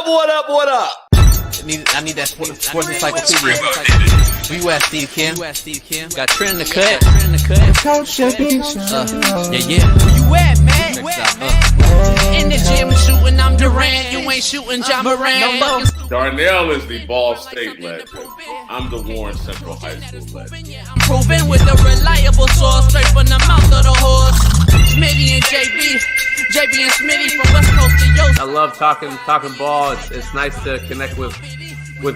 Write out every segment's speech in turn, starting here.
What up? I need that sports encyclopedia. Where you at, Steve Kim? Got Trent in the cut. Coach JB. Yeah. Where you at, man? In the gym shooting, I'm Durant. You ain't shooting John Morant. Darnell is the Ball State legend. I'm the Warren Central High School legend. I'm proving with a reliable source, straight from the mouth of the horse. Smitty and JB and Smitty from West Coast to Yost. I love talking ball. It's nice to connect with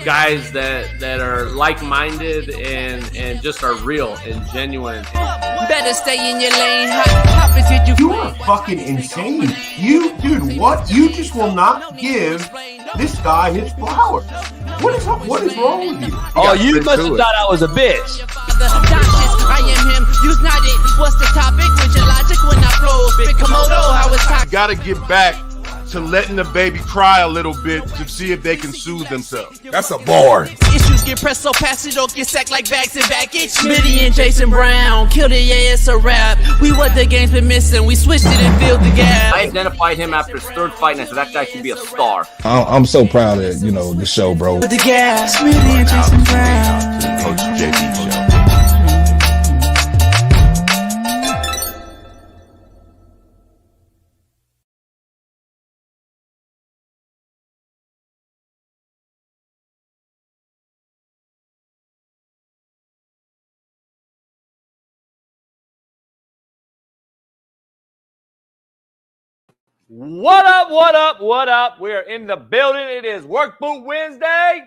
guys that are like-minded and just are real and genuine. Better stay in your lane. Hop is You are fucking insane. Dude, what? You just will not give this guy his flowers. What is wrong with you? Oh, you must have thought I was a bitch. I am him. You's not it. What's the topic? When's your logic when I flow? Big Komodo, how it's talking. Got to get back to letting the baby cry a little bit to see if they can soothe themselves. That's a bar. Issues get pressed so fast it don't get sacked like bags and baggage. Smitty and Jason Brown killed it, yeah, it's a rap. We what the game's been missing, we switched it and filled the gap. I identified him after his third fight, and I said that guy should be a star. I'm so proud of the show, bro. The gap. Smitty and Jason Brown. Coach JB Show. What up? We are in the building. It is Work Boot Wednesday.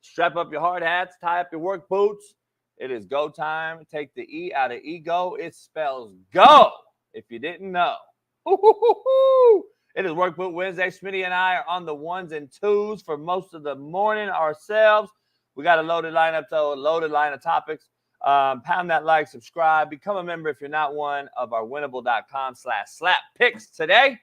Strap up your hard hats, tie up your work boots. It is go time. Take the E out of ego. It spells go, if you didn't know. It is Work Boot Wednesday. Smitty and I are on the ones and twos for most of the morning ourselves. We got a loaded lineup, though, a loaded line of topics. Pound that like, subscribe, become a member if you're not one of our winnable.com/slap picks today.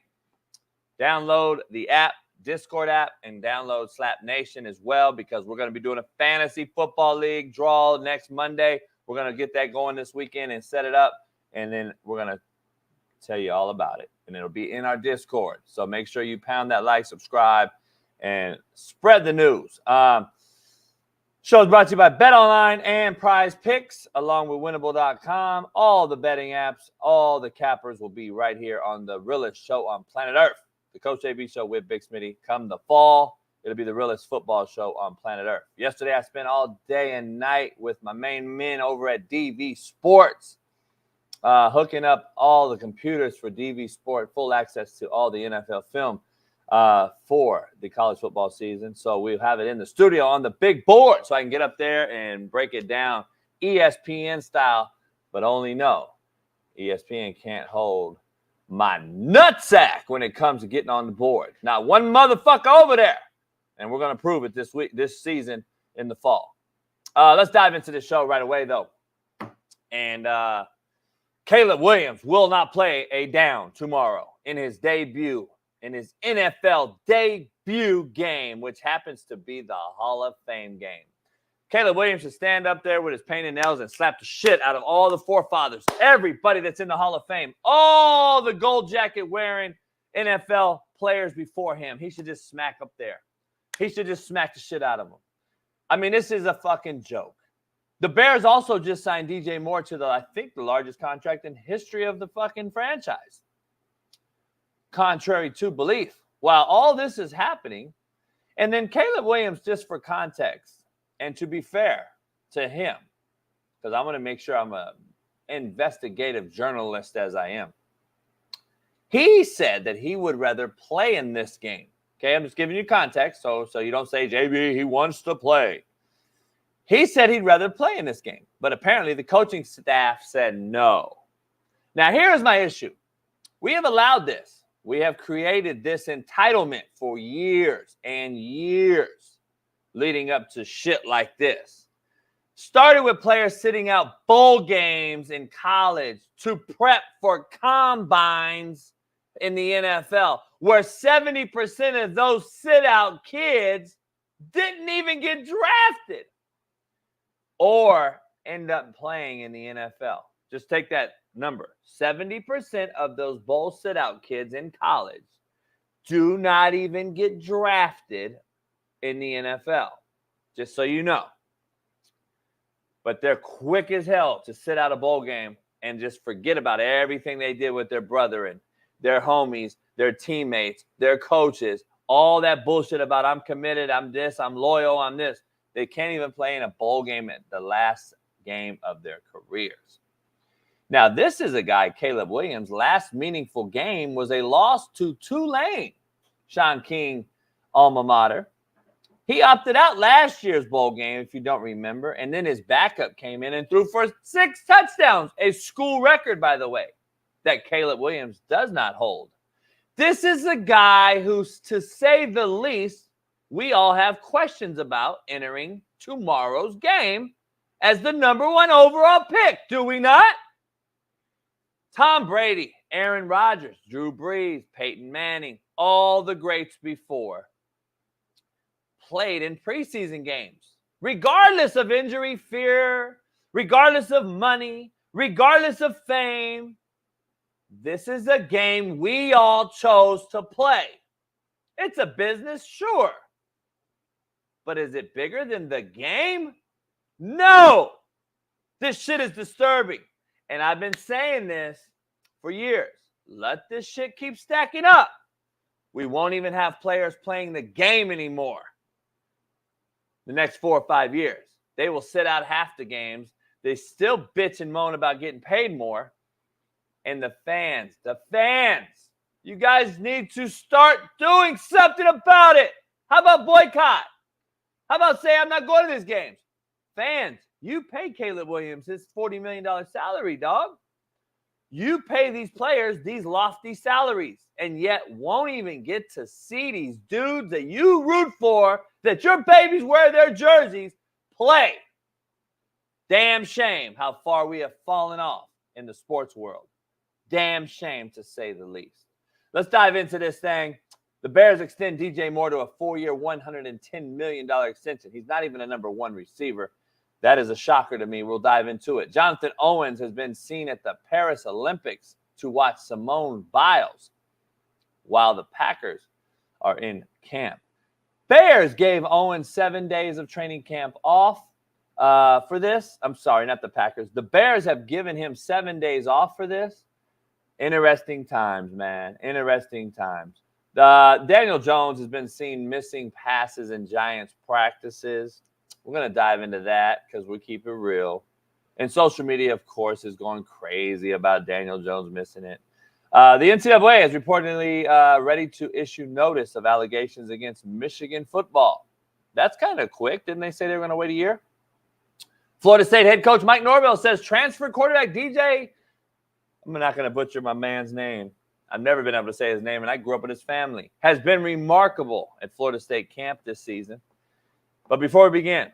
Download the app, Discord app, and download Slap Nation as well, because we're going to be doing a fantasy football league draw next Monday. We're going to get that going this weekend and set it up, and then we're going to tell you all about it, and it'll be in our Discord. So make sure you pound that like, subscribe, and spread the news. Show is brought to you by BetOnline and Prize Picks, along with Winnable.com. All the betting apps, all the cappers will be right here on the realest show on planet Earth. The Coach AB Show with Big Smitty. Come the fall, it'll be the realest football show on planet Earth. Yesterday, I spent all day and night with my main men over at DV Sports, hooking up all the computers for DV Sport, full access to all the NFL film for the college football season. So we'll have it in the studio on the big board so I can get up there and break it down ESPN style, but only know ESPN can't hold my nutsack when it comes to getting on the board. Not one motherfucker over there. And we're going to prove it this season in the fall. Let's dive into the show right away, though. And Caleb Williams will not play a down tomorrow in his NFL debut game, which happens to be the Hall of Fame game. Caleb Williams should stand up there with his painted nails and slap the shit out of all the forefathers, everybody that's in the Hall of Fame, all the gold jacket wearing NFL players before him. He should just smack up there. He should just smack the shit out of them. I mean, this is a fucking joke. The Bears also just signed DJ Moore to I think the largest contract in history of the fucking franchise. Contrary to belief. While all this is happening, and then Caleb Williams, just for context, and to be fair to him, because I'm going to make sure I'm an investigative journalist as I am, he said that he would rather play in this game. Okay, I'm just giving you context, so you don't say, JB, he wants to play. He said he'd rather play in this game, but apparently the coaching staff said no. Now, here's my issue. We have allowed this. We have created this entitlement for years and years leading up to shit like this. Started with players sitting out bowl games in college to prep for combines in the NFL, where 70% of those sit-out kids didn't even get drafted or end up playing in the NFL. Just take that number. 70% of those bowl sit-out kids in college do not even get drafted in the NFL, just so you know. But they're quick as hell to sit out a bowl game and just forget about everything they did with their brother and their homies, their teammates, their coaches, all that bullshit about I'm committed, I'm this, I'm loyal, I'm this. They can't even play in a bowl game at the last game of their careers. Now, this is a guy, Caleb Williams. Last meaningful game was a loss to Tulane, Shaun King alma mater. He opted out last year's bowl game, if you don't remember, and then his backup came in and threw for 6 touchdowns, a school record, by the way, that Caleb Williams does not hold. This is a guy who's, to say the least, we all have questions about entering tomorrow's game as the #1 overall pick, do we not? Tom Brady, Aaron Rodgers, Drew Brees, Peyton Manning, all the greats before played in preseason games, regardless of injury fear, regardless of money, regardless of fame. This is a game we all chose to play. It's a business, sure. But is it bigger than the game? No. This shit is disturbing. And I've been saying this for years. Let this shit keep stacking up. We won't even have players playing the game anymore the next 4 or 5 years. They will sit out half the games. They still bitch and moan about getting paid more. And the fans, you guys need to start doing something about it. How about boycott? How about say I'm not going to these games? Fans, you pay Caleb Williams his $40 million salary, dog. You pay these players these lofty salaries and yet won't even get to see these dudes that you root for, that your babies wear their jerseys, play. Damn shame how far we have fallen off in the sports world. Damn shame, to say the least. Let's dive into this thing. The Bears extend DJ Moore to a 4-year, $110 million extension. He's not even a #1 receiver. That is a shocker to me. We'll dive into it. Jonathan Owens has been seen at the Paris Olympics to watch Simone Biles while the Packers are in camp. Bears gave Owens 7 days of training camp off for this. I'm sorry, not the Packers. The Bears have given him 7 days off for this. Interesting times, man. Interesting times. Daniel Jones has been seen missing passes in Giants practices. We're going to dive into that because we keep it real. And social media, of course, is going crazy about Daniel Jones missing it. The NCAA is reportedly ready to issue notice of allegations against Michigan football. That's kind of quick. Didn't they say they were going to wait a year? Florida State head coach Mike Norvell says transfer quarterback DJ, I'm not going to butcher my man's name. I've never been able to say his name, and I grew up with his family, has been remarkable at Florida State camp this season. But before we begin,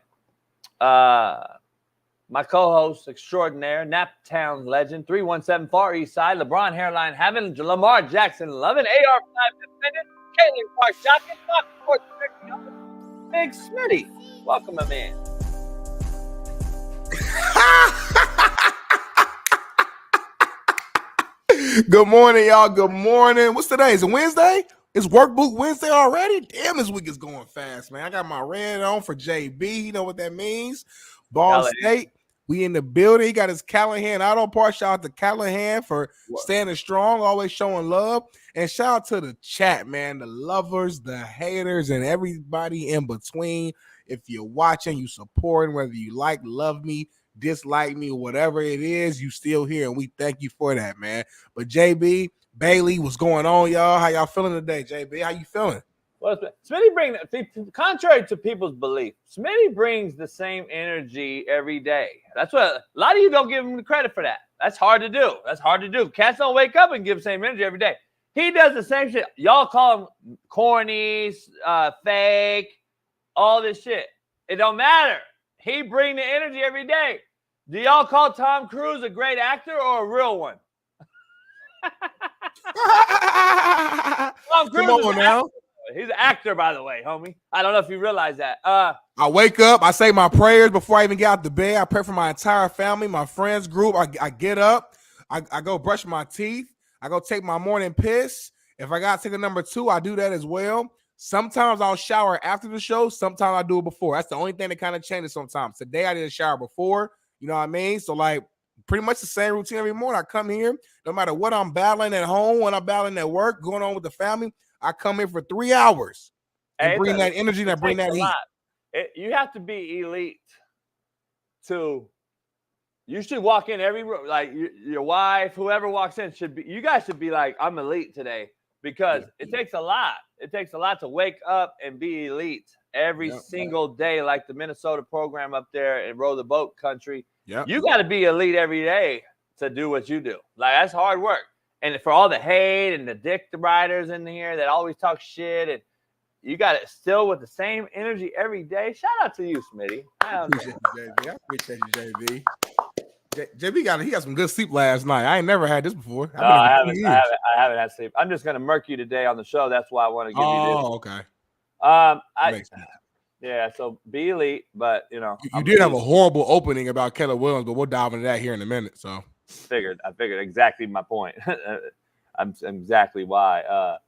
my co-host extraordinaire, Naptown legend, 317 Far East Side, LeBron hairline having, Lamar Jackson loving, AR5 defendant, Caitlin Clark jockey, Fox Sports, Big Smitty. Welcome, my man. Good morning, y'all. Good morning. What's today? Is it Wednesday? It's Workbook Wednesday already? Damn, this week is going fast, man. I got my red on for JB. You know what that means. Ball State. We in the building. He got his Callahan auto part. Shout out to Callahan for standing strong, always showing love. And shout out to the chat, man. The lovers, the haters, and everybody in between. If you're watching, you supporting, whether you like, love me, dislike me, whatever it is, you still here, and we thank you for that, man. But JB, Bailey, what's going on, y'all? How y'all feeling today, JB? How you feeling? Well, Smitty brings, contrary to people's belief, Smitty brings the same energy every day. That's what a lot of you don't give him the credit for that. That's hard to do. That's hard to do. Cats don't wake up and give the same energy every day. He does the same shit. Y'all call him corny, fake, all this shit. It don't matter. He brings the energy every day. Do y'all call Tom Cruise a great actor or a real one? Tom Cruise Come on now. He's an actor, by the way, homie. I don't know if you realize that. I wake up. I say my prayers before I even get out the bed. I pray for my entire family, my friends group. I get up. I go brush my teeth. I go take my morning piss. If I got to take a number 2, I do that as well. Sometimes I'll shower after the show. Sometimes I do it before. That's the only thing that kind of changes sometimes. Today I did a shower before. You know what I mean? So like pretty much the same routine every morning. I come here, no matter what I'm battling at home, when I'm battling at work, going on with the family, I come in for 3 hours and bring that energy and I bring that heat. You have to be elite you should walk in every room, like your wife, whoever walks in you guys should be like, I'm elite today, because it takes a lot. It takes a lot to wake up and be elite every single day, like the Minnesota program up there in Row the Boat country. You got to be elite every day to do what you do. Like, that's hard work. And for all the hate and the dick riders in here that always talk shit, and you got it still with the same energy every day. Shout out to you, Smitty. I appreciate you, JB. I appreciate you, JB. JB he got some good sleep last night. I ain't never had this before. I haven't had sleep. I'm just gonna murk you today on the show. That's why I want to give you this. Oh, okay. Makes sense. Yeah, so be elite, but you did have a horrible opening about Keller Williams, but we'll dive into that here in a minute. So I figured exactly my point. I'm exactly why.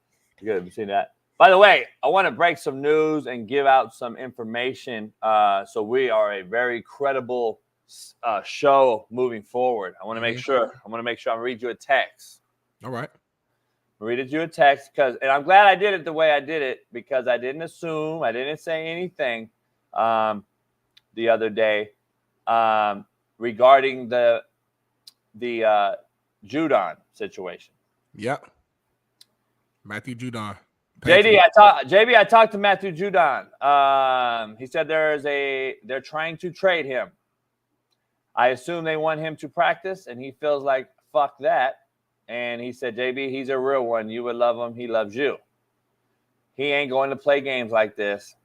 Good, you seen that. By the way, I want to break some news and give out some information. So we are a very credible show moving forward. I want to make sure. I read you a text. All right. Read you a text and I'm glad I did it the way I did it, because I didn't assume, I didn't say anything the other day regarding the Judon situation. Yep. Matthew Judon. I talked to Matthew Judon. He said they're trying to trade him. I assume they want him to practice, and he feels like fuck that. And he said, JB, he's a real one. You would love him. He loves you. He ain't going to play games like this.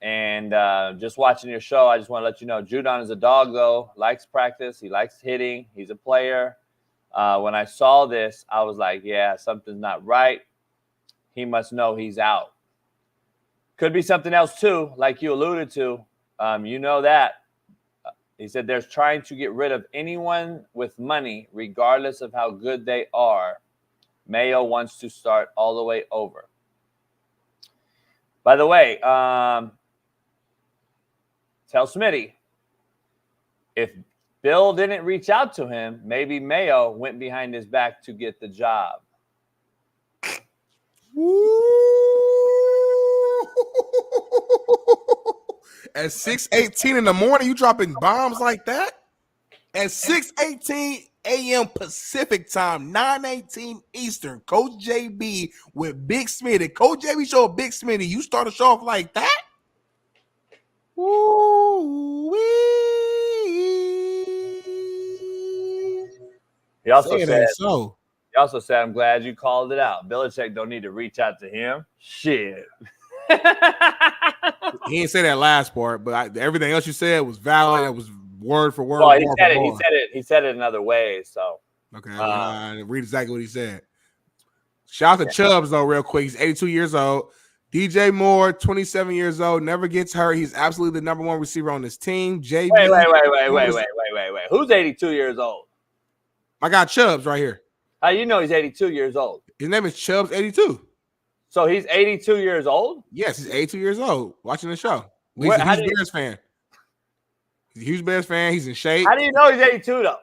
And just watching your show, I just want to let you know, Judon is a dog, though. Likes practice. He likes hitting. He's a player. When I saw this, I was like, yeah, something's not right. He must know he's out. Could be something else, too, like you alluded to. You know that. He said they're trying to get rid of anyone with money, regardless of how good they are. Mayo wants to start all the way over. By the way, tell Smitty, if Bill didn't reach out to him, maybe Mayo went behind his back to get the job. At 6:18 in the morning, you dropping bombs like that? At 6:18 a.m. Pacific time, 9:18 Eastern, Coach JB with Big Smitty. Coach JB show Big Smitty. You start a show off like that? Ooh-wee. He also said, I'm glad you called it out. Belichick don't need to reach out to him. Shit. He didn't say that last part, but everything else you said was valid. It was word for word. Well, he said it another way. So okay, read exactly what he said. Shout out to Chubbs though, real quick. He's 82 years old. DJ Moore, 27 years old, never gets hurt. He's absolutely the number one receiver on this team. JB, wait. Who's 82 years old? I got Chubbs right here. How you know he's 82 years old? His name is Chubbs 82. So he's 82 years old? Yes, he's 82 years old watching the show. He's a huge Bears fan. He's a huge Bears fan. He's in shape. How do you know he's 82 though?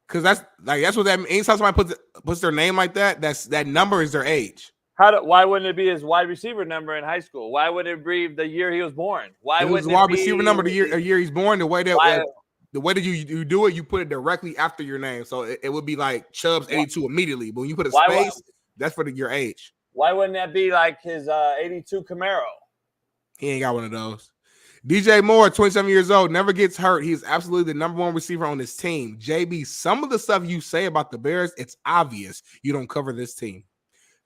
Because that's what that means. Anytime somebody puts their name like that, that number is their age. Why wouldn't it be his wide receiver number in high school? Why would it be the year he was born? Why wouldn't it wide receiver number the year he's born? The way that you do it, you put it directly after your name. So it would be like Chubbs 82 immediately. But when you put a space, that's for your age. Why wouldn't that be like his 82 Camaro? He ain't got one of those. DJ Moore, 27 years old, never gets hurt. He's absolutely the number one receiver on this team. JB, some of the stuff you say about the Bears, it's obvious you don't cover this team.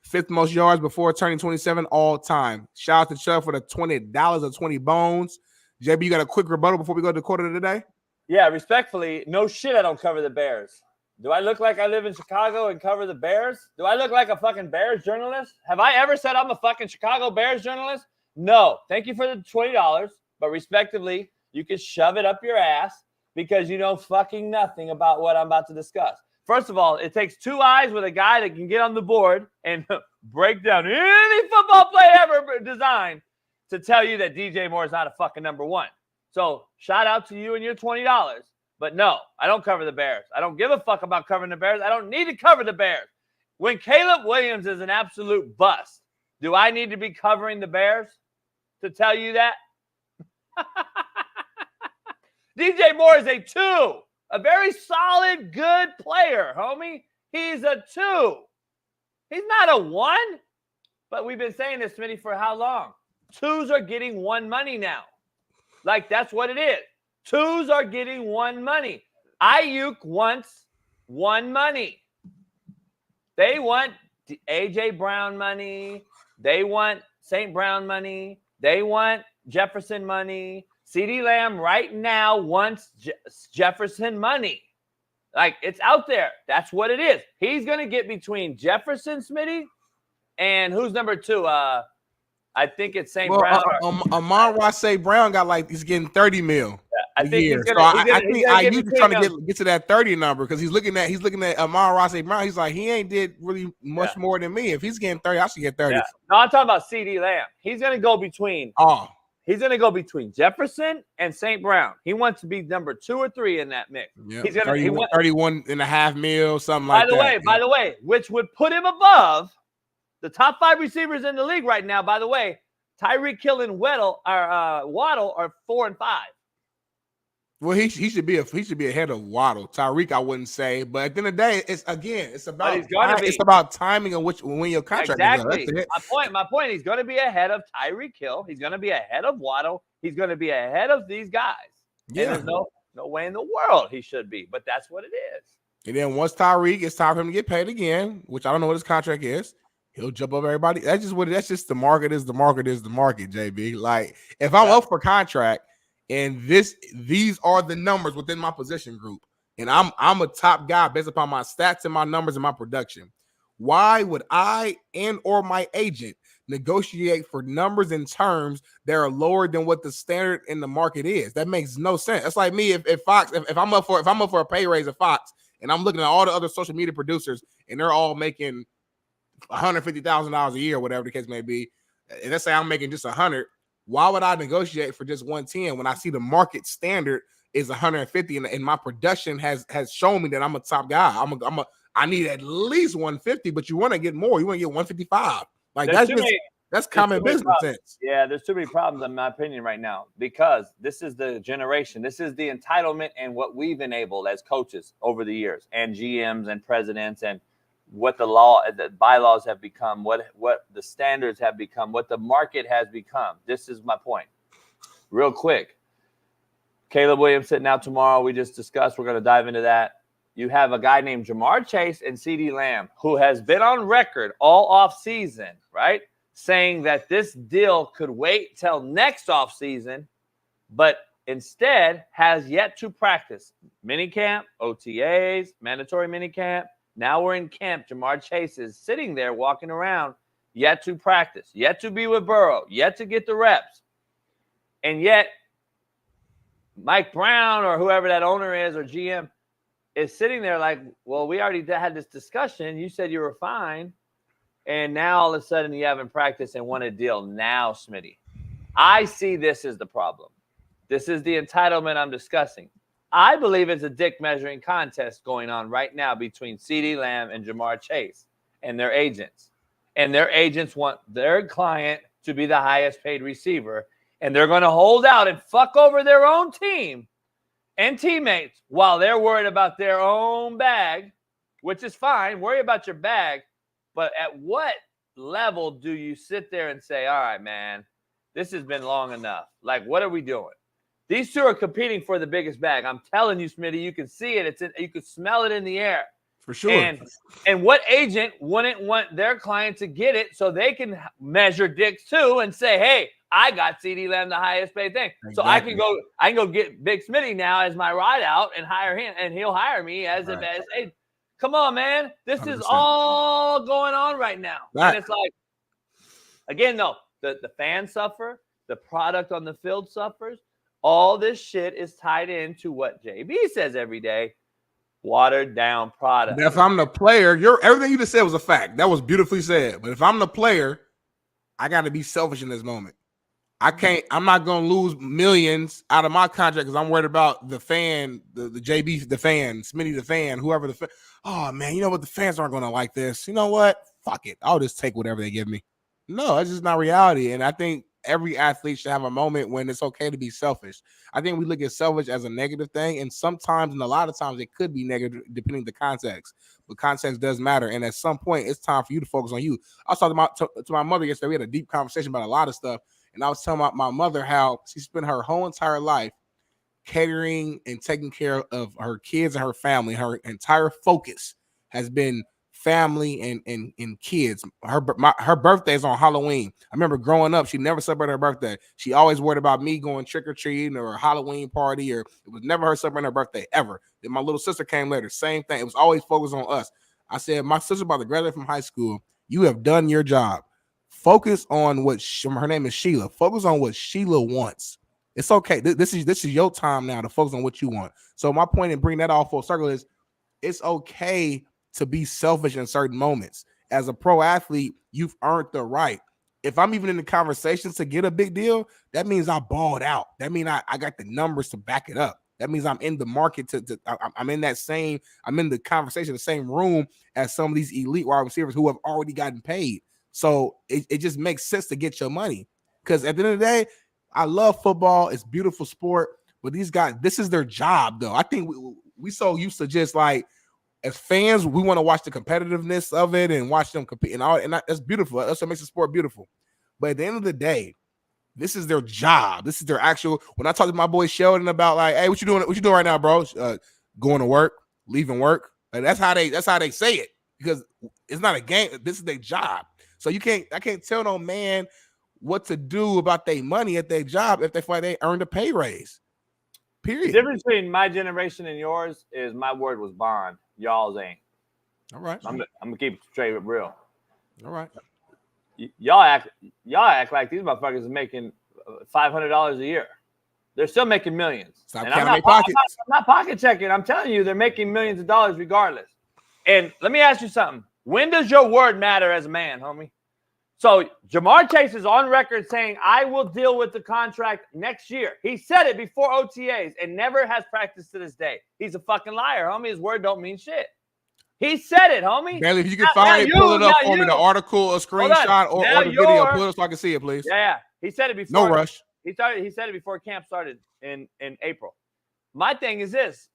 5th most yards before turning 27 all time. Shout out to Chubb for the $20 or 20 bones. JB, you got a quick rebuttal before we go to the quarter of the day? Yeah, respectfully, no shit, I don't cover the Bears. Do I look like I live in Chicago and cover the Bears? Do I look like a fucking Bears journalist? Have I ever said I'm a fucking Chicago Bears journalist? No. Thank you for the $20, but respectively, you can shove it up your ass because you know fucking nothing about what I'm about to discuss. First of all, it takes 2 eyes with a guy that can get on the board and break down any football play ever designed to tell you that DJ Moore is not a fucking number one. So shout out to you and your $20. But no, I don't cover the Bears. I don't give a fuck about covering the Bears. I don't need to cover the Bears. When Caleb Williams is an absolute bust, do I need to be covering the Bears to tell you that? DJ Moore is a 2. A very solid, good player, homie. He's a 2. He's not a 1. But we've been saying this, Smitty, for how long? 2s are getting 1 money now. Like, that's what it is. 2s are getting 1 money. Ayuk wants 1 money. They want A.J. Brown money. They want St. Brown money. They want Jefferson money. CeeDee Lamb right now wants Jefferson money. Like, it's out there. That's what it is. He's going to get between Jefferson, Smitty, and who's number 2? I think it's St. Brown. Amon-Ra St. Brown got like, he's getting 30 mil. I think he's gonna, I think Ayuk's trying to get to that 30 number because he's looking at Amon-Ra St. Brown. He's like, he ain't did really much more than me. If he's getting 30, I should get 30. Yeah. No, I'm talking about CeeDee Lamb. He's going to go between. He's going to go between Jefferson and St. Brown. He wants to be number 2 or 3 in that mix. Yep. He's going to 31.5 mil, something like that. By the way, which would put him above the top 5 receivers in the league right now. By the way, Tyreek Hill and Waddle are 4 and 5. Well, he should be ahead of Waddle. Tyreek, I wouldn't say, but at the end of the day, it's about timing of when your contract is up. My point. He's going to be ahead of Tyreek Hill. He's going to be ahead of Waddle. He's going to be ahead of these guys. Yeah. And there's no way in the world he should be, but that's what it is. And then once Tyreek, it's time for him to get paid again, which I don't know what his contract is. He'll jump up everybody. That's just the market is the market, JB. Like, if I'm up for contract and these are the numbers within my position group, and I'm a top guy based upon my stats and my numbers and my production, why would I and or my agent negotiate for numbers and terms that are lower than what the standard in the market is? That makes no sense. That's like me if I'm up for a pay raise at Fox and I'm looking at all the other social media producers and they're all making $150,000 a year, whatever the case may be, and let's say I'm making just 100. Why would I negotiate for just 110 when I see the market standard is 150 and my production has shown me that I'm a top guy? I need at least 150, but you want to get more. You want to get 155. Like that's common business sense. Yeah, there's too many problems in my opinion right now because this is the generation. This is the entitlement and what we've enabled as coaches over the years and GMs and presidents and what the bylaws have become, what the standards have become, what the market has become. This is my point. Real quick. Caleb Williams sitting out tomorrow. We just discussed. We're going to dive into that. You have a guy named Jamar Chase and CeeDee Lamb who has been on record all off season, right? Saying that this deal could wait till next off season, but instead has yet to practice. Minicamp, OTAs, mandatory minicamp. Now we're in camp. Jamar Chase is sitting there walking around, yet to practice, yet to be with Burrow, yet to get the reps. And yet Mike Brown or whoever that owner is or GM is sitting there like, well, we already had this discussion. You said you were fine. And now all of a sudden you haven't practiced and want a deal now, Smitty. I see this as the problem. This is the entitlement I'm discussing. I believe it's a dick measuring contest going on right now between CeeDee Lamb and Jamar Chase and their agents. And their agents want their client to be the highest paid receiver. And they're going to hold out and fuck over their own team and teammates while they're worried about their own bag, which is fine. Worry about your bag. But at what level do you sit there and say, all right, man, this has been long enough. Like, what are we doing? These two are competing for the biggest bag. I'm telling you, Smitty, you can see it. You can smell it in the air. For sure. And what agent wouldn't want their client to get it so they can measure dicks too and say, hey, I got CeeDee Lamb the highest paid thing. Exactly. So I can go get Big Smitty now as my ride out and hire him, and he'll hire me as the best agent. Come on, man. This 100%. Is all going on right now. Right. And it's like, again, though, the fans suffer, the product on the field suffers. All this shit is tied into what JB says every day. Watered down product. If I'm the player, everything you just said was a fact. That was beautifully said. But if I'm the player, I got to be selfish in this moment. I'm not going to lose millions out of my contract because I'm worried about the fan, the JB, the fan, Smitty, the fan, whoever the fan. Oh, man, you know what? The fans aren't going to like this. You know what? Fuck it. I'll just take whatever they give me. No, that's just not reality. And I think every athlete should have a moment when it's okay to be selfish. I think we look at selfish as a negative thing, and sometimes and a lot of times it could be negative depending on the context. But context does matter, and at some point it's time for you to focus on you. I was talking to my mother yesterday. We had a deep conversation about a lot of stuff, and I was telling my mother how she spent her whole entire life catering and taking care of her kids and her family. Her entire focus has been family and kids. Her birthday is on Halloween. I remember growing up, she never celebrated her birthday. She always worried about me going trick-or-treating or a Halloween party, or it was never her celebrating her birthday ever. Then my little sister came later, same thing. It was always focused on us. I said, my sister's about to graduate from high school. You have done your job. Focus on what her name is Sheila. Focus on what Sheila wants. It's okay. This is your time now to focus on what you want. So my point in bringing that all full circle is it's okay to be selfish in certain moments. As a pro athlete, you've earned the right. If I'm even in the conversations to get a big deal, that means I balled out. That means I got the numbers to back it up. That means I'm in the market I'm in the conversation, the same room as some of these elite wide receivers who have already gotten paid. So it just makes sense to get your money. Because at the end of the day, I love football. It's a beautiful sport. But these guys, this is their job, though. I think we so used to just like, as fans, we want to watch the competitiveness of it and watch them compete and all, and that's beautiful. That's what makes the sport beautiful. But at the end of the day, this is their job. This is their actual. When I talk to my boy Sheldon about like, hey, what you doing? What you doing right now, bro? Going to work, leaving work. Like, that's how they say it, because it's not a game. This is their job. So I can't tell no man what to do about their money at their job if they feel like they earned a pay raise. Period. The difference between my generation and yours is my word was bond. Y'all's ain't. All right. I'm gonna keep it straight up real. All right. Y'all act like these motherfuckers are making $500 a year. They're still making millions. Stop counting their pockets. I'm not pocket checking. I'm telling you, they're making millions of dollars regardless. And let me ask you something. When does your word matter as a man, homie? So Jamar Chase is on record saying, I will deal with the contract next year. He said it before OTAs and never has practiced to this day. He's a fucking liar, homie. His word don't mean shit. He said it, homie. Bailey, if you can find it, pull it up for me, the article, a screenshot, or the video. Pull it up so I can see it, please. Yeah. He said it before. No rush. He said it before camp started in April. My thing is this.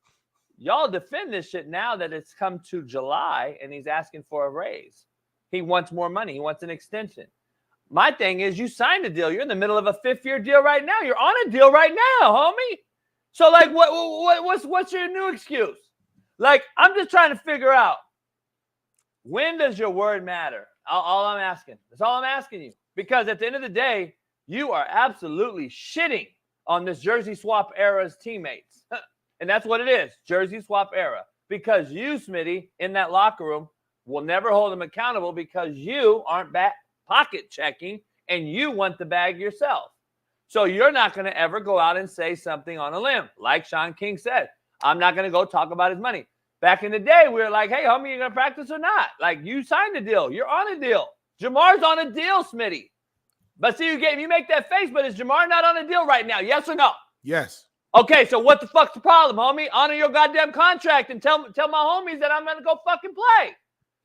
Y'all defend this shit now that it's come to July and he's asking for a raise. He wants more money. He wants an extension. My thing is, you signed a deal. You're in the middle of a 5th-year deal right now. You're on a deal right now, homie. So, like, what's your new excuse? Like, I'm just trying to figure out, when does your word matter? All I'm asking. That's all I'm asking you. Because at the end of the day, you are absolutely shitting on this jersey swap era's teammates. And that's what it is, jersey swap era. Because you, Smitty, in that locker room, will never hold them accountable because you aren't back pocket checking and you want the bag yourself. So you're not going to ever go out and say something on a limb. Like Shaun King said, I'm not going to go talk about his money. Back in the day, we were like, hey, homie, you going to practice or not? Like, you signed a deal. You're on a deal. Jamar's on a deal, Smitty. But see, you make that face, but is Jamar not on a deal right now? Yes or no? Yes. Okay, so what the fuck's the problem, homie? Honor your goddamn contract and tell my homies that I'm going to go fucking play.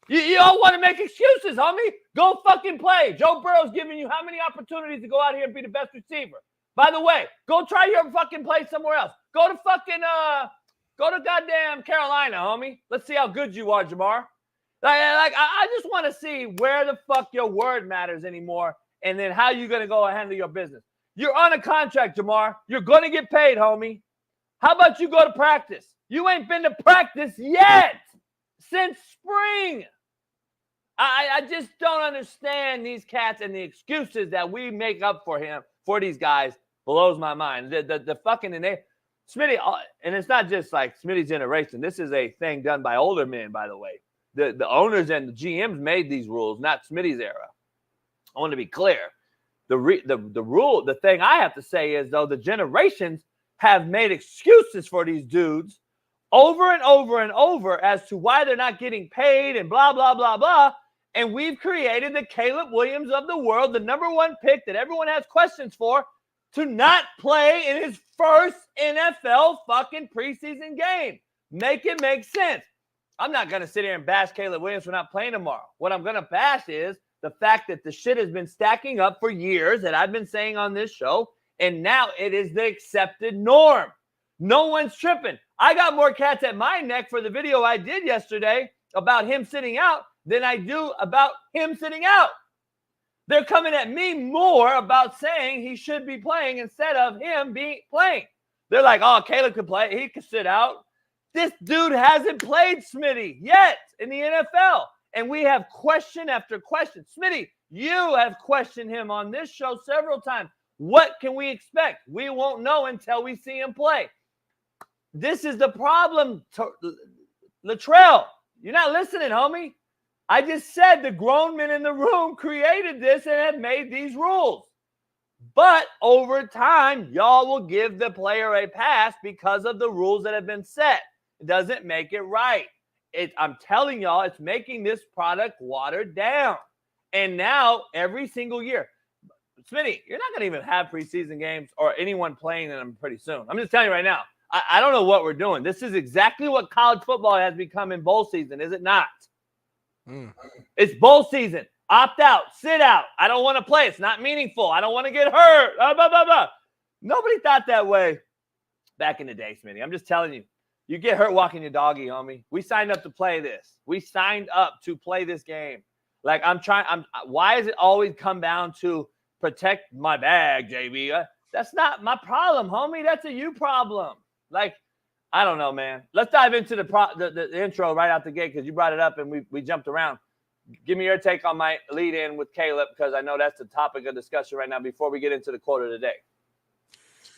You all want to make excuses, homie. Go fucking play. Joe Burrow's giving you how many opportunities to go out here and be the best receiver? By the way, go try your fucking play somewhere else. Go to goddamn Carolina, homie. Let's see how good you are, Jamar. I just want to see where the fuck your word matters anymore, and then how you gonna go and handle your business. You're on a contract, Jamar. You're gonna get paid, homie. How about you go to practice? You ain't been to practice yet since spring. I just don't understand these cats and the excuses that we make up for these guys blows my mind. The fucking Smitty, and it's not just like Smitty's generation. This is a thing done by older men, by the way. The owners and the GMs made these rules, not Smitty's era. I want to be clear. The thing I have to say is, though, the generations have made excuses for these dudes over and over and over as to why they're not getting paid and blah, blah, blah, blah. And we've created the Caleb Williams of the world, the number one pick that everyone has questions for, to not play in his first NFL fucking preseason game. Make it make sense. I'm not going to sit here and bash Caleb Williams for not playing tomorrow. What I'm going to bash is the fact that the shit has been stacking up for years that I've been saying on this show, and now it is the accepted norm. No one's tripping. I got more cats at my neck for the video I did yesterday about him sitting out than I do about him sitting out. They're coming at me more about saying he should be playing instead of him playing. They're like, oh, Caleb could play. He could sit out. This dude hasn't played Smitty yet in the NFL. And we have question after question. Smitty, you have questioned him on this show several times. What can we expect? We won't know until we see him play. This is the problem, Latrell. You're not listening, homie. I just said the grown men in the room created this and have made these rules. But over time, y'all will give the player a pass because of the rules that have been set. It doesn't make it right. I'm telling y'all, it's making this product watered down. And now, every single year, Smitty, you're not going to even have preseason games or anyone playing in them pretty soon. I'm just telling you right now. I don't know what we're doing. This is exactly what college football has become in bowl season, is it not? It's bowl season. Opt out. Sit out. I don't want to play. It's not meaningful. I don't want to get hurt. Blah, blah, blah, blah. Nobody thought that way back in the day, Smitty. I'm just telling you. You get hurt walking your doggy, homie. We signed up to play this. We signed up to play this game. Like, why does it always come down to protect my bag, JB? That's not my problem, homie. That's a you problem. Like, I don't know, man. Let's dive into the intro right out the gate because you brought it up and we jumped around. Give me your take on my lead in with Caleb because I know that's the topic of discussion right now before we get into the quote of the day.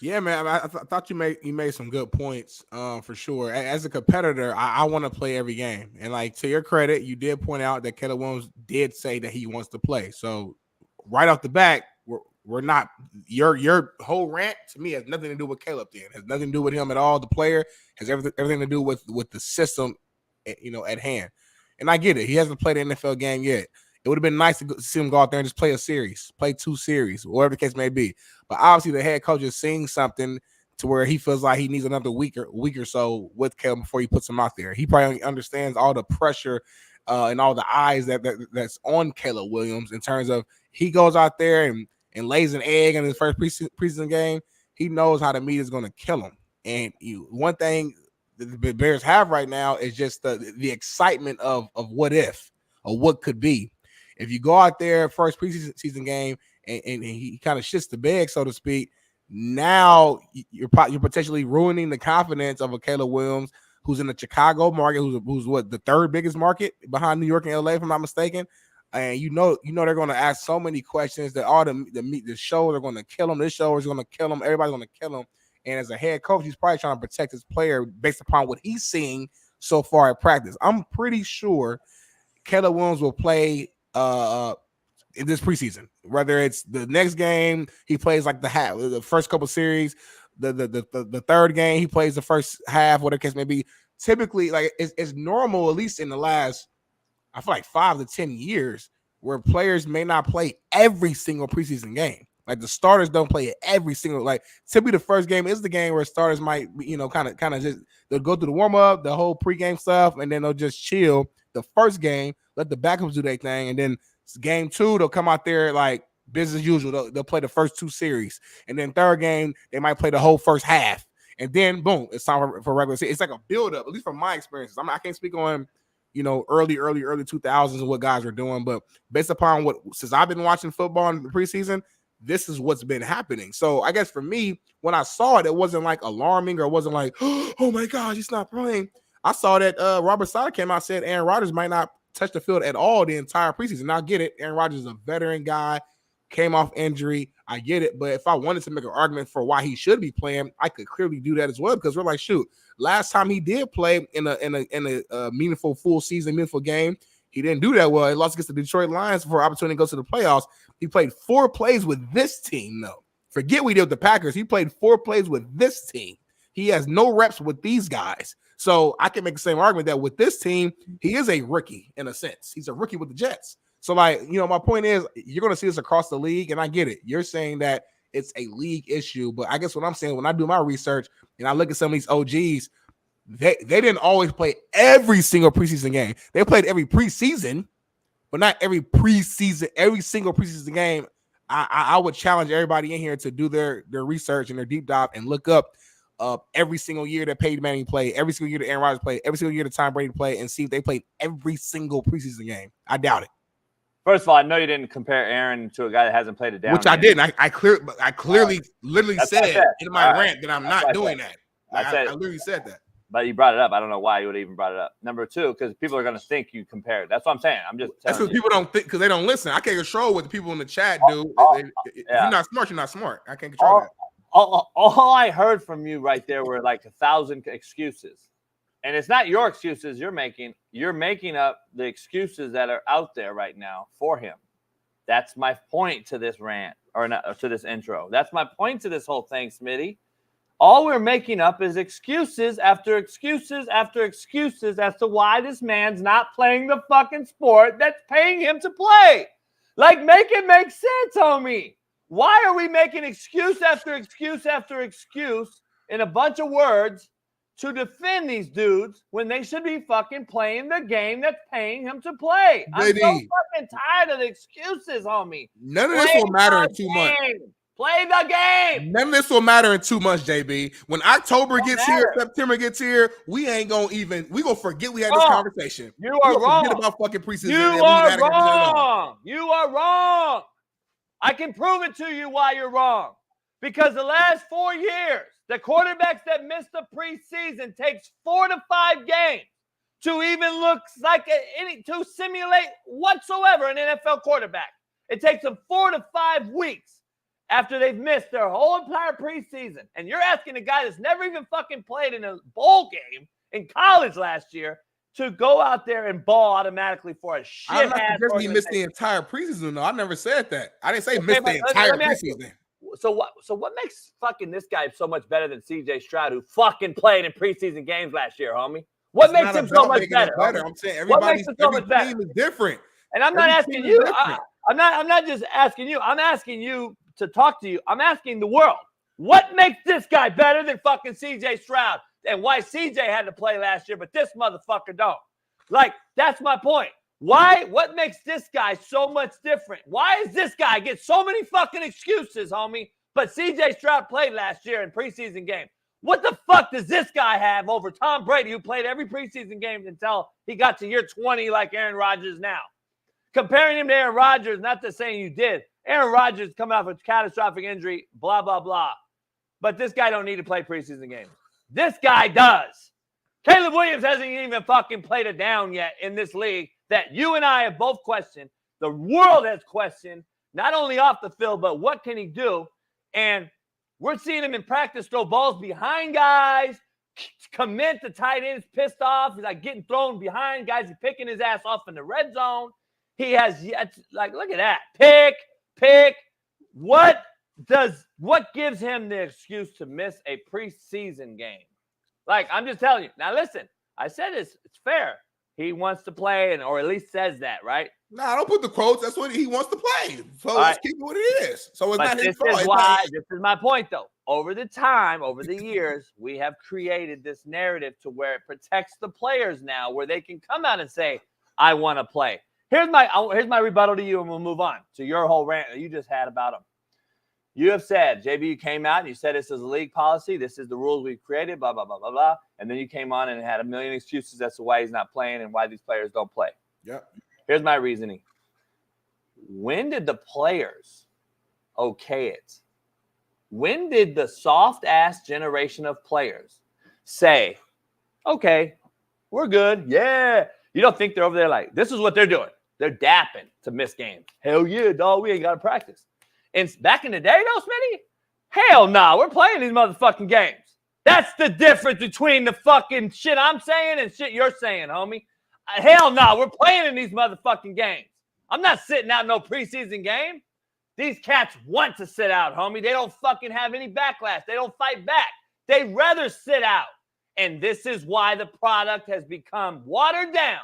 Yeah, man. I thought you made some good points for sure. As a competitor, I want to play every game. And like to your credit, you did point out that Caleb Williams did say that he wants to play. So right off the bat, we're not your whole rant to me has nothing to do with Caleb. Then it has nothing to do with him at all. The player has everything to do with the system, at hand. And I get it. He hasn't played an NFL game yet. It would have been nice to see him go out there and just play a series, play 2 series, whatever the case may be. But obviously, the head coach is seeing something to where he feels like he needs another week or so with Caleb before he puts him out there. He probably understands all the pressure and all the eyes that's on Caleb Williams in terms of he goes out there and lays an egg in his first preseason game. He knows how the media is going to kill him. And one thing the Bears have right now is just the excitement of what if or what could be. If you go out there first preseason game and he kind of shits the bed, so to speak, now you're potentially ruining the confidence of a Caleb Williams who's in the Chicago market, who's what, the third biggest market behind New York and LA, if I'm not mistaken. And you know they're going to ask so many questions that all the shows are going to kill him. This show is going to kill him. Everybody's going to kill him. And as a head coach, he's probably trying to protect his player based upon what he's seeing so far at practice. I'm pretty sure Caleb Williams will play in this preseason. Whether it's the next game, he plays like the first couple series, the third game, he plays the first half, whatever the case may be. Typically, like it's normal, at least in the last, I feel like 5 to 10 years, where players may not play every single preseason game. Like the starters don't play every single. Like typically, the first game is the game where starters might, kind of just they'll go through the warm up, the whole pregame stuff, and then they'll just chill the first game, let the backups do their thing, and then game 2 they'll come out there like business as usual. They'll play the first 2 series, and then third game they might play the whole first half, and then boom, it's time for regular season. It's like a build up, at least from my experiences. I can't speak on early 2000s and what guys are doing, but based upon since I've been watching football in the preseason, this is what's been happening. So I guess for me, when I saw it, it wasn't like alarming or it wasn't like, oh my gosh, he's not playing. I saw that Robert Saleh came out and said Aaron Rodgers might not touch the field at all the entire preseason. Now I get it. Aaron Rodgers is a veteran guy, came off injury. I get it. But if I wanted to make an argument for why he should be playing, I could clearly do that as well, because we're like, shoot, last time he did play in a meaningful full season, meaningful game, he didn't do that well. He lost against the Detroit Lions for an opportunity to go to the playoffs. He played 4 plays with this team, though. Forget we did with the Packers. He played 4 plays with this team. He has no reps with these guys. So I can make the same argument that with this team, he is a rookie in a sense. He's a rookie with the Jets. So, like, my point is you're going to see this across the league, and I get it. You're saying that it's a league issue, but I guess what I'm saying, when I do my research and I look at some of these OGs, they didn't always play every single preseason game. They played every preseason, but not every single preseason game. I would challenge everybody in here to do their research and their deep dive and look up every single year that Peyton Manning played, every single year that Aaron Rodgers played, every single year that Tom Brady played, and see if they played every single preseason game. I doubt it. First of all, I know you didn't compare Aaron to a guy that hasn't played a down Which game. I didn't. I clearly literally said in my rant that I'm not doing that. I literally said that. But you brought it up. I don't know why you would even brought it up. Number two, because people are going to think you compared. That's what I'm saying. I'm just That's because people don't think, because they don't listen. I can't control what the people in the chat do. If you're not smart, you're not smart. I can't control that. All I heard from you right there were like 1,000 excuses. And it's not your excuses you're making. You're making up the excuses that are out there right now for him. That's my point to this rant, or to this intro. That's my point to this whole thing, Smitty. All we're making up is excuses after excuses after excuses as to why this man's not playing the fucking sport that's paying him to play. Like, make it make sense, homie. Why are we making excuse after excuse after excuse in a bunch of words to defend these dudes when they should be fucking playing the game that's paying him to play? Baby, I'm so fucking tired of the excuses, homie. None of this will matter in 2 months. Play the game. None of this will matter in 2 months, JB. When October gets here, September gets here, we gonna forget we had this conversation. You are wrong. Forget about fucking preseason. You are wrong. You are wrong. I can prove it to you why you're wrong. Because the last 4 years, the quarterbacks that missed the preseason takes 4 to 5 games to even look like to simulate whatsoever an NFL quarterback. It takes them 4 to 5 weeks after they've missed their whole entire preseason. And you're asking a guy that's never even fucking played in a bowl game in college last year to go out there and ball automatically for a shit ass. He missed the entire preseason. No, I never said that. I didn't say missed the entire preseason. So what makes fucking this guy so much better than CJ Stroud, who fucking played in preseason games last year, homie? What makes him so much better? I'm saying every team is different. And I'm not asking you. I'm not just asking you. I'm asking you to talk to you. I'm asking the world. What makes this guy better than fucking CJ Stroud? And why CJ had to play last year, but this motherfucker don't? Like, that's my point. Why? What makes this guy so much different? Why is this guy get so many fucking excuses, homie? But CJ Stroud played last year in preseason games. What the fuck does this guy have over Tom Brady, who played every preseason game until he got to year 20 like Aaron Rodgers now? Comparing him to Aaron Rodgers, not to saying you did. Aaron Rodgers coming off a catastrophic injury, blah, blah, blah. But this guy don't need to play preseason games. This guy does. Caleb Williams hasn't even fucking played a down yet in this league that you and I have both questioned. The world has questioned, not only off the field, but what can he do? And we're seeing him in practice throw balls behind guys, commit the tight ends pissed off. He's like getting thrown behind guys. He's picking his ass off in the red zone. He has yet, like, look at that. Pick. What gives him the excuse to miss a preseason game? Like, I'm just telling you. Now, listen, I said it's fair. He wants to play, or at least says that, right? No, I don't put the quotes. That's what he wants to play. So let's keep it what it is. So it's not his fault. This is my point, though. Over the years, we have created this narrative to where it protects the players now, where they can come out and say, I want to play. Here's my rebuttal to you, and we'll move on to your whole rant that you just had about him. You have said, JB, you came out and you said this is a league policy. This is the rules we've created, blah, blah, blah, blah, blah. And then you came on and had a million excuses as to why he's not playing and why these players don't play. Yep. Here's my reasoning. When did the players okay it? When did the soft-ass generation of players say, okay, we're good. Yeah. You don't think they're over there like, this is what they're doing. They're dapping to miss games. Hell yeah, dog. We ain't got to practice. And back in the day, though, Smitty, hell no, we're playing these motherfucking games. That's the difference between the fucking shit I'm saying and shit you're saying, homie. Hell no, we're playing in these motherfucking games. I'm not sitting out no preseason game. These cats want to sit out, homie. They don't fucking have any backlash. They don't fight back. They'd rather sit out And this is why the product has become watered down.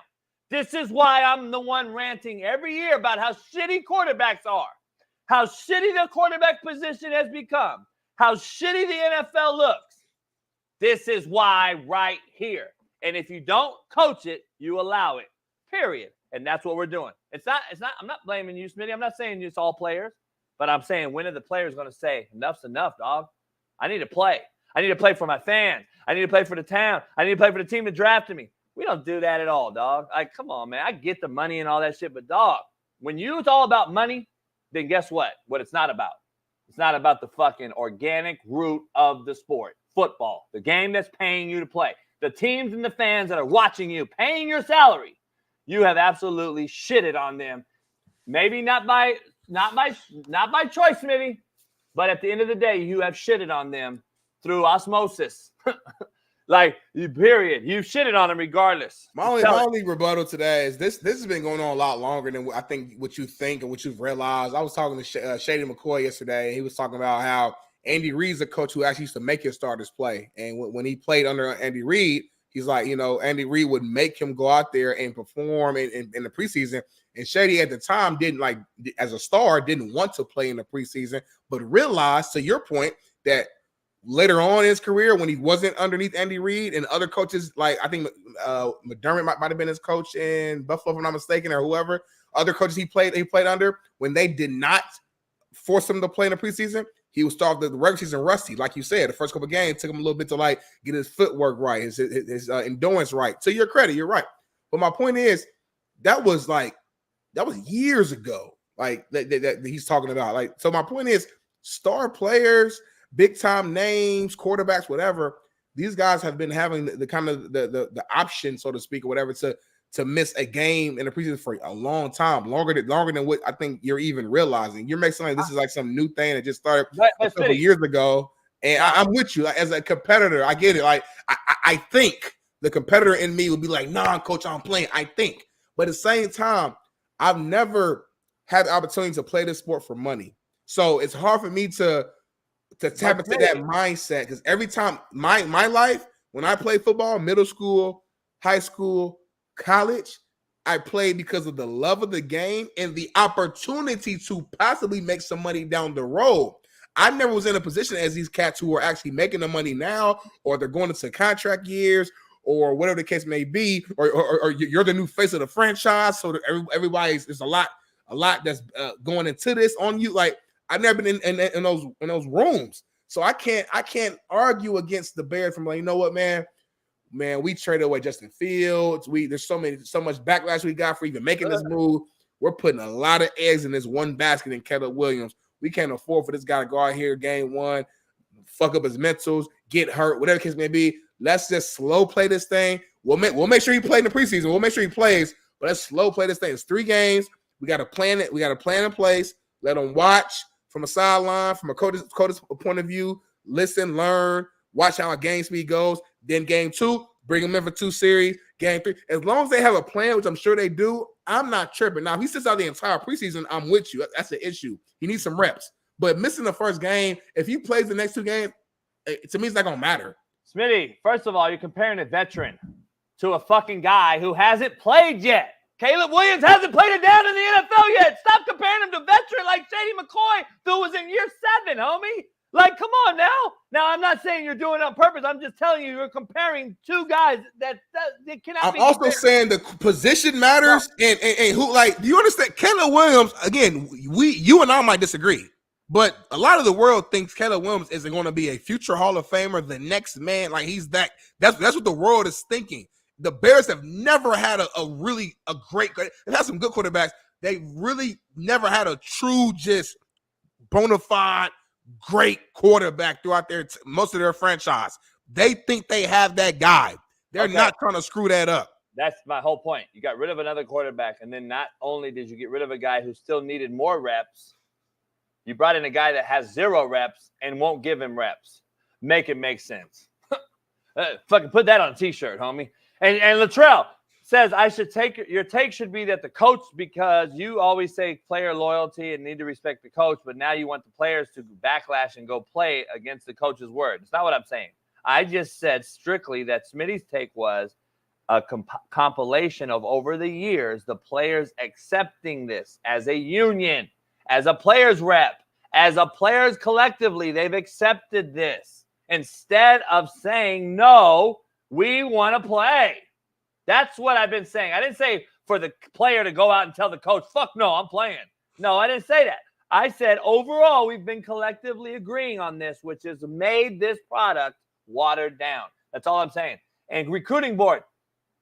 This is why I'm the one ranting every year about how shitty quarterbacks are, how shitty the quarterback position has become, how shitty the NFL looks. This is why right here. And if you don't coach it, you allow it, period. And that's what we're doing. It's not, I'm not blaming you, Smitty. I'm not saying it's all players, but I'm saying when are the players going to say, enough's enough, dog? I need to play. I need to play for my fans. I need to play for the town. I need to play for the team that drafted me. We don't do that at all, dog. Like, come on, man. I get the money and all that shit, but dog, when it's all about money, then guess what? What it's not about. It's not about the fucking organic root of the sport. Football, the game that's paying you to play. The teams and the fans that are watching you, paying your salary. You have absolutely shitted on them. Maybe not by choice, Smitty, but at the end of the day, you have shitted on them through osmosis. Like, period. You shitted on them regardless. My only rebuttal today is this has been going on a lot longer than I think what you think and what you've realized. I was talking to Shady McCoy yesterday, and he was talking about how Andy Reid's a coach who actually used to make his starters play. And when he played under Andy Reid, he's like, Andy Reid would make him go out there and perform in the preseason. And Shady at the time didn't want to play in the preseason, but realized, to your point, that later on in his career, when he wasn't underneath Andy Reid and other coaches, like I think McDermott might have been his coach in Buffalo, if I'm not mistaken, or whoever, other coaches he played under, when they did not force him to play in the preseason, he would start the regular season rusty. Like you said, the first couple of games took him a little bit to get his footwork right, his endurance right. To your credit, you're right. But my point is, that was years ago. That he's talking about. So my point is, star players, big time names, quarterbacks, whatever. These guys have been having the kind of the option, so to speak, or whatever, to miss a game in the preseason for a long time, longer than what I think you're even realizing. You're making something like this is like some new thing that just started a couple years ago. And I'm with you. As a competitor, I get it. I think the competitor in me would be like, nah, coach, I'm playing. I think. But at the same time, I've never had the opportunity to play this sport for money. So it's hard for me to tap into that mindset, because every time my life, when I played football, middle school, high school, college, I played because of the love of the game and the opportunity to possibly make some money down the road. I never was in a position as these cats who are actually making the money now, or they're going into contract years, or whatever the case may be, or you're the new face of the franchise. So everybody's there's a lot that's going into this on you. Like, I've never been in those rooms, so I can't argue against the Bears from like, you know what, man, we traded away Justin Fields. There's so much backlash we got for even making this move. We're putting a lot of eggs in this one basket in Caleb Williams. We can't afford for this guy to go out here game one, fuck up his mentals, get hurt, whatever the case may be. Let's just slow play this thing. We'll make sure he plays in the preseason. We'll make sure he plays, but let's slow play this thing. It's 3 games. We got to plan it. We got a plan in place. Let them watch from a sideline, from a coach's point of view. Listen, learn, watch how our game speed goes. Then game 2, bring them in for 2 series. Game 3, as long as they have a plan, which I'm sure they do, I'm not tripping. Now, if he sits out the entire preseason, I'm with you. That's an issue. He needs some reps. But missing the first game, if he plays the next 2 games, to me, it's not going to matter. Smitty, first of all, you're comparing a veteran to a fucking guy who hasn't played yet. Caleb Williams hasn't played it down in the NFL yet. Stop comparing him to veteran like Shady McCoy, who was in year 7, homie. Like, come on now. Now, I'm not saying you're doing it on purpose. I'm just telling you, you're comparing 2 guys that cannot be. I'm also saying the position matters, and who, like, do you understand? Caleb Williams, again, you and I might disagree, but a lot of the world thinks Caleb Williams is going to be a future Hall of Famer, the next man. Like, he's that. That's what the world is thinking. The Bears have never had a great. They've had some good quarterbacks. They really never had a true, just bona fide great quarterback throughout most of their franchise. They think they have that guy. They're not trying to screw that up. That's my whole point. You got rid of another quarterback, and then not only did you get rid of a guy who still needed more reps, you brought in a guy that has 0 reps and won't give him reps. Make it make sense. Fucking put that on a T-shirt, homie. And Latrell says, your take should be that the coach, because you always say player loyalty and need to respect the coach, but now you want the players to backlash and go play against the coach's word. It's not what I'm saying. I just said strictly that Smitty's take was a compilation of over the years, the players accepting this as a union, as a players rep, as a players collectively. They've accepted this instead of saying, no, we want to play. That's what I've been saying. I didn't say for the player to go out and tell the coach, fuck no, I'm playing. No, I didn't say that. I said overall, we've been collectively agreeing on this, which has made this product watered down. That's all I'm saying. And recruiting board,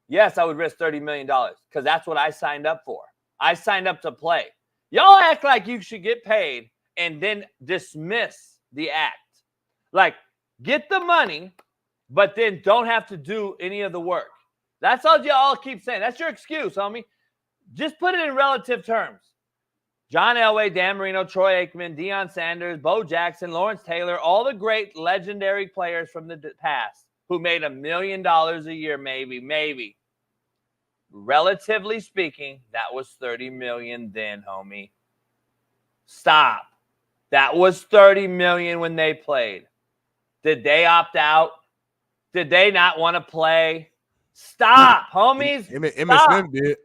yes, I would risk $30 million because that's what I signed up for. I signed up to play. Y'all act like you should get paid and then dismiss the act. Like, get the money, but then don't have to do any of the work. That's all y'all keep saying. That's your excuse, homie. Just put it in relative terms. John Elway, Dan Marino, Troy Aikman, Deion Sanders, Bo Jackson, Lawrence Taylor, all the great legendary players from the past who made $1 million a year, maybe. Relatively speaking, that was $30 million then, homie. Stop. That was $30 million when they played. Did they opt out? Did they not want to play? Stop, homies. MSM did.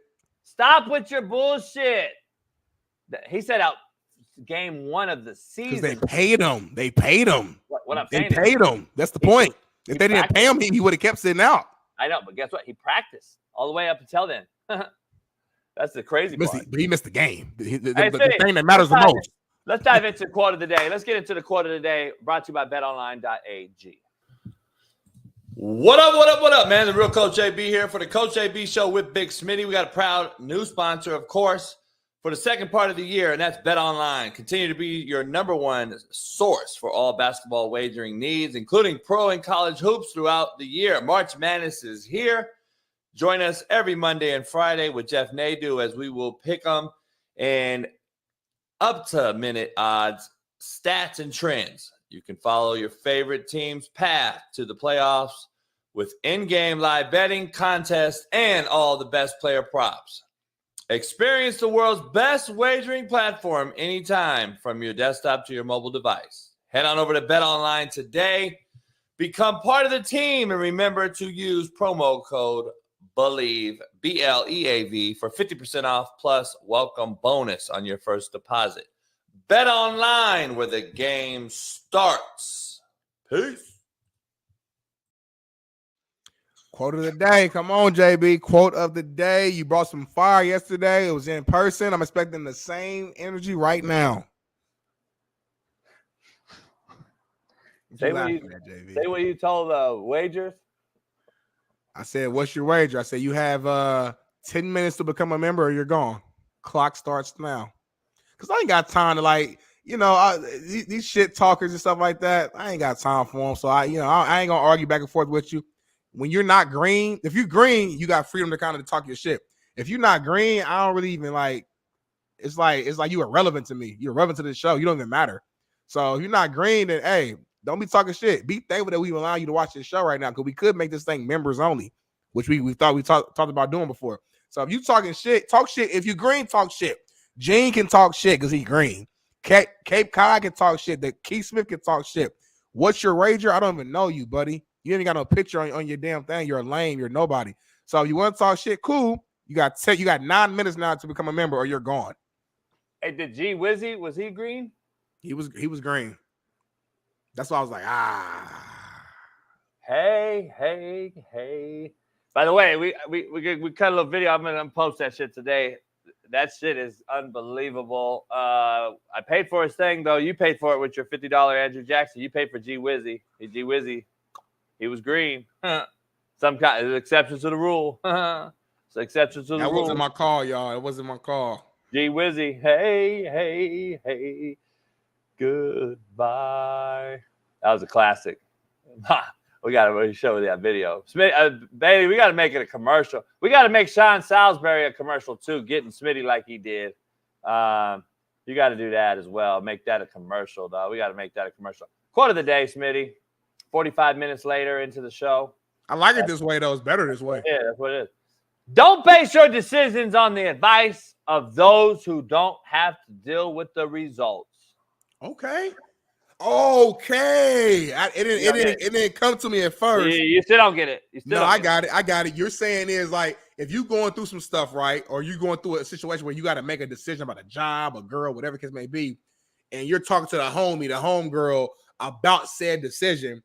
Stop with your bullshit. He said out game 1 of the season. Because they paid him. They paid him. What I'm they saying paid him. That's the point. If they didn't pay him, he would have kept sitting out. I know, but guess what? He practiced all the way up until then. That's the crazy part. But he missed the game. The thing that matters the most. Let's dive into quote of the day. Let's get into the quote of the day, brought to you by betonline.ag. What up, man? The real Coach JB here for the Coach JB Show with Big Smitty. We got a proud new sponsor, of course, for the second part of the year, and that's BetOnline. Continue to be your number one source for all basketball wagering needs, including pro and college hoops throughout the year. March Madness is here. Join us every Monday and Friday with Jeff Nadu as we will pick them and up-to-minute odds, stats, and trends. You can follow your favorite team's path to the playoffs with in-game live betting, contests, and all the best player props. Experience the world's best wagering platform anytime from your desktop to your mobile device. Head on over to BetOnline today. Become part of the team and remember to use promo code BELIEVE, BLEAV, for 50% off plus welcome bonus on your first deposit. BetOnline, where the game starts. Peace. Quote of the day. Come on, JB. Quote of the day. You brought some fire yesterday. It was in person. I'm expecting the same energy right now. Say what you told the wagers. I said, what's your wager? I said, you have 10 minutes to become a member or you're gone. Clock starts now. Because I ain't got time to, these shit talkers and stuff like that. I ain't got time for them. So, I ain't going to argue back and forth with you. When you're not green, if you're green, you got freedom to kind of talk your shit. If you're not green, I don't really even it's like you irrelevant to me. You're irrelevant to the show. You don't even matter. So if you're not green, then, hey, don't be talking shit. Be thankful that we allow you to watch this show right now because we could make this thing members only, which we thought we talked about doing before. So if you talking shit, talk shit. If you green, talk shit. Gene can talk shit because he green. Cape Kai can talk shit. The Keith Smith can talk shit. What's your wager? I don't even know you, buddy. You ain't got no picture on your damn thing. You're lame. You're nobody. So if you want to talk shit, cool. You got 9 minutes now to become a member or you're gone. Hey, did G Wizzy, was he green? He was green. That's why I was like, Hey. By the way, we cut a little video. I'm gonna post that shit today. That shit is unbelievable. I paid for his thing though. You paid for it with your $50 Andrew Jackson. You paid for G Wizzy. Hey, G Wizzy, he was green. Some kind of exceptions to the rule. It's exceptions to the rule. That wasn't my call, y'all. It wasn't my call. G Wizzy, hey. Goodbye. That was a classic. We got to really show that video. Baby, we got to make it a commercial. We got to make Sean Salisbury a commercial too, getting Smitty like he did. You got to do that as well. Make that a commercial, though. We got to make that a commercial. Quote of the day, Smitty. 45 minutes later into the show. I like it this way, though. It's better this way. Yeah, that's what it is. Don't base your decisions on the advice of those who don't have to deal with the results. Okay. Okay. It didn't come to me at first. You still don't get it. I got it. You're saying is like if you're going through some stuff, right? Or you're going through a situation where you got to make a decision about a job, a girl, whatever the case may be, and you're talking to the homegirl about said decision.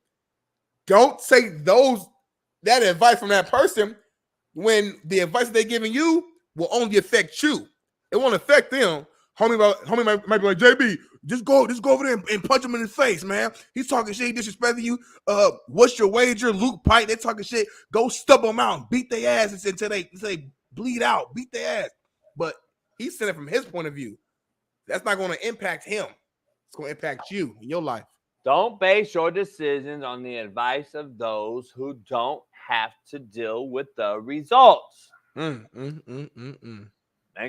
Don't take that advice from that person when the advice that they're giving you will only affect you. It won't affect them. Homie might be like, JB, just go over there and punch him in his face, man. He's talking shit, he disrespecting you. What's your wager? Luke Pike, they talking shit. Go stub them out and beat their ass until they bleed out. Beat their ass. But he's saying it from his point of view. That's not going to impact him. It's going to impact you in your life. Don't base your decisions on the advice of those who don't have to deal with the results. And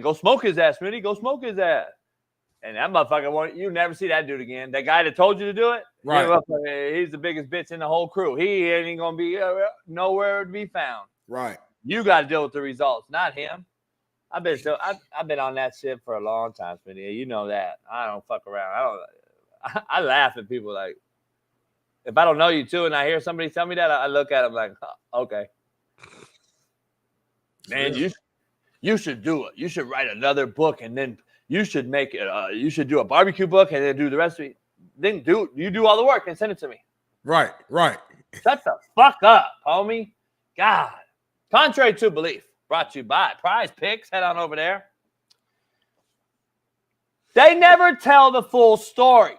go smoke his ass, Smitty. Go smoke his ass. And that motherfucker, you never see that dude again. That guy that told you to do it, right? He's the biggest bitch in the whole crew. He ain't going to be nowhere to be found. Right. You got to deal with the results, not him. I've been on that shit for a long time, Smitty. You know that. I don't fuck around. I laugh at people like, if I don't know you too and I hear somebody tell me that, I look at them like, okay. Man, you should do it. You should write another book and then you should make it. You should do a barbecue book and then do the rest of it. Then you do all the work and send it to me. Right. Shut the fuck up, homie. God. Contrary to belief, brought to you by Prize Picks. Head on over there. They never tell the full story.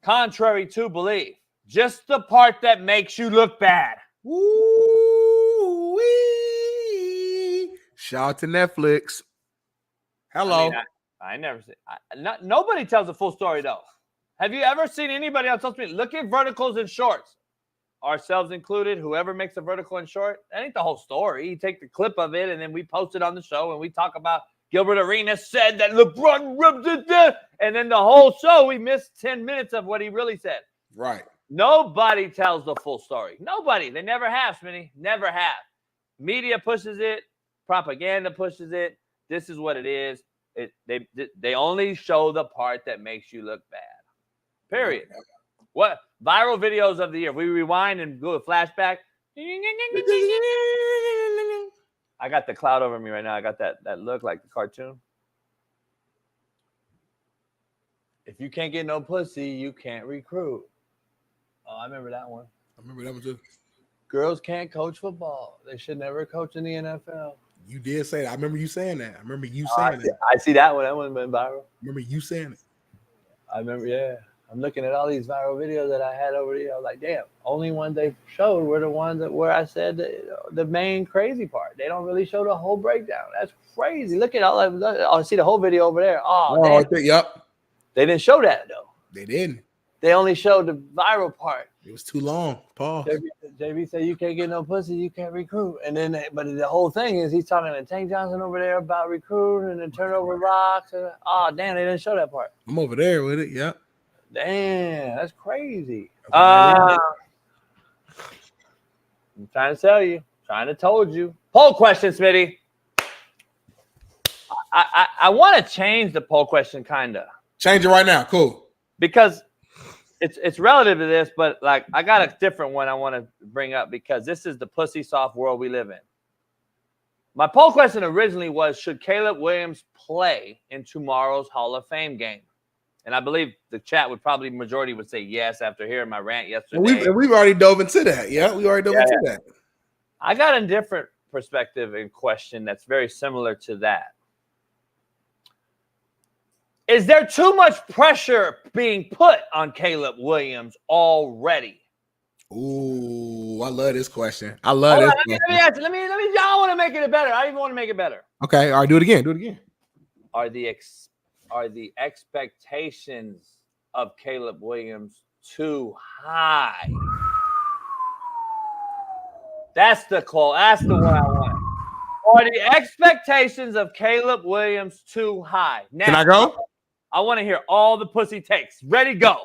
Contrary to belief, just the part that makes you look bad. Woo-wee. Shout out to Netflix. Hello. I never see. Nobody tells the full story though. Have you ever seen anybody on social media? Look at verticals and shorts, ourselves included. Whoever makes a vertical and short, that ain't the whole story. You take the clip of it and then we post it on the show and we talk about Gilbert Arenas said that LeBron rubbed it down, and then the whole show we missed 10 minutes of what he really said. Right. Nobody tells the full story. Nobody. They never have, Smitty. Never have. Media pushes it. Propaganda pushes it. This is what it is. They only show the part that makes you look bad. Period. What viral videos of the year? We rewind and do a flashback. I got the cloud over me right now. I got that look like the cartoon. If you can't get no pussy, you can't recruit. Oh, I remember that one. I remember that one too. Girls can't coach football. They should never coach in the NFL. You did say that. I remember you saying that. I remember you saying that. I see that one. That one's been viral. I remember you saying it. I remember, yeah. I'm looking at all these viral videos that I had over there. I was like, damn, only ones they showed were the ones where I said the main crazy part. They don't really show the whole breakdown. That's crazy. Look at all that. Oh, I see the whole video over there. Oh, yep. They didn't show that, though. They didn't. They only showed the viral part. It was too long. Pause. JB said, you can't get no pussy, you can't recruit. And then, but the whole thing is he's talking to Tank Johnson over there about recruiting and turnover rocks. And, damn, they didn't show that part. I'm over there with it. Yep. Damn, that's crazy. I'm trying to tell you. Trying to told you. Poll question, Smitty. I want to change the poll question, kind of. Change it right now. Cool. Because it's relative to this, but like I got a different one I want to bring up because this is the pussy soft world we live in. My poll question originally was, should Caleb Williams play in tomorrow's Hall of Fame game? And I believe the chat majority would say yes after hearing my rant yesterday. We've already dove into that. Yeah, we already dove into that. I got a different perspective and question that's very similar to that. Is there too much pressure being put on Caleb Williams already? Ooh, I love this question. I love this. Let me ask you. Let me. Y'all want to make it better. I even want to make it better. Okay. All right. Do it again. Are the expectations of Caleb Williams too high? That's the call. That's the one I want. Are the expectations of Caleb Williams too high? Now, can I go? I want to hear all the pussy takes. Ready, go.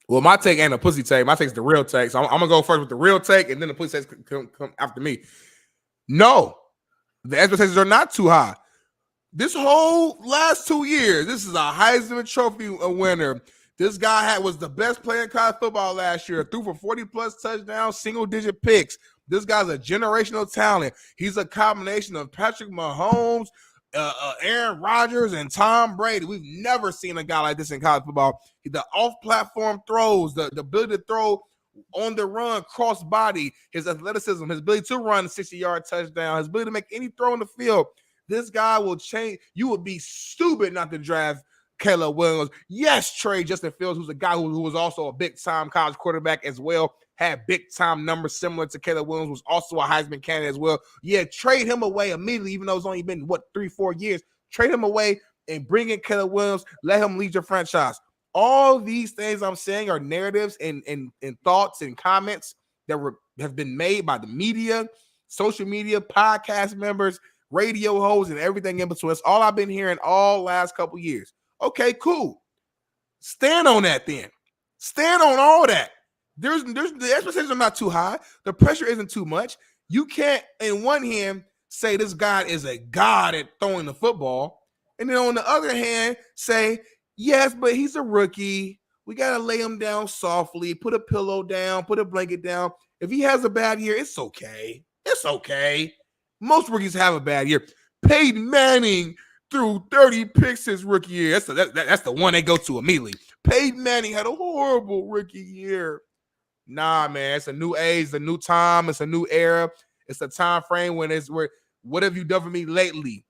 Well, my take ain't a pussy take. My take's the real take. So I'm going to go first with the real take, and then the pussy takes come after me. No, the expectations are not too high. This whole last 2 years, this is a Heisman Trophy winner. This guy was the best player in college football last year. Threw for 40-plus touchdowns, single-digit picks. This guy's a generational talent. He's a combination of Patrick Mahomes, Aaron Rodgers, and Tom Brady. We've never seen a guy like this in college football. The off-platform throws, the ability to throw on the run, cross body, his athleticism, his ability to run a 60-yard touchdown, his ability to make any throw in the field. This guy will change. You would be stupid not to draft Caleb Williams. Yes, trade Justin Fields, who's a guy who was also a big-time college quarterback as well, had big-time numbers similar to Caleb Williams, was also a Heisman candidate as well. Yeah, trade him away immediately, even though it's only been, 3-4 years. Trade him away and bring in Caleb Williams. Let him lead your franchise. All these things I'm saying are narratives and thoughts and comments that have been made by the media, social media, podcast members, radio hosts, and everything in between. It's all I've been hearing all last couple years. Okay, cool. Stand on that then. Stand on all that. The expectations are not too high. The pressure isn't too much. You can't, in one hand, say this guy is a god at throwing the football, and then on the other hand, say, yes, but he's a rookie. We got to lay him down softly, put a pillow down, put a blanket down. If he has a bad year, it's okay. It's okay. Most rookies have a bad year. Peyton Manning threw 30 picks his rookie year. That's the one they go to immediately. Peyton Manning had a horrible rookie year. Nah, man, it's a new age, it's a new time, it's a new era. It's a time frame when what have you done for me lately?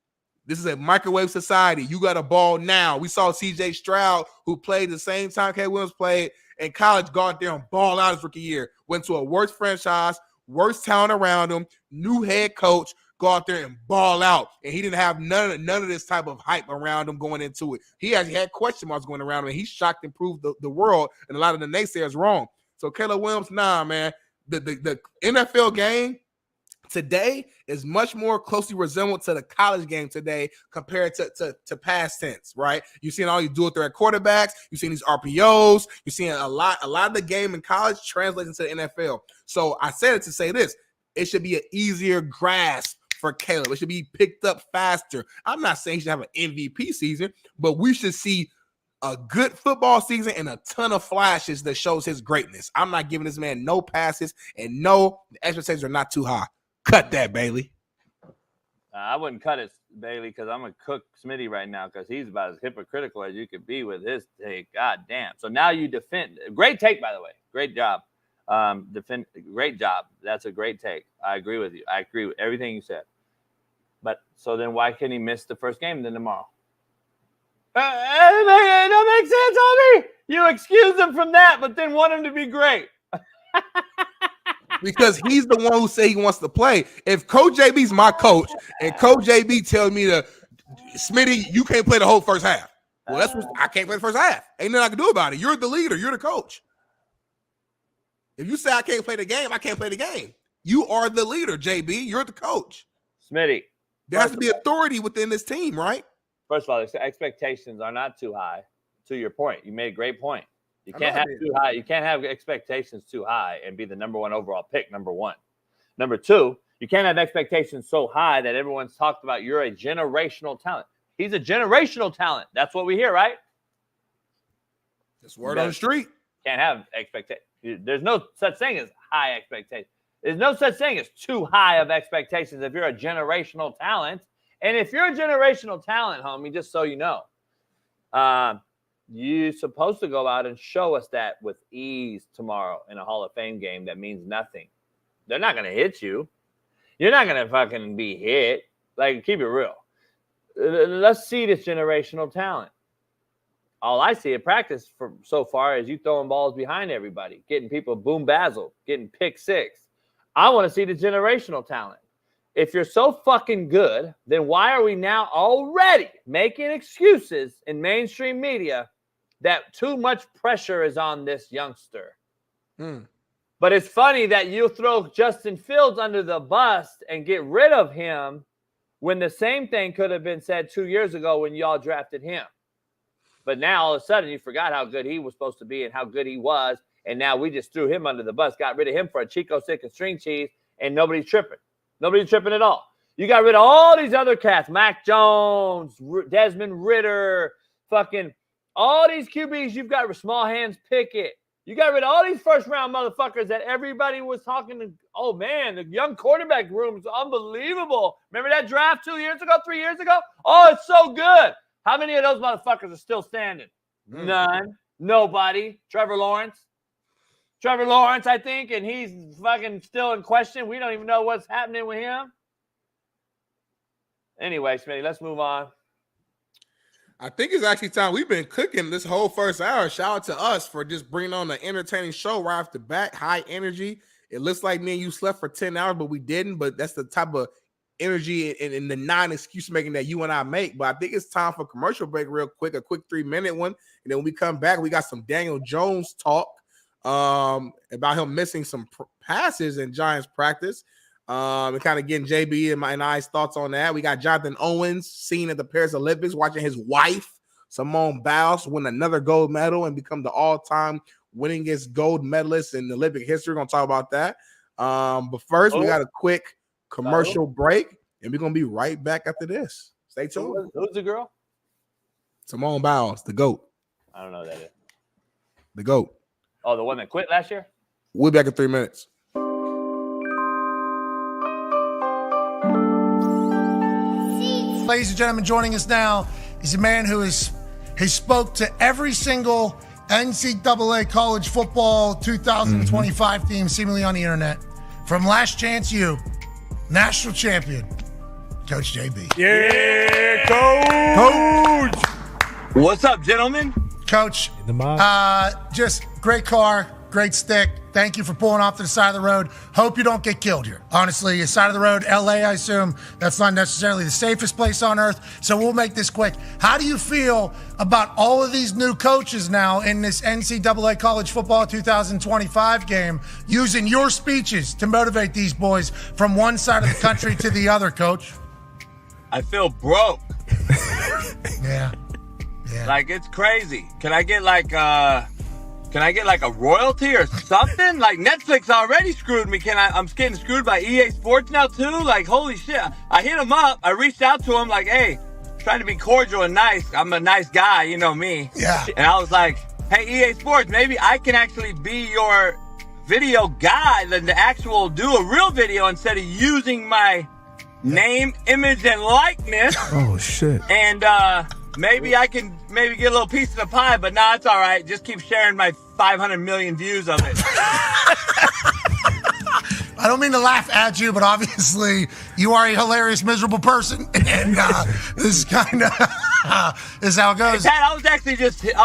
This is a microwave society. You got a ball now. We saw C.J. Stroud, who played the same time Caleb Williams played in college, go out there and ball out his rookie year. Went to a worse franchise, worse talent around him, new head coach, go out there and ball out. And he didn't have none of this type of hype around him going into it. He actually had question marks going around him, and he shocked and proved the world and a lot of the naysayers wrong. So Caleb Williams, nah, man. The NFL game today is much more closely resembled to the college game today compared to past tense, right? You've seen all these dual threat quarterbacks. You've seen these RPOs. You've seen a lot of the game in college translating to the NFL. So I said it to say this. It should be an easier grasp for Caleb. It should be picked up faster. I'm not saying he should have an MVP season, but we should see a good football season and a ton of flashes that shows his greatness. I'm not giving this man no passes, and no, the expectations are not too high. Cut that, Bailey. I wouldn't cut it, Bailey, because I'm going to cook Smitty right now because he's about as hypocritical as you could be with his take. God damn. So now you defend. Great take, by the way. Great job. Great job. That's a great take. I agree with you. I agree with everything you said. But so then why can he miss the first game then tomorrow? It don't make sense, homie. You excuse him from that, but then want him to be great. Because he's the one who say he wants to play. If Coach JB's my coach and Coach JB tells me to, Smitty, you can't play the whole first half. Well, that's what I can't play the first half. Ain't nothing I can do about it. You're the leader. You're the coach. If you say I can't play the game, I can't play the game. You are the leader, JB. You're the coach. Smitty. There has to be authority within this team, right? First of all, the expectations are not too high. To your point, you made a great point. You can't have too high. You can't have expectations too high and be the number one overall pick. Number one. Number two, you can't have expectations so high that everyone's talked about. You're a generational talent. He's a generational talent. That's what we hear, right? That's word on the street. Can't have expectations. There's no such thing as high expectations. There's no such thing as too high of expectations if you're a generational talent. And if you're a generational talent, homie, just so you know, you're supposed to go out and show us that with ease tomorrow in a Hall of Fame game that means nothing. They're not going to hit you. You're not going to fucking be hit. Like, keep it real. Let's see this generational talent. All I see at practice so far is you throwing balls behind everybody, getting people boom-bazzled, getting pick six. I want to see the generational talent. If you're so fucking good, then why are we now already making excuses in mainstream media that too much pressure is on this youngster? But it's funny that you throw Justin Fields under the bus and get rid of him when the same thing could have been said 2 years ago when y'all drafted him. But now all of a sudden you forgot how good he was supposed to be and how good he was. And now we just threw him under the bus, got rid of him for a Chico stick and string cheese, and nobody's tripping. Nobody's tripping at all. You got rid of all these other cats, Mac Jones, Desmond Ridder, fucking All these QBs you've got with small hands, Pickett. You got rid of all these first-round motherfuckers that everybody was talking to. Oh, man, the young quarterback room is unbelievable. Remember that draft 2 years ago, 3 years ago? Oh, it's so good. How many of those motherfuckers are still standing? None. Nobody. Trevor Lawrence, I think, and he's fucking still in question. We don't even know what's happening with him. Anyway, Smitty, let's move on. I think it's actually time. We've been cooking this whole first hour. Shout out to us for just bringing on an entertaining show right off the bat. High energy. It looks like me and you slept for 10 hours, but we didn't. But that's the type of energy and the non-excuse making that you and I make. But I think it's time for a commercial break real quick, a quick 3-minute one. And then when we come back, we got some Daniel Jones talk about him missing some passes in Giants practice. And kind of getting JB and I's thoughts on that. We got Jonathan Owens seen at the Paris Olympics, watching his wife, Simone Biles, win another gold medal and become the all-time winningest gold medalist in Olympic history. We're going to talk about that. But first, we got a quick commercial break, and we're going to be right back after this. Stay tuned. Who's the girl? Simone Biles, the GOAT. I don't know who that is. The GOAT. Oh, the one that quit last year? We'll be back in 3 minutes. Ladies and gentlemen, joining us now is a man who spoke to every single NCAA college football 2025 team seemingly on the internet. From Last Chance U, national champion, Coach JB. Yeah, Coach. What's up, gentlemen? Coach, just great car, great stick. Thank you for pulling off to the side of the road. Hope you don't get killed here. Honestly, the side of the road, LA, I assume, that's not necessarily the safest place on earth. So we'll make this quick. How do you feel about all of these new coaches now in this NCAA college football 2025 game using your speeches to motivate these boys from one side of the country to the other, Coach? I feel broke. Yeah. Like, it's crazy. Can I get like a royalty or something? Like, Netflix already screwed me. I'm getting screwed by EA Sports now too? Like, holy shit. I hit him up. I reached out to him like, hey, trying to be cordial and nice. I'm a nice guy, you know me. Yeah. And I was like, hey, EA Sports, maybe I can actually be your video guy, the actual do a real video instead of using my name, image, and likeness. Oh, shit. And maybe I can get a little piece of the pie, but nah, it's all right. Just keep sharing my 500 million views of it. I don't mean to laugh at you, but obviously you are a hilarious, miserable person, and this is kind of is how it goes. Hey, Pat, I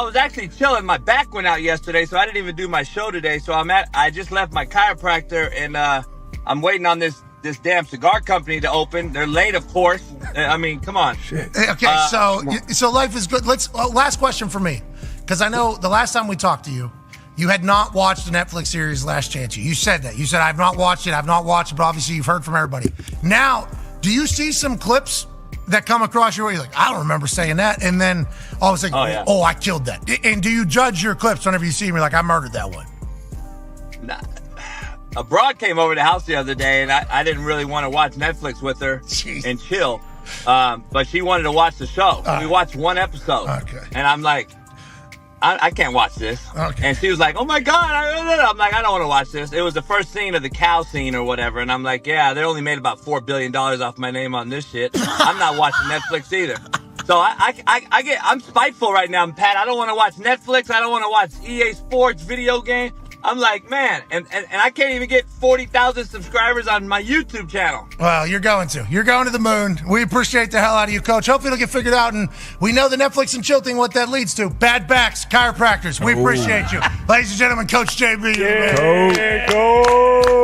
was actually chilling. My back went out yesterday, so I didn't even do my show today. So I just left my chiropractor, and I'm waiting on this damn cigar company to open. They're late, of course. I mean, come on. Shit. Okay, so life is good. Last question for me, because I know the last time we talked to you, you had not watched the Netflix series Last Chance U. You said that. You said, I've not watched it, but obviously you've heard from everybody. Now, do you see some clips that come across your way? You're like, I don't remember saying that. And then all of a sudden, oh, I killed that. And do you judge your clips whenever you see them? You're like, I murdered that one. Nah. A broad came over to the house the other day, and I didn't really want to watch Netflix with her and chill. But she wanted to watch the show. We watched one episode. Okay. And I'm like, I can't watch this. Okay. And she was like, oh my God. I'm like, I don't want to watch this. It was the first scene of the cow scene or whatever. And I'm like, yeah, they only made about $4 billion off my name on this shit. I'm not watching Netflix either. So I'm spiteful right now, Pat. I don't want to watch Netflix. I don't want to watch EA Sports video game. I'm like, man, and I can't even get 40,000 subscribers on my YouTube channel. Well, you're going to the moon. We appreciate the hell out of you, Coach. Hopefully it'll get figured out, and we know the Netflix and chill thing, what that leads to. Bad backs, chiropractors. We appreciate you. Ladies and gentlemen, Coach JB. Yeah, Coach.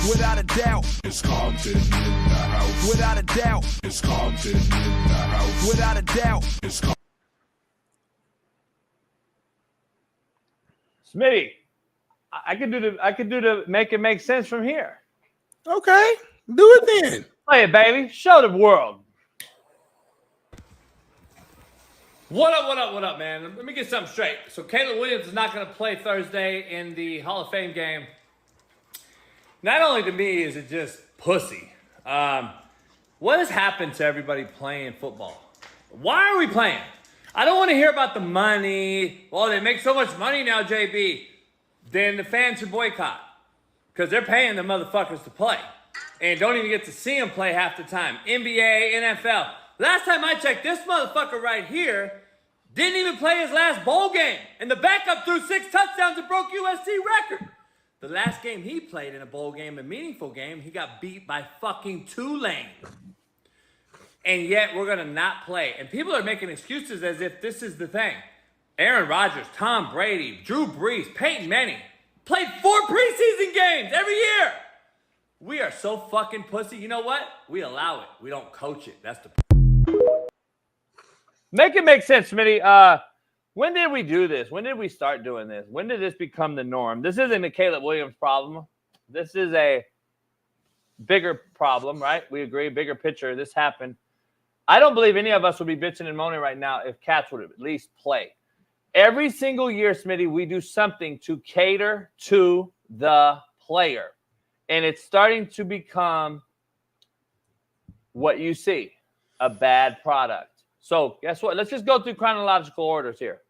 Without a doubt, it's Compton in the house. Without a doubt, it's Compton in the house. Without a doubt, it's Compton. Smitty, I could do the make it make sense from here. Okay, do it then. Play it, baby. Show the world. What up, man? Let me get something straight. So Caleb Williams is not going to play Thursday in the Hall of Fame game. Not only to me is it just pussy. What has happened to everybody playing football? Why are we playing? I don't want to hear about the money. Well, they make so much money now, JB. Then the fans should boycott because they're paying the motherfuckers to play and don't even get to see them play half the time. NBA, NFL. Last time I checked, this motherfucker right here didn't even play his last bowl game. And the backup threw 6 touchdowns and broke USC record. The last game he played in a bowl game, a meaningful game, he got beat by fucking Tulane. And yet we're going to not play. And people are making excuses as if this is the thing. Aaron Rodgers, Tom Brady, Drew Brees, Peyton Manning played 4 preseason games every year. We are so fucking pussy. You know what? We allow it. We don't coach it. That's the... Make it make sense, Smitty. When did we do this? When did we start doing this? When did this become the norm? This isn't a Caleb Williams problem. This is a bigger problem, right? We agree, bigger picture. This happened. I don't believe any of us would be bitching and moaning right now if Cats would at least play. Every single year, Smitty, we do something to cater to the player. And it's starting to become what you see, a bad product. So guess what? Let's just go through chronological orders here.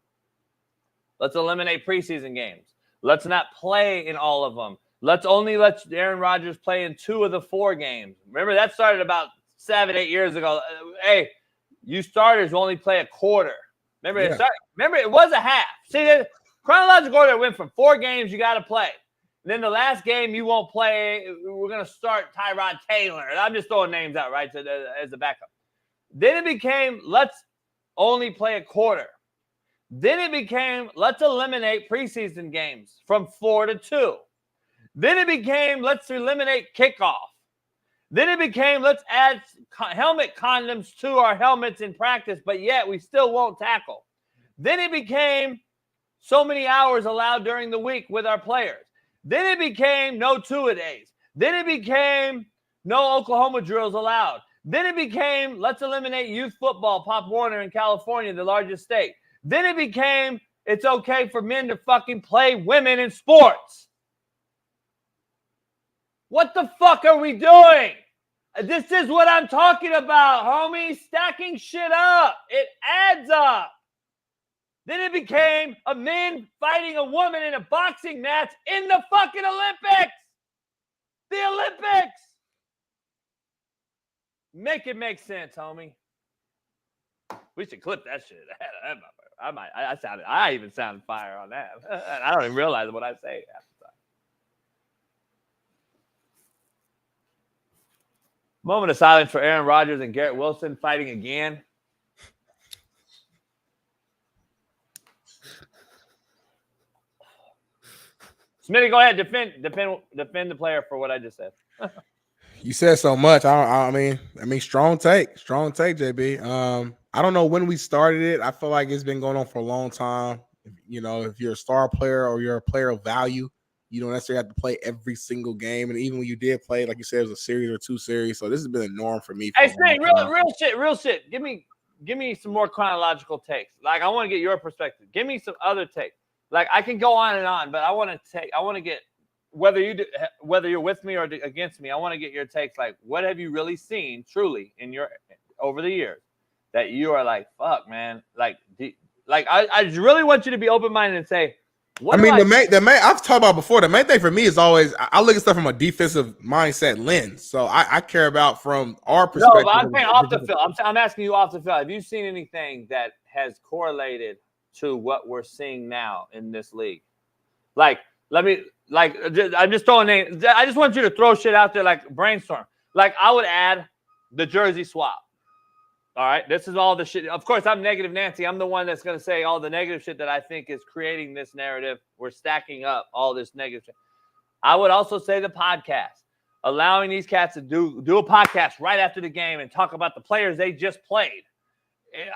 Let's eliminate preseason games. Let's not play in all of them. Let's only let Aaron Rodgers play in 2 of the 4 games. Remember, that started about 7-8 years ago. Hey, you starters only play a quarter. Remember, it was a half. See, the chronological order went from 4 games you got to play. And then the last game you won't play. We're going to start Tyrod Taylor. And I'm just throwing names out, right, as a backup. Then it became, let's only play a quarter. Then it became, let's eliminate preseason games from 4 to 2. Then it became, let's eliminate kickoff. Then it became, let's add helmet condoms to our helmets in practice, but yet we still won't tackle. Then it became so many hours allowed during the week with our players. Then it became no two-a-days. Then it became no Oklahoma drills allowed. Then it became, let's eliminate youth football, Pop Warner in California, the largest state. Then it became, it's okay for men to fucking play women in sports. What the fuck are we doing? This is what I'm talking about, homie. Stacking shit up. It adds up. Then it became a man fighting a woman in a boxing match in the fucking Olympics. The Olympics. Make it make sense, homie. We should clip that shit. I even sounded fire on that. I don't even realize what I say half the time. Moment of silence for Aaron Rodgers and Garrett Wilson fighting again. Smitty, go ahead. Defend the player for what I just said. You said so much. I mean, strong take, JB. I don't know when we started it. I feel like it's been going on for a long time. You know, if you're a star player or you're a player of value, you don't necessarily have to play every single game. And even when you did play, like you said, it was a series or 2 series. So this has been a norm for me. Hey, Smitty, real shit. Give me some more chronological takes. Like, I want to get your perspective. Give me some other takes. Like, I can go on and on, but I want to get, whether you're with me or against me, I want to get your takes. Like, what have you really seen truly over the years that you are like, fuck, man? Like I just really want you to be open-minded and say, what I mean, the main I've talked about before. The main thing for me is always I look at stuff from a defensive mindset lens. So I care about from our perspective. No, but I'm saying off the field. I'm asking you off the field. Have you seen anything that has correlated to what we're seeing now in this league? I'm just throwing names. I just want you to throw shit out there, like brainstorm. Like, I would add the jersey swap. All right, this is all the shit. Of course, I'm Negative Nancy. I'm the one that's going to say all the negative shit that I think is creating this narrative. We're stacking up all this negative shit. I would also say the podcast, allowing these cats to do a podcast right after the game and talk about the players they just played,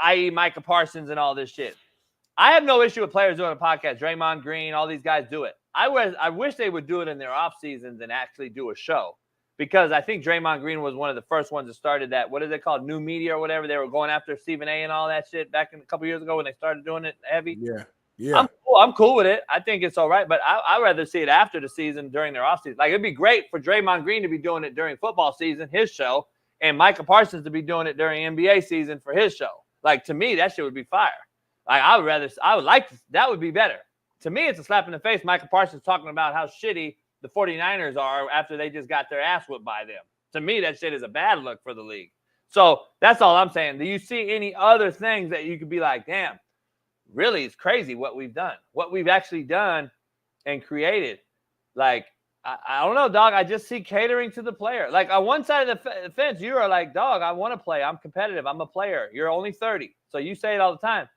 i.e. Micah Parsons and all this shit. I have no issue with players doing a podcast. Draymond Green, all these guys do it. I wish they would do it in their off seasons and actually do a show. because I think Draymond Green was one of the first ones that started that. What is it called? New media or whatever. They were going after Stephen A and all that shit back a couple years ago when they started doing it heavy. Yeah. Yeah. I'm cool with it. I think it's all right, but I'd rather see it after the season during their offseason. Like, it'd be great for Draymond Green to be doing it during football season, his show, and Micah Parsons to be doing it during NBA season for his show. Like, to me, that shit would be fire. Like, that would be better. To me, it's a slap in the face. Micah Parsons talking about how shitty the 49ers are after they just got their ass whipped by them. To me, that shit is a bad look for the league. So that's all I'm saying. Do you see any other things that you could be like, damn, really, it's crazy what we've done, what we've actually done and created. Like, I don't know, dog. I just see catering to the player. Like, on one side of the fence, you are like, dog, I want to play. I'm competitive. I'm a player. You're only 30. So you say it all the time.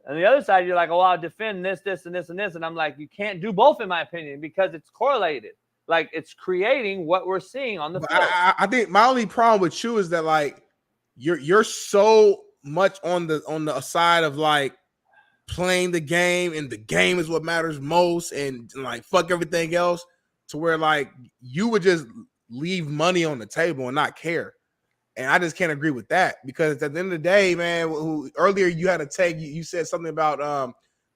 On the other side, you're like, oh, I'll defend this, this, and this, and this. And I'm like, you can't do both, in my opinion, because it's correlated. Like, it's creating what we're seeing on the field. I think my only problem with you is that, like, you're so much on the side of, like, playing the game, and the game is what matters most, and like fuck everything else, to where like you would just leave money on the table and not care. And I just can't agree with that, because at the end of the day, man, earlier you had to take, you said something about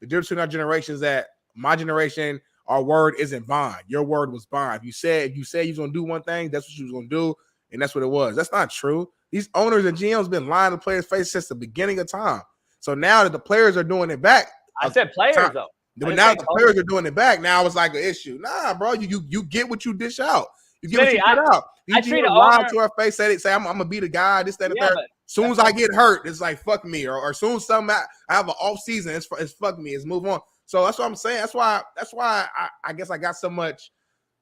the difference between our generations, that my generation, our word isn't bond. Your word was bond. If you said you was gonna do one thing, that's what you was gonna do, and that's what it was. That's not true. These owners and GMs been lying to players' face since the beginning of time. So now that the players are doing it back, I said players though. But now that the players are doing it back, now it's like an issue. Nah, bro, you get what you dish out. You get what you put out. I treat lie to our face, say I'm gonna be the guy, this, that, and third. As soon as I get hurt, it's like fuck me, or as soon as I have an off season, it's fuck me, it's move on. So that's what I'm saying. That's why I guess I got so much.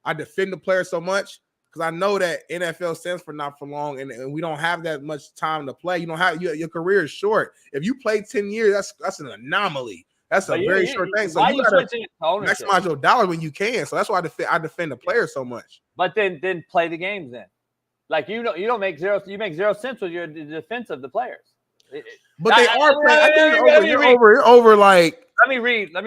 I defend the player so much, because I know that NFL stands for not for long, and we don't have that much time to play. You don't have your career is short. If you play 10 years, that's an anomaly. That's a very short thing. So you gotta maximize your dollar when you can. So that's why I defend the player so much. But then play the games then. Like, you don't make zero. You make 0 cents with your defense of the players. But they are playing. I think you're over. Like, let me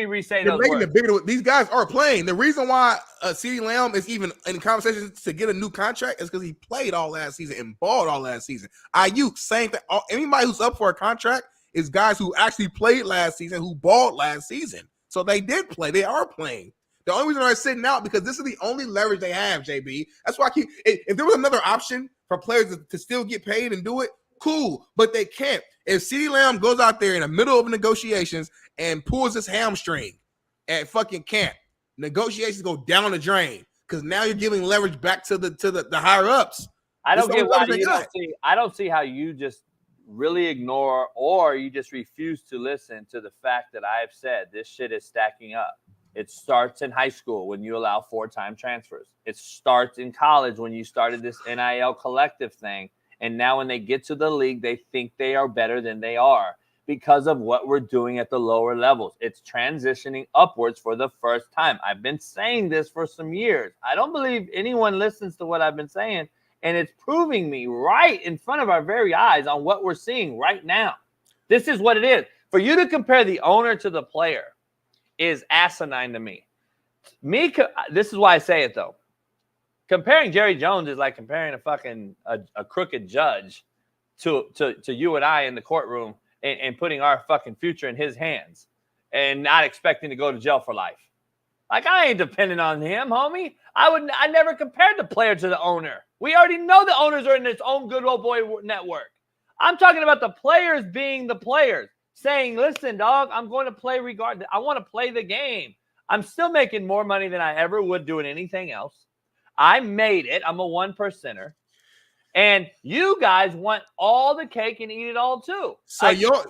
re-say those words. These guys are playing. The reason why CeeDee Lamb is even in conversation to get a new contract is because he played all last season and balled all last season. Ayuk, same thing. Anybody who's up for a contract is guys who actually played last season, who balled last season. So they did play. They are playing. The only reason they're sitting out because this is the only leverage they have, JB. That's why if there was another option for players to still get paid and do it, cool. But they can't. If CeeDee Lamb goes out there in the middle of negotiations and pulls his hamstring at fucking camp, negotiations go down the drain, because now you're giving leverage back to the higher ups. I don't get why you don't see. I don't see how you just really ignore, or you just refuse to listen to the fact that I've said this shit is stacking up. It starts in high school when you allow 4-time transfers. It starts in college when you started this NIL collective thing. And now when they get to the league, they think they are better than they are because of what we're doing at the lower levels. It's transitioning upwards for the first time. I've been saying this for some years. I don't believe anyone listens to what I've been saying. And it's proving me right in front of our very eyes on what we're seeing right now. This is what it is. For you to compare the owner to the player is asinine to me. This is why I say it, though. Comparing Jerry Jones is like comparing a fucking a crooked judge to you and I in the courtroom and putting our fucking future in his hands and not expecting to go to jail for life. Like, I ain't depending on him, homie. I never compared the player to the owner. We already know the owners are in its own good old boy network. I'm talking about the players being the players, saying, listen, dog, I'm going to play regardless. I want to play the game. I'm still making more money than I ever would doing anything else. I made it. I'm a 1%er. And you guys want all the cake and eat it all too. So your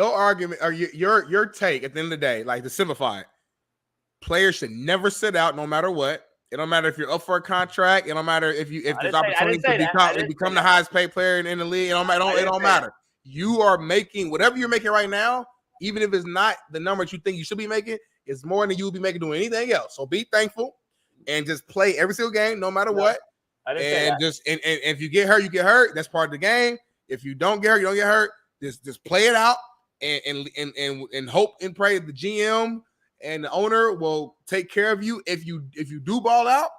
argument, or your take at the end of the day, like to simplify it, players should never sit out no matter what. It don't matter if you're up for a contract. It don't matter if there's opportunity to become the highest paid player in the league. It don't matter. You are making whatever you're making right now, even if it's not the numbers you think you should be making, it's more than you'll be making doing anything else. So be thankful and just play every single game, no matter what. And if you get hurt, you get hurt. That's part of the game. If you don't get hurt, you don't get hurt. Just play it out and hope and pray that the GM and the owner will take care of you if you do ball out.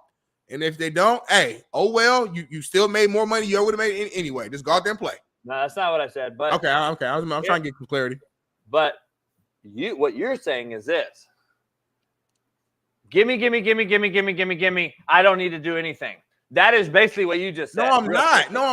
And if they don't, hey, oh well, you still made more money you would have made anyway. Just go out there and play. No, that's not what I said. But okay. I'm trying to get some clarity. But what you're saying is this: gimme. I don't need to do anything. That is basically what you just said. No, I'm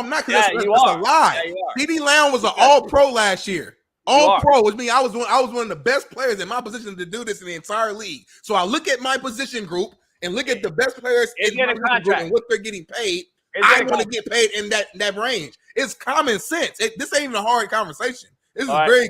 not. Yeah, that's a lie. Yeah, you are. CeeDee Lamb was an All-Pro last year. All-Pro, which means I was one of the best players in my position to do this in the entire league. So I look at my position group and look at the best players in my position group and what they're getting paid. I want to get paid in that range. It's common sense. This ain't even a hard conversation. This is very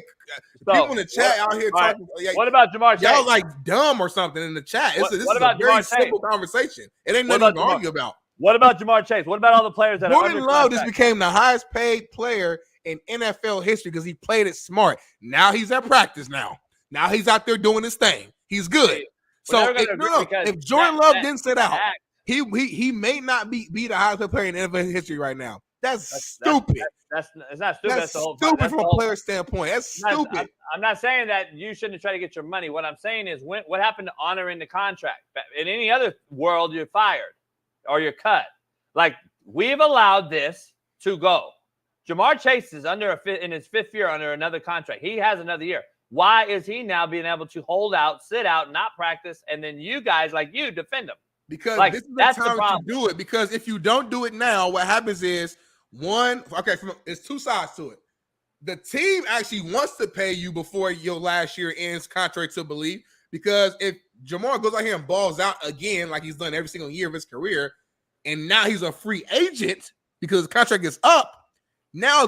people in the chat out here talking. What about Jamar Chase? Y'all like dumb or something in the chat. This is a very simple conversation. It ain't nothing to argue about. What about Jamar Chase? What about all the players that are Jordan Love just became the highest paid player in NFL history because he played it smart. Now he's at practice now. Now he's out there doing his thing. He's good. So if Jordan Love didn't sit out, he may not be the highest paid player in NFL history right now. That's stupid. It's not stupid. That's stupid from a player standpoint. That's stupid. I'm not saying that you shouldn't try to get your money. What I'm saying is what happened to honoring the contract? In any other world, you're fired or you're cut. Like, we've allowed this to go. Jamar Chase is in his 5th year under another contract. He has another year. Why is he now being able to hold out, sit out, not practice, and then you guys like you defend him? Because this is the time to do it. Because if you don't do it now, what happens is it's two sides to it. The team actually wants to pay you before your last year ends, contrary to belief. Because if Jamar goes out here and balls out again, like he's done every single year of his career, and now he's a free agent because his contract is up, now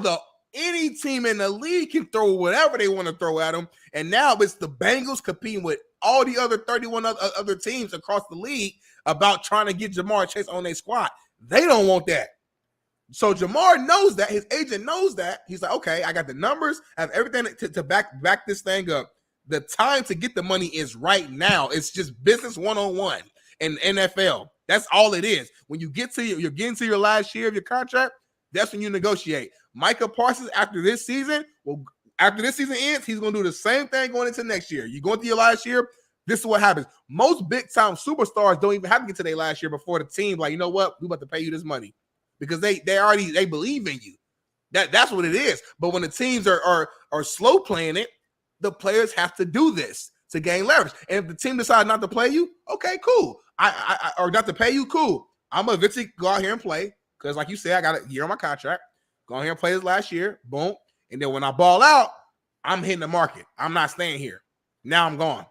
any team in the league can throw whatever they want to throw at him. And now it's the Bengals competing with all the other 31 other teams across the league about trying to get Jamar Chase on their squad. They don't want that. So Jamar knows that. His agent knows that. He's like, okay, I got the numbers. I have everything to back this thing up. The time to get the money is right now. It's just business 101 in NFL. That's all it is. When you get to you're getting to your last year of your contract, that's when you negotiate. Micah Parsons, after this season ends, he's going to do the same thing going into next year. You go into your last year, this is what happens. Most big-time superstars don't even have to get to their last year before the team, like, you know what? We're about to pay you this money. Because they believe in you. That's what it is. But when the teams are slow playing it, the players have to do this to gain leverage. And if the team decides not to play you, okay, cool. Or not to pay you, cool. I'm going to eventually go out here and play. Because like you said, I got a year on my contract. Go out here and play this last year. Boom. And then when I ball out, I'm hitting the market. I'm not staying here. Now I'm gone.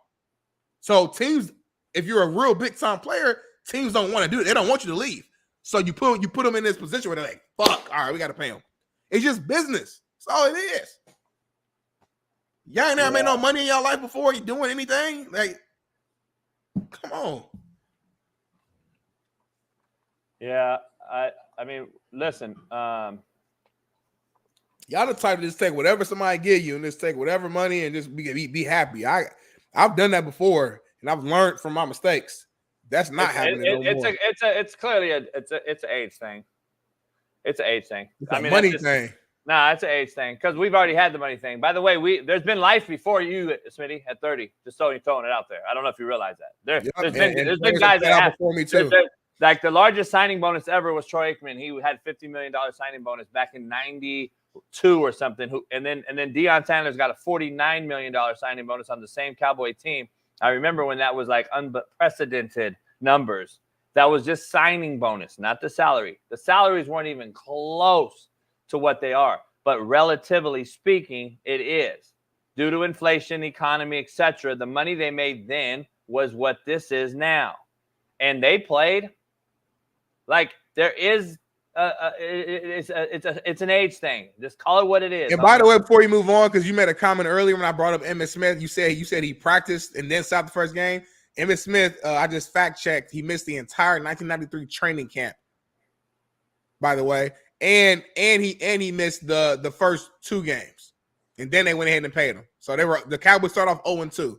So teams, if you're a real big-time player, teams don't want to do it. They don't want you to leave. So you put them in this position where they're like, fuck, all right, we got to pay them. It's just business. That's all it is. Y'all ain't never made no money in y'all life before. You doing anything? Like, come on. Yeah, I mean, listen. Y'all the type to just take whatever somebody give you and just take whatever money and just be happy. I've done that before and I've learned from my mistakes. That's not happening no more. It's clearly it's an age thing. It's an age thing. It's a money thing. Nah, it's an age thing because we've already had the money thing. By the way, there's been life before you, Smitty, at 30. Just throwing it out there. I don't know if you realize that. There's been guys that have before me too. Like the largest signing bonus ever was Troy Aikman. He had $50 million signing bonus back in '92 or something. And then Deion Sanders got a $49 million signing bonus on the same Cowboy team. I remember when that was like unprecedented numbers. That was just signing bonus, not the salary. The salaries weren't even close to what they are. But relatively speaking, it is. Due to inflation, economy, etc., the money they made then was what this is now. And they played like there is it's an age thing. Just call it what it is. And by the way, before you move on, because you made a comment earlier when I brought up Emmitt Smith, you said he practiced and then stopped the first game. Emmitt Smith, I just fact checked. He missed the entire 1993 training camp. By the way, and he missed the first 2 games, and then they went ahead and paid him. So the Cowboys start off 0-2.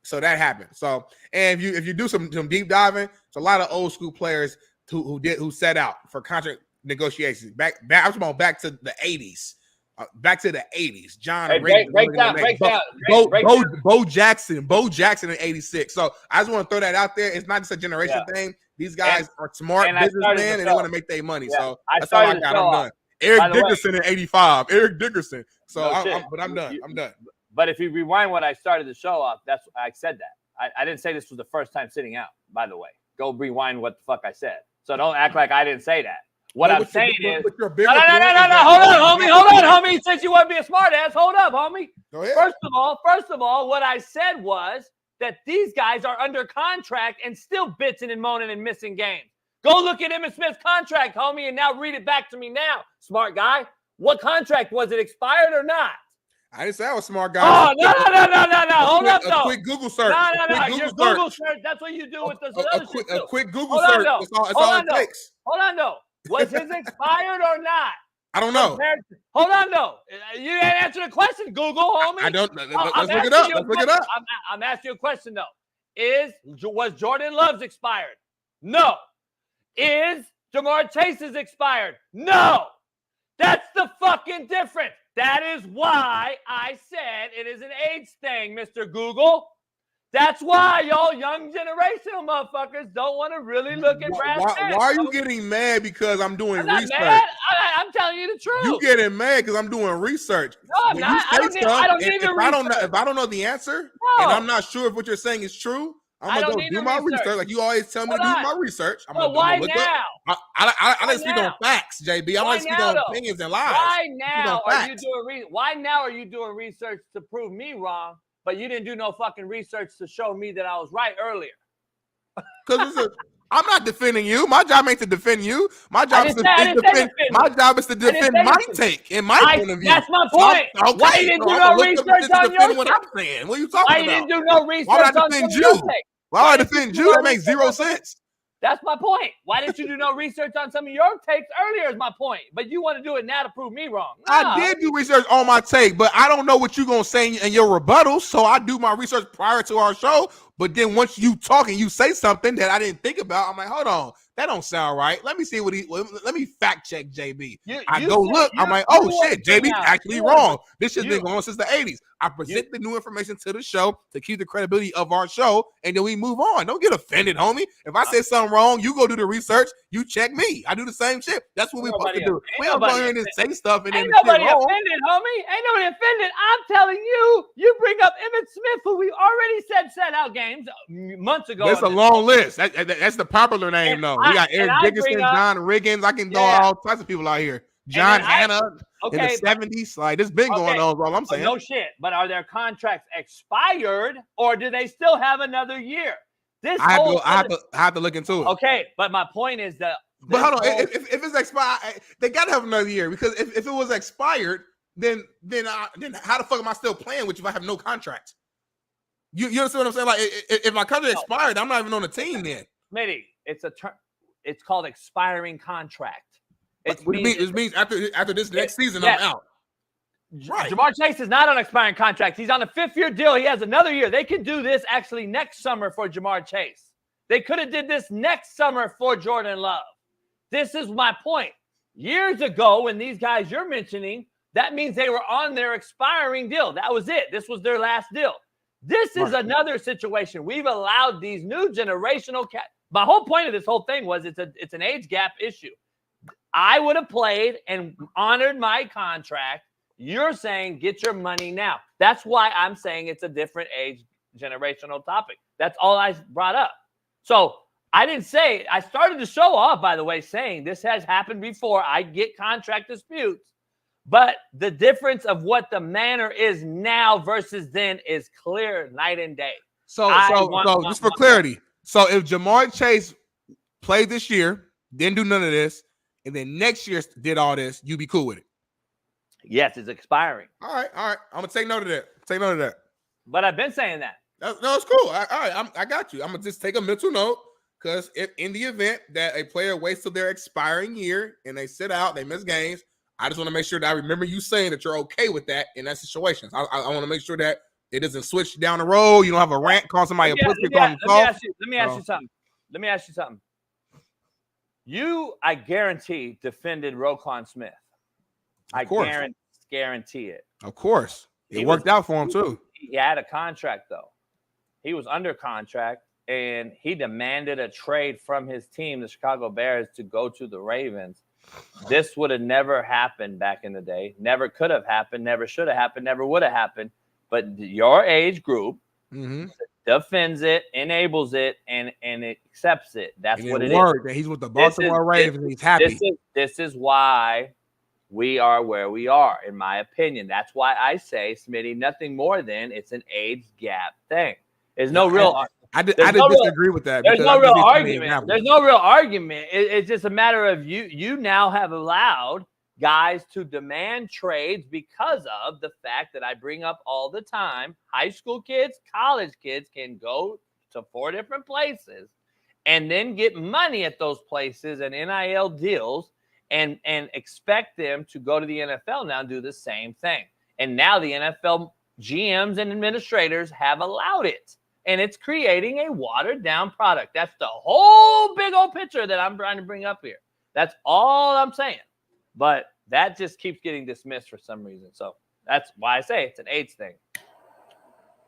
So that happened. So and if you do some deep diving, it's a lot of old school players who set out for contract negotiations. I'm talking about back to the 80s. back to the 80s. John Hey, break down. Bo Jackson in 86. So I just want to throw that out there. It's not just a generation thing. These guys are smart businessmen and they want to make their money. So that's all I got. I'm done. Eric Dickerson in 85. Eric Dickerson. So I'm done. I'm done. But if you rewind what I started the show off, I said that. I didn't say this was the first time sitting out, by the way. Go rewind what the fuck I said. So don't act like I didn't say that. What I'm saying is, no. Hold on, homie. Since you want to be a smart ass, hold up, homie. Go ahead. First of all, what I said was that these guys are under contract and still bitching and moaning and missing games. Go look at Emmitt Smith's contract, homie, and now read it back to me now, smart guy. What contract was it, expired or not? I didn't say I was a smart guy. Oh, no. Hold up, though. A quick Google search. No. Your Google search. That's what you do with this other shit, too. A quick Google search. That's all it takes. Hold on, though. Was his expired or not? I don't know. Hold on, though. You didn't answer the question, Google, homie. I don't. Let's look it up. Let's look it up. I'm asking you a question, though. Was Jordan Love's expired? No. Is Jamar Chase's expired? No. That's the fucking difference. That is why I said it is an age thing, Mr. Google. That's why y'all young generational motherfuckers don't want to really look at brass tacks. Why are you getting mad because I'm doing research? Mad. I'm telling you the truth. You getting mad because I'm doing research. No, I'm not. If I don't know the answer, and I'm not sure if what you're saying is true, I'm gonna go do my research. Like you always tell me to do my research. Why now? I didn't speak on facts, JB. I want to speak on opinions and lies. Why now are you doing research to prove me wrong? But you didn't do no fucking research to show me that I was right earlier. Because I'm not defending you. My job ain't to defend you. My job is to defend. My job is to defend my take and my point of view. That's my point. Why you didn't do no research on your what I'm saying? What are you talking about? Why you didn't do no research on your take? Why would I defend you? It makes zero sense. That's my point. Why didn't you do no research on some of your takes earlier is my point. But you want to do it now to prove me wrong. No. I did do research on my take, but I don't know what you're going to say in your rebuttal. So I do my research prior to our show. But then once you talk and you say something that I didn't think about, I'm like, hold on. That don't sound right. Let me see let me fact check JB. I'm like, oh shit, JB's actually wrong. This shit's been going on since the 80s. I present the new information to the show to keep the credibility of our show, and then we move on. Don't get offended, homie. If I say something wrong, you go do the research, you check me. I do the same shit. That's what we're supposed to do. We don't go here and say stuff and then ain't nobody offended, homie. Ain't nobody offended. I'm telling you, you bring up Emmitt Smith, who we already said out games months ago. That's a long list. That's the popular name, though. We got Eric Dickerson, John Riggins. I can throw all types of people out here. John Hanna in the 70s. Like, this been going on, is all I'm saying. No shit. But are their contracts expired or do they still have another year? I have to look into it. Okay, but my point is that. But hold on, if it's expired, they gotta have another year because if it was expired, then how the fuck am I still playing with you if I have no contract? You understand what I'm saying? Like, if my contract expired, I'm not even on the team then. Smitty, it's a term. It's called expiring contract. It means after this next season, I'm out. Right. Jamar Chase is not on an expiring contract. He's on a 5th-year deal. He has another year. They could do this actually next summer for Jamar Chase. They could have did this next summer for Jordan Love. This is my point. Years ago, when these guys you're mentioning, that means they were on their expiring deal. That was it. This was their last deal. This is another situation. We've allowed these new generational my whole point of this whole thing was it's an age gap issue. I would have played and honored my contract. You're saying get your money now. That's why I'm saying it's a different age generational topic. That's all I brought up. So I didn't say, I started the show off, by the way, saying this has happened before. I get contract disputes, but the difference of what the manner is now versus then is clear night and day. So just for clarity, so if Jamar Chase played this year, didn't do none of this, and then next year did all this, you be cool with it? Yes, it's expiring. All right. I'm gonna take note of that. But I've been saying that. No, it's cool. All right, I got you. I'm gonna just take a mental note because if in the event that a player waits till their expiring year and they sit out, they miss games, I just want to make sure that I remember you saying that you're okay with that in that situation. I want to make sure that it doesn't switch down the road. You don't have a rant, call somebody a pussy. Let me ask you something. You, I guarantee, defended Roquan Smith. I guarantee it. Of course. It worked out for him, too. He had a contract, though. He was under contract, and he demanded a trade from his team, the Chicago Bears, to go to the Ravens. This would have never happened back in the day. Never could have happened. Never should have happened. Never would have happened. But your age group defends it, enables it, and it accepts it. That's what it is. He's with the Baltimore Ravens. He's happy. This is why we are where we are, in my opinion. That's why I say, Smitty, nothing more than it's an age gap thing. There's no real. I disagree with that. There's no real argument. There's no real argument. It's just a matter of you now have allowed guys to demand trades because of the fact that I bring up all the time. High school kids, college kids can go to 4 different places and then get money at those places and NIL deals and expect them to go to the NFL now and do the same thing. And now the NFL GMs and administrators have allowed it. And it's creating a watered-down product. That's the whole big old picture that I'm trying to bring up here. That's all I'm saying. But that just keeps getting dismissed for some reason. So that's why I say it's an age thing.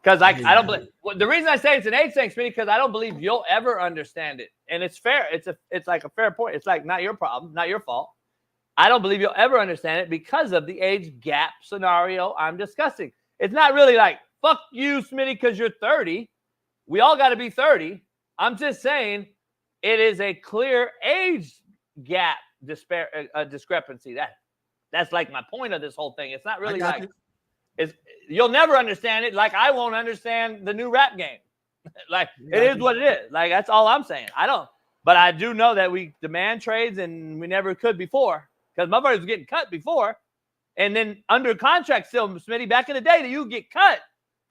Because I don't believe the reason I say it's an age thing, Smitty, because I don't believe you'll ever understand it. And it's fair. It's like a fair point. It's like not your problem, not your fault. I don't believe you'll ever understand it because of the age gap scenario I'm discussing. It's not really like, fuck you, Smitty, because you're 30. We all got to be 30. I'm just saying it is a clear age gap discrepancy. That's like my point of this whole thing. It's not really like you'll never understand it. Like I won't understand the new rap game. Like it is what it is. Like that's all I'm saying. I don't, but I do know that we demand trades and we never could before because motherfuckers was getting cut before, and then under contract still, Smitty. Back in the day, that you get cut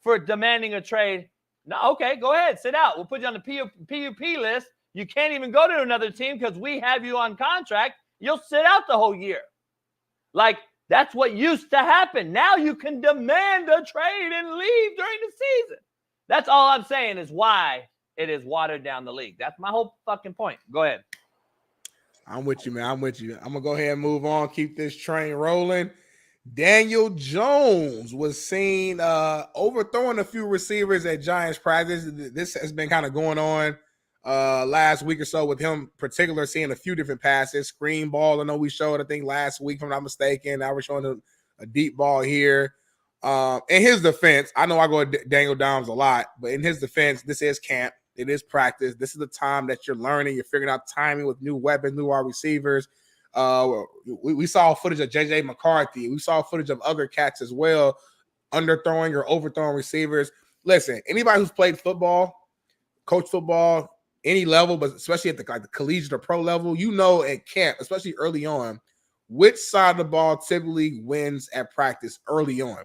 for demanding a trade. No, okay, go ahead, sit out. We'll put you on the PUP list. You can't even go to another team because we have you on contract. You'll sit out the whole year. Like, that's what used to happen. Now you can demand a trade and leave during the season. That's all I'm saying is why it is watered down the league. That's my whole fucking point. Go ahead. I'm with you, man. I'm with you. I'm going to go ahead and move on, keep this train rolling. Daniel Jones was seen overthrowing a few receivers at Giants practice. This has been kind of going on last week or so with him, particular seeing a few different passes, screen ball. I know we showed, I think last week, if I'm not mistaken. Now we're showing a deep ball here. In his defense, I know I go to Daniel Jones a lot, but in his defense, this is camp. It is practice. This is the time that you're learning. You're figuring out timing with new weapons, new wide receivers. We saw footage of JJ McCarthy. We saw footage of other cats as well, underthrowing or overthrowing receivers. Listen, anybody who's played football, coached football, any level, but especially at the collegiate or pro level, you know at camp, especially early on, which side of the ball typically wins at practice early on?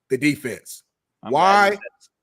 The defense. Why?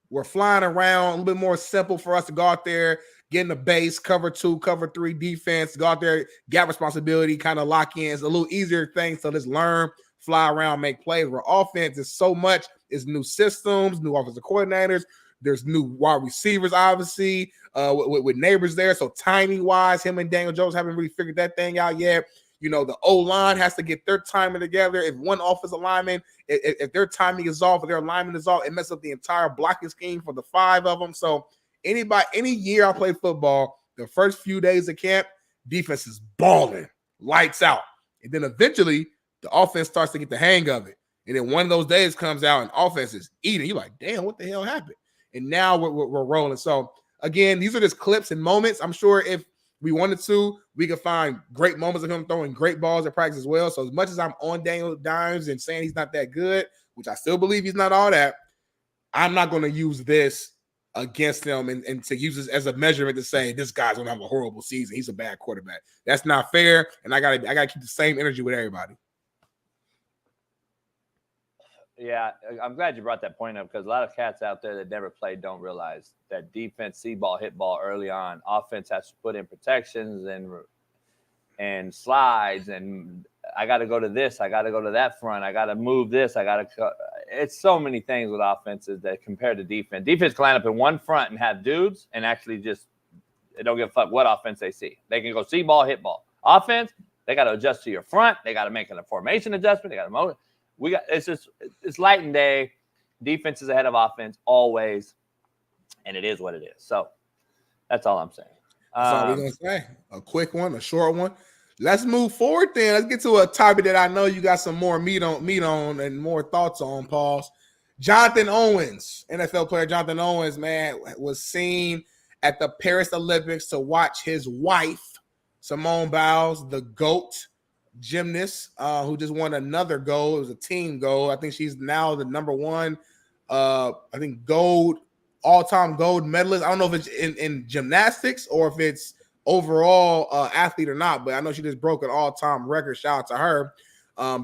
We're flying around, a little bit more simple for us to go out there, get in the base, cover 2, cover 3 defense, go out there, gap responsibility, kind of lock in. It's a little easier thing. So let's learn, fly around, make plays. Where offense is so much, is new systems, new offensive coordinators. There's new wide receivers, obviously, with neighbors there. So timing-wise, him and Daniel Jones haven't really figured that thing out yet. You know, the O-line has to get their timing together. If one offensive lineman, if their timing is off, if their alignment is off, it messes up the entire blocking scheme for the 5 of them. So any year I play football, the first few days of camp, defense is balling, lights out. And then eventually the offense starts to get the hang of it. And then one of those days comes out and offense is eating. You're like, damn, what the hell happened? And now we're rolling. So again, these are just clips and moments. I'm sure if we wanted to, we could find great moments of him throwing great balls at practice as well. So as much as I'm on Daniel Jones and saying he's not that good, which I still believe he's not all that, I'm not going to use this against him and to use this as a measurement to say this guy's going to have a horrible season. He's a bad quarterback. That's not fair. And I gotta keep the same energy with everybody. Yeah, I'm glad you brought that point up because a lot of cats out there that never played don't realize that defense, see ball, hit ball early on. Offense has to put in protections and slides, and I got to go to this, I got to go to that front, I got to move this, I got to. It's so many things with offenses that compared to defense. Defense can line up in one front and have dudes, and actually just they don't give a fuck what offense they see. They can go see ball, hit ball. Offense, they got to adjust to your front. They got to make a formation adjustment. They got to mold. it's light and day. Defense is ahead of offense always, and it is what it is. So that's all I'm saying. That's all we're gonna say. A quick one, a short one. Let's move forward then. Let's get to a topic that I know you got some more meat on and more thoughts on, Pauls. Jonathan Owens, NFL player Jonathan Owens, man, was seen at the Paris Olympics to watch his wife, Simone Biles, the GOAT gymnast, who just won another gold. It was a team gold. I think she's now the number one, gold, all-time gold medalist. I don't know if it's in gymnastics or if it's overall athlete or not, but I know she just broke an all-time record. Shout out to her.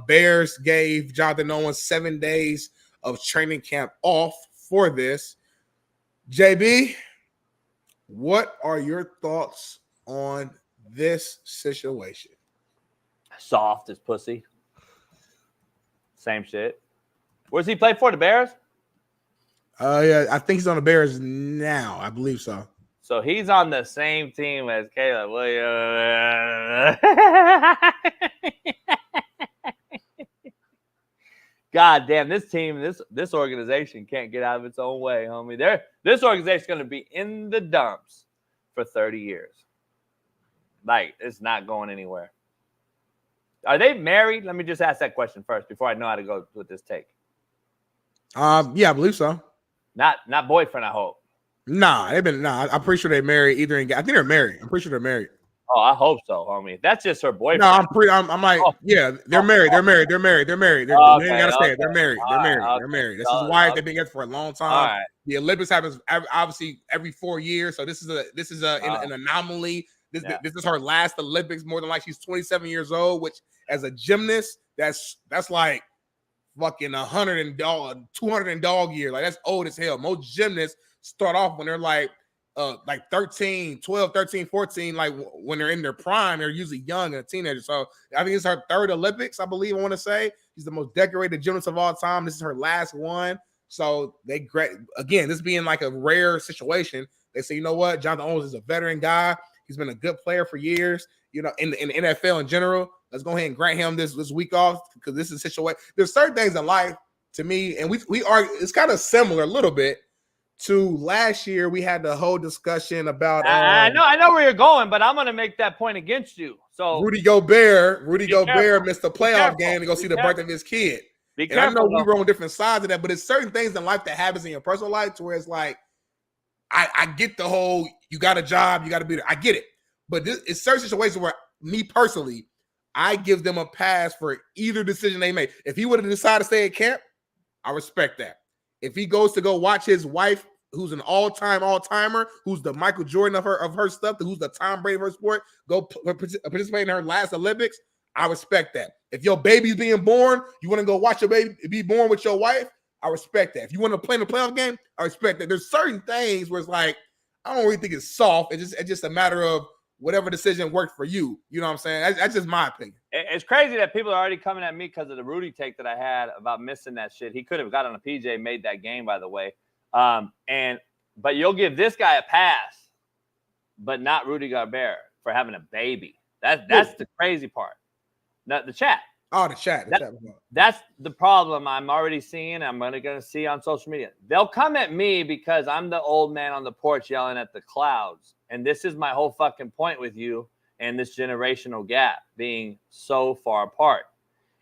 Bears gave Jonathan Owens 7 days of training camp off for this. JB, what are your thoughts on this situation? Soft as pussy. Same shit. Where's he play for? The Bears? Yeah, I think he's on the Bears now. I believe so. So he's on the same team as Caleb Williams. God damn, this team, this organization can't get out of its own way, homie. This organization's going to be in the dumps for 30 years. Like, it's not going anywhere. Are they married? Let me just ask that question first before I know how to go with this take. Yeah, I believe so. Not boyfriend, I hope. I'm pretty sure they're married. I think they're married. I'm pretty sure they're married. Oh, I hope so, homie. That's just her boyfriend. No, I'm like, yeah, they're married. They're married. They're married. They're married. They're married. They're married. This is why they've been together for a long time. Right. The Olympics happens obviously every 4 years, so this is an anomaly. This is her last Olympics. More than like she's 27 years old, which as a gymnast, that's like fucking 100 and 200 and dog year. Like that's old as hell. Most gymnasts start off when they're like 13, 12, 13, 14, like when they're in their prime, they're usually young and a teenager. So I think it's her third Olympics, I believe. I want to say she's the most decorated gymnast of all time. This is her last one. So again, this being like a rare situation, they say, you know what, Jonathan Owens is a veteran guy. He's been a good player for years, you know, in the NFL in general. Let's go ahead and grant him this week off because this is a situation. There's certain things in life to me, and we are, it's kind of similar a little bit to last year. We had the whole discussion about I know where you're going, but I'm gonna make that point against you. So Rudy Gobert missed the playoff game to go see the birthday of his kid. And I know we were on different sides of that, but it's certain things in life that happens in your personal life to where it's like, I get the whole you got a job, you got to be there. I get it, but it's certain situations where me personally, I give them a pass for either decision they make. If he would have decided to stay at camp, I respect that. If he goes to go watch his wife, who's an all-timer, who's the Michael Jordan of her stuff, who's the Tom Brady of her sport, go participate in her last Olympics, I respect that. If your baby's being born, you want to go watch your baby be born with your wife, I respect that. If you want to play in the playoff game, I respect that. There's certain things where it's like, I don't really think it's soft. It's just a matter of whatever decision worked for you. You know what I'm saying? That's just my opinion. It's crazy that people are already coming at me because of the Rudy take that I had about missing that shit. He could have got on a PJ, made that game, by the way. But you'll give this guy a pass, but not Rudy Gobert for having a baby. That's the crazy part. Not the chat. Oh, the chat. That's the problem I'm already seeing. I'm going to see on social media. They'll come at me because I'm the old man on the porch yelling at the clouds. And this is my whole fucking point with you and this generational gap being so far apart.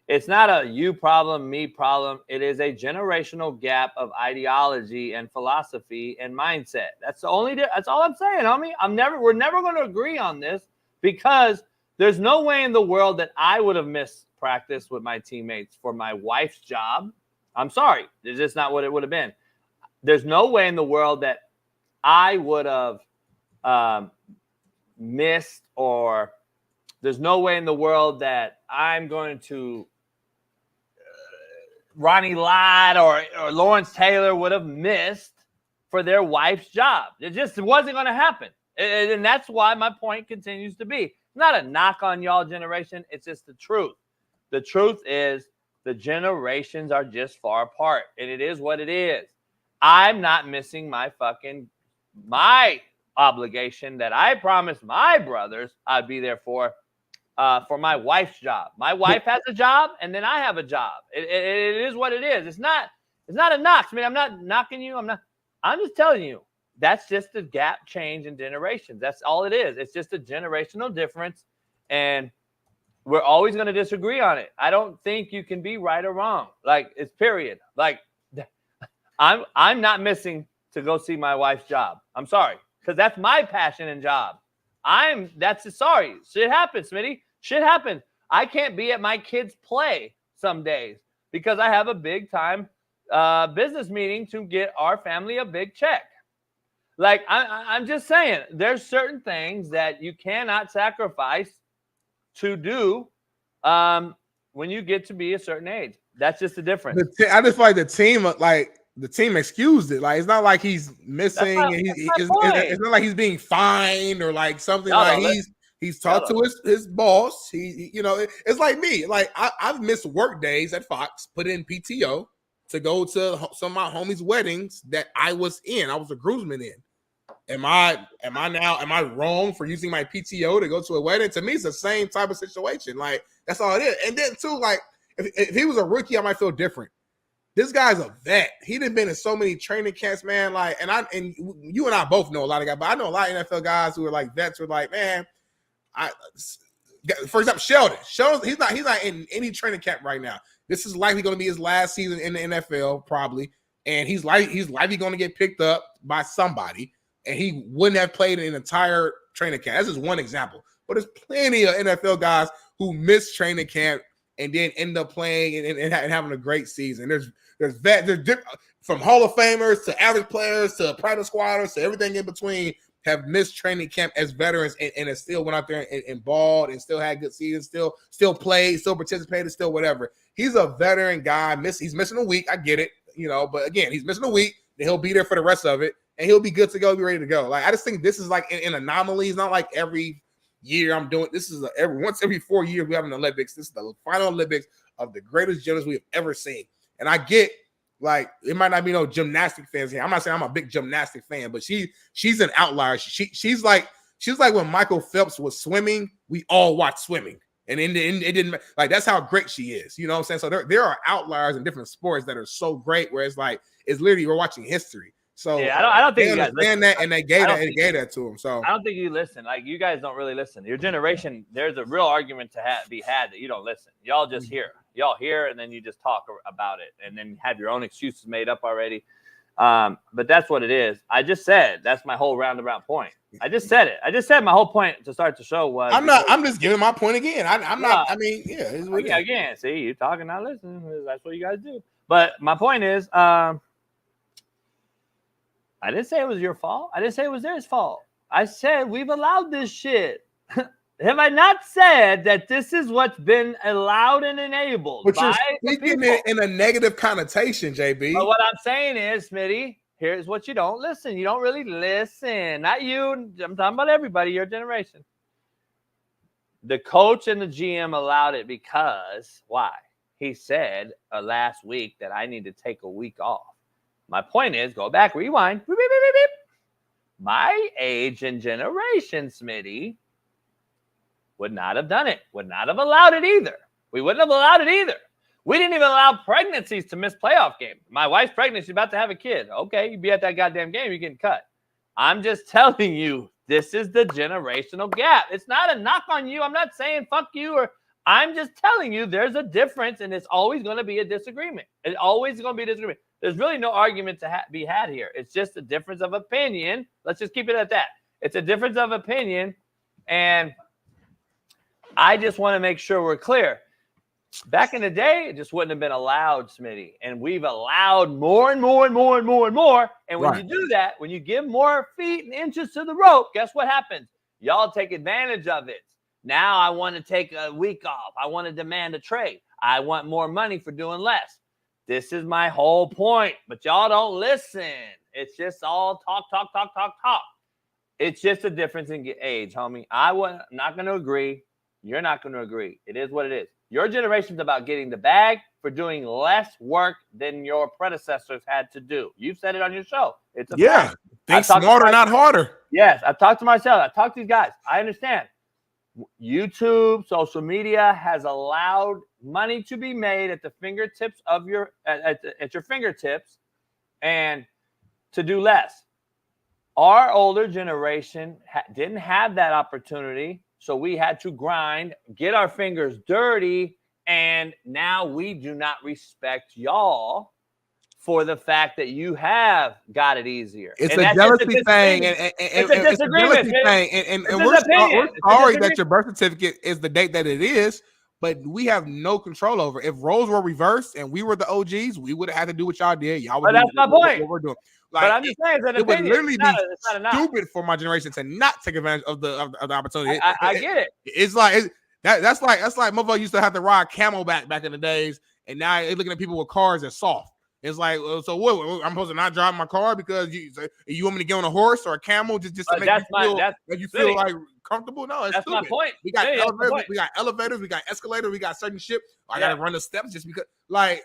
It's not a you problem, me problem. It is a generational gap of ideology and philosophy and mindset. That's all I'm saying, homie. We're never going to agree on this because there's no way in the world that I would have missed practice with my teammates for my wife's job. I'm sorry. It's just not what it would have been. There's no way in the world that I would have missed, or there's no way in the world that I'm going to Ronnie Lott or Lawrence Taylor would have missed for their wife's job. It wasn't going to happen. And that's why my point continues to be, it's not a knock on y'all generation. It's just the truth. The truth is the generations are just far apart, and it is what it is. I'm not missing my obligation that I promised my brothers I'd be there for for my wife's job. My wife has a job, and then I have a job. It is what it is. It's not a knock. I mean, I'm not knocking you. I'm just telling you that's just a gap change in generations. That's all it is. It's just a generational difference, and we're always going to disagree on it. I don't think you can be right or wrong. Like, it's period. Like, I'm not missing to go see my wife's job. I'm sorry, because that's my passion and job. Sorry. Shit happens, Smitty. Shit happens. I can't be at my kids' play some days because I have a big time business meeting to get our family a big check. Like, I'm just saying, there's certain things that you cannot sacrifice to do when you get to be a certain age. That's just the difference. I just feel like the team excused it. Like, it's not like he's missing. It's not like he's being fined or like something. He's talked to his boss. It's like me. Like, I've missed work days at Fox, put in PTO to go to some of my homies' weddings that I was in. I was a groomsman in. Am I wrong for using my PTO to go to a wedding? To me, it's the same type of situation. Like, that's all it is. And then too, like, if he was a rookie, I might feel different. This guy's a vet. He'd have been in so many training camps, man. Like, and you and I both know a lot of guys, but I know a lot of NFL guys who are like vets who are like, man, for example, Sheldon, he's not in any training camp right now. This is likely going to be his last season in the NFL, probably, and he's likely going to get picked up by somebody, and he wouldn't have played an entire training camp. That's just one example, but there's plenty of NFL guys who miss training camp and then end up playing and having a great season. There's from Hall of Famers to average players to practice squatters to everything in between have missed training camp as veterans and have still went out there and balled and still had good seasons, still played, still participated, still whatever. He's a veteran guy. He's missing a week. I get it, but again, he's missing a week. Then he'll be there for the rest of it, and he'll be good to go, be ready to go. Like, I just think this is like an anomaly. It's not like every year I'm doing this. Is once every 4 years we have an Olympics. This is the final Olympics of the greatest gymnasts we have ever seen. And I get, like, it might not be no gymnastic fans here. I'm not saying I'm a big gymnastic fan, but she's an outlier. She's like when Michael Phelps was swimming, we all watched swimming. And it didn't, like, that's how great she is. You know what I'm saying? So there are outliers in different sports that are so great where it's like, it's literally we're watching history. So yeah, I don't think they you guys understand listen. that, and they gave that to him. So I don't think you listen. Like, you guys don't really listen. Your generation, there's a real argument to be had that you don't listen. Y'all just hear. Y'all hear, and then you just talk about it, and then have your own excuses made up already. But that's what it is. I just said that's my whole roundabout point. I just said it. I just said my whole point to start the show was. I'm just giving my point again. I'm not. I mean, yeah. Again, see, you talking, not listening. That's what you guys do. But my point is, I didn't say it was your fault. I didn't say it was theirs fault. I said we've allowed this shit. Have I not said that this is what's been allowed and enabled? But you're speaking it in a negative connotation, JB. But what I'm saying is, Smitty, here's what you don't listen. You don't really listen. Not you. I'm talking about everybody, your generation. The coach and the GM allowed it because, why? He said last week that I need to take a week off. My point is, go back, rewind. Beep, beep, beep, beep. My age and generation, Smitty, would not have done it. Would not have allowed it either. We wouldn't have allowed it either. We didn't even allow pregnancies to miss playoff games. My wife's pregnant. She's about to have a kid. Okay, you be at that goddamn game, you're getting cut. I'm just telling you, this is the generational gap. It's not a knock on you. I'm not saying fuck you, or I'm just telling you there's a difference, and it's always going to be a disagreement. It's always going to be a disagreement. There's really no argument to be had here. It's just a difference of opinion. Let's just keep it at that. It's a difference of opinion, and I just want to make sure we're clear. Back in the day, it just wouldn't have been allowed, Smitty. And we've allowed more and more and more and more and more. And when you do that, when you give more feet and inches to the rope, guess what happens? Y'all take advantage of it. Now I want to take a week off. I want to demand a trade. I want more money for doing less. This is my whole point. But y'all don't listen. It's just all talk. It's just a difference in age, homie. I'm not going to agree. You're not going to agree. It is what it is. Your generation's about getting the bag for doing less work than your predecessors had to do. You've said it on your show. It's a fact. Think smarter, not harder. Yes, I've talked to myself. I've talked to these guys. I understand. YouTube, social media has allowed money to be made at the fingertips of your at your fingertips, and to do less. Our older generation didn't have that opportunity, so we had to grind, get our fingers dirty, and now we do not respect y'all for the fact that you have got it easier. It's a jealousy thing, and it's a disagreement thing, and we're sorry that your birth certificate is the date that it is, but we have no control over it. If roles were reversed and we were the OGs, we would have had to do what y'all did. Y'all would. But that's my point. What we're doing. Like, but I'm just saying, it would literally be stupid for my generation to not take advantage of the opportunity. I get it. It's like that's like motherfucker used to have to ride camelback back in the days, and now they're looking at people with cars that's soft. It's like, so what? I'm supposed to not drive my car because you want me to get on a horse or a camel just to make you feel like comfortable? No, it's that's stupid. My point. We got elevators, we got escalators, we got certain shit. I gotta run the steps just because like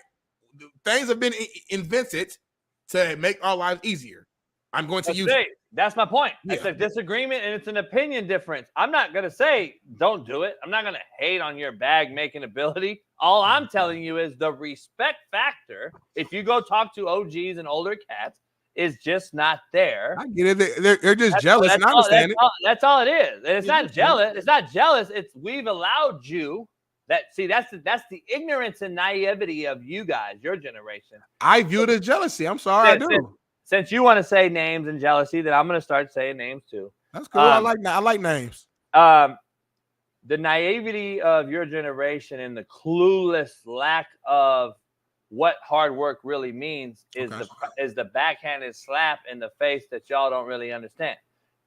things have been invented to make our lives easier. I'm going to use it. That's my point. Yeah. It's a disagreement and it's an opinion difference. I'm not going to say don't do it. I'm not going to hate on your bag making ability. All I'm telling you is the respect factor, if you go talk to OGs and older cats, is just not there. I get it. They're just jealous, and I understand it. That's all it is. And it's not jealous. It's not jealous. It's we've allowed you that's the ignorance and naivety of you guys, your generation. I view it as jealousy. I'm sorry, I do. Since you want to say names and jealousy, then I'm going to start saying names too. That's cool. I like names. The naivety of your generation and the clueless lack of what hard work really means is the backhanded slap in the face that y'all don't really understand.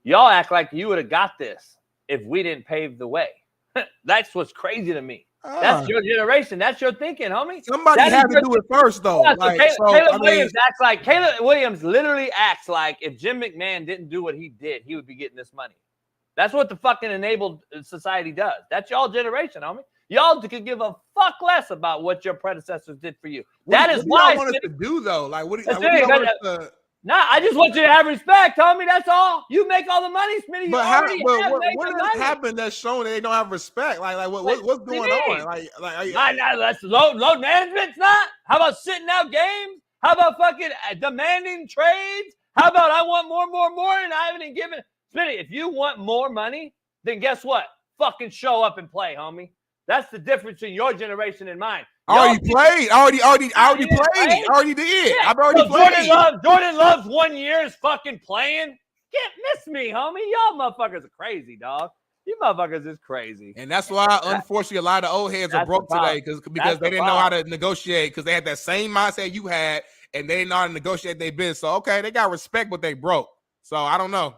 Y'all act like you would have got this if we didn't pave the way. That's what's crazy to me. That's your generation. That's your thinking, homie. Somebody had to do it first, though. Yeah, Caleb Williams literally acts like if Jim McMahon didn't do what he did, he would be getting this money. That's what the fucking enabled society does. That's y'all generation, homie. Y'all could give a fuck less about what your predecessors did for you. That is why. What do you want us to do, though? Like, what do you want us to... Nah, I just want you to have respect, homie. That's all. You make all the money, Smitty. But what has happened that's shown that they don't have respect? Like what's going on? Like that's load management's not. How about sitting out games? How about fucking demanding trades? How about I want more, and I haven't even given Smitty? If you want more money, then guess what? Fucking show up and play, homie. That's the difference in your generation and mine. I already played. I already did. Yeah. I've already played. Jordan Love's 1 year is fucking playing. Can't miss me, homie. Y'all motherfuckers are crazy, dog. You motherfuckers is crazy. And that's why, unfortunately, a lot of old heads are broke today because they didn't know how to negotiate because they had that same mindset you had and they didn't know how to negotiate their business. So, okay, they got respect, but they broke. So, I don't know.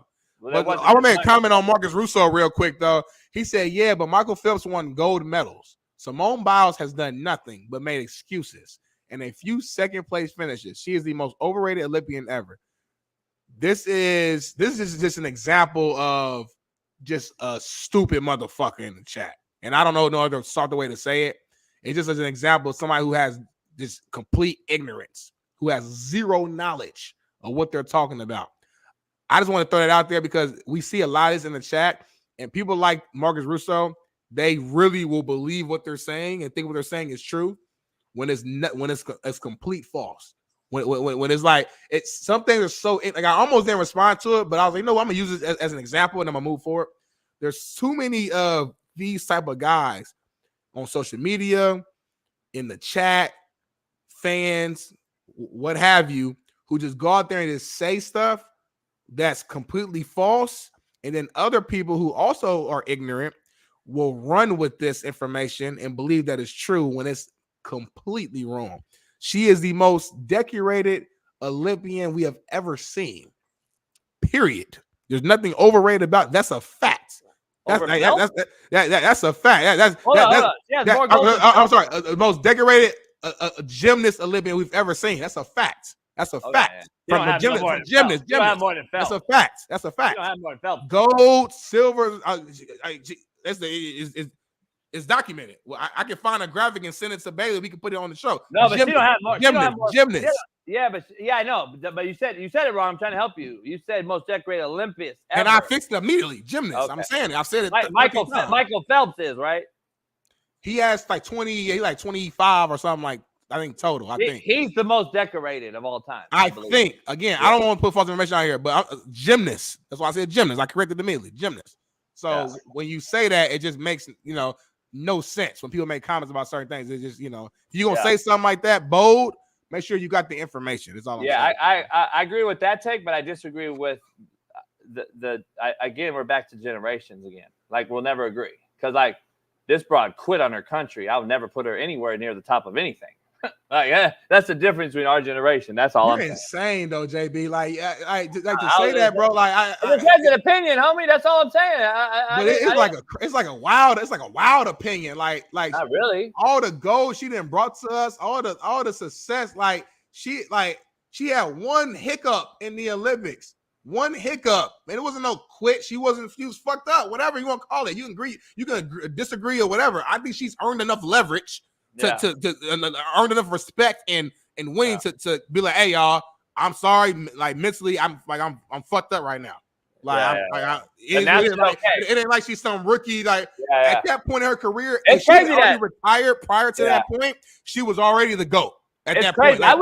I want to make a comment on Marcus Russo real quick, though. He said, yeah, but Michael Phelps won gold medals. Simone Biles has done nothing but made excuses and a few second-place finishes. She is the most overrated Olympian ever. This is just an example of just a stupid motherfucker in the chat. And I don't know no other softer way to say it. It's just as an example of somebody who has this complete ignorance, who has zero knowledge of what they're talking about. I just want to throw that out there because we see a lot of this in the chat, and people like Marcus Russo, they really will believe what they're saying and think what they're saying is true when it's complete false. When it's like it's some things are so like I almost didn't respond to it, but I was like, no, I'm gonna use it as an example and I'm gonna move forward. There's too many of these type of guys on social media, in the chat, fans, what have you, who just go out there and just say stuff that's completely false, and then other people who also are ignorant will run with this information and believe that it's true when it's completely wrong. She is the most decorated Olympian we have ever seen. Period. There's nothing overrated about it. That's a fact. That's a fact. I'm sorry. The most decorated gymnast Olympian we've ever seen. That's a fact. That's a fact. From a gymnast. That's a fact. That's a fact. Gold, silver. It's documented. Well, I can find a graphic and send it to Bailey. We can put it on the show. No, but she don't have more. Gymnast. Yeah, I know. But you said it wrong. I'm trying to help you. You said most decorated Olympians ever. And I fixed it immediately. Gymnast. Okay. I'm saying it. I said it. Michael Phelps is right. He has like 20. He like 25 or something like. I think total. I think he's the most decorated of all time. I think. Again, I don't want to put false information out here, but gymnast. That's why I said gymnast. I corrected immediately. Gymnast. So when you say that, it just makes no sense when people make comments about certain things. It's just if you're gonna say something like that bold, make sure you got the information. That's all I'm saying. I agree with that take, but I disagree with again. We're back to generations again. Like we'll never agree because like this broad quit on her country. I would never put her anywhere near the top of anything. That's the difference between our generation. That's all. You're insane though, JB. Like to say that, bro. Like it's an opinion, homie. That's all I'm saying. It's like a wild opinion. Like not really. All the gold she done brought to us, all the success. Like she had one hiccup in the Olympics. One hiccup, and it wasn't no quit. She was fucked up. Whatever you want to call it. You can agree, you can disagree or whatever. I think she's earned enough leverage. To earn enough respect and winning to be like, hey y'all, I'm sorry, like mentally, I'm fucked up right now. Like it ain't like she's some rookie. Like at that point in her career, it's she crazy already retired. Prior to that point, she was already the GOAT. At it's that crazy. point, I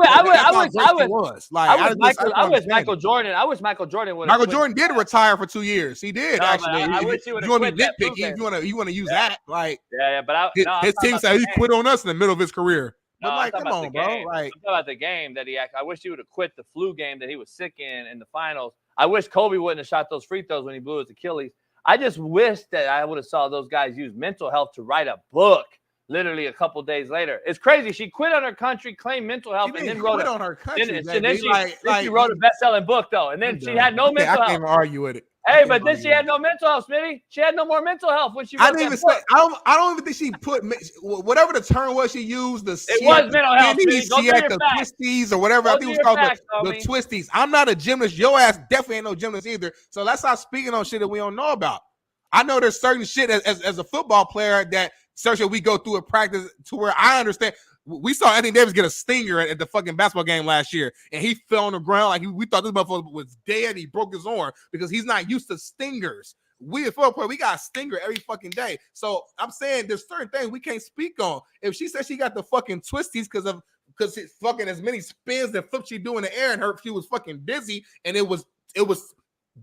wish Michael Jordan. I wish Michael Jordan would. Michael Jordan did retire for 2 years. He did actually. I wish he would. You want to be nitpicky? You want to use that? Like but his team said he quit on us in the middle of his career. But like, come on, bro. Like, I'm talking about the game that I wish he would have quit the flu game that he was sick in the finals. I wish Kobe wouldn't have shot those free throws when he blew his Achilles. I just wish that I would have saw those guys use mental health to write a book. Literally a couple days later, it's crazy. She quit on her country, claimed mental health, and then wrote on her country. She wrote a best-selling book though, and then she had no mental health. I can't even argue with it. Hey, but then she had no mental health, Smitty. She had no more mental health when she wrote that book. I don't even think she put whatever the term was she used. It was mental health. She had the twisties or whatever. I think it was called the twisties. I'm not a gymnast. Your ass definitely ain't no gymnast either. So let's stop speaking on shit that we don't know about. I know there's certain shit as a football player that certain we go through a practice to where I understand. We saw Anthony Davis get a stinger at the fucking basketball game last year, and he fell on the ground like we thought this motherfucker was dead. He broke his arm because he's not used to stingers. We as football players, we got a stinger every fucking day. So I'm saying there's certain things we can't speak on. If she said she got the fucking twisties because it's fucking as many spins and flips she do in the air and she was fucking dizzy, and it was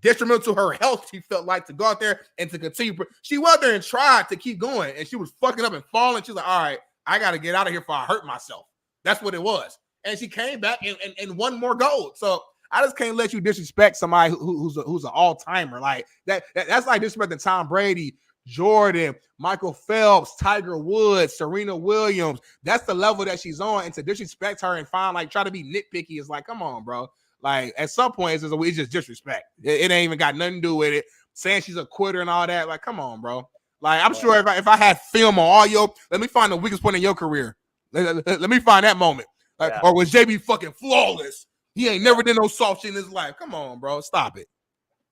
detrimental to her health. She felt like to go out there and to continue. She went out there and tried to keep going, and she was fucking up and falling. She's like, all right, I got to get out of here before I hurt myself. That's what it was. And she came back and won more gold. So I just can't let you disrespect somebody who's an all-timer. Like that's like disrespecting Tom Brady, Jordan, Michael Phelps, Tiger Woods, Serena Williams. That's the level that she's on. And to disrespect her and try to be nitpicky is like, come on, bro. Like at some point, it's just disrespect. It ain't even got nothing to do with it. Saying she's a quitter and all that. Like, come on, bro. Like, I'm sure if I had film on audio, let me find the weakest point in your career. Let me find that moment. Like, or was JB fucking flawless? He ain't never did no soft shit in his life. Come on, bro. Stop it.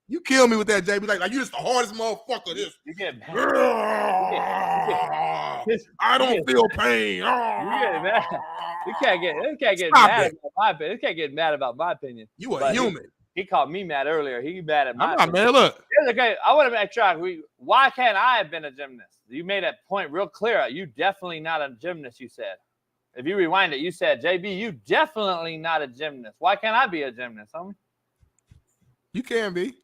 You kill me with that, JB. Like you just the hardest motherfucker. You get mad. I don't feel pain. You get mad. You can't get mad about my opinion. You can't get mad about my opinion. You a human. He called me mad earlier. He mad at my opinion. Man, look. Okay, I want to make sure. Why can't I have been a gymnast? You made that point real clear. You definitely not a gymnast, you said. If you rewind it, you said, JB, you definitely not a gymnast. Why can't I be a gymnast, homie? You can be.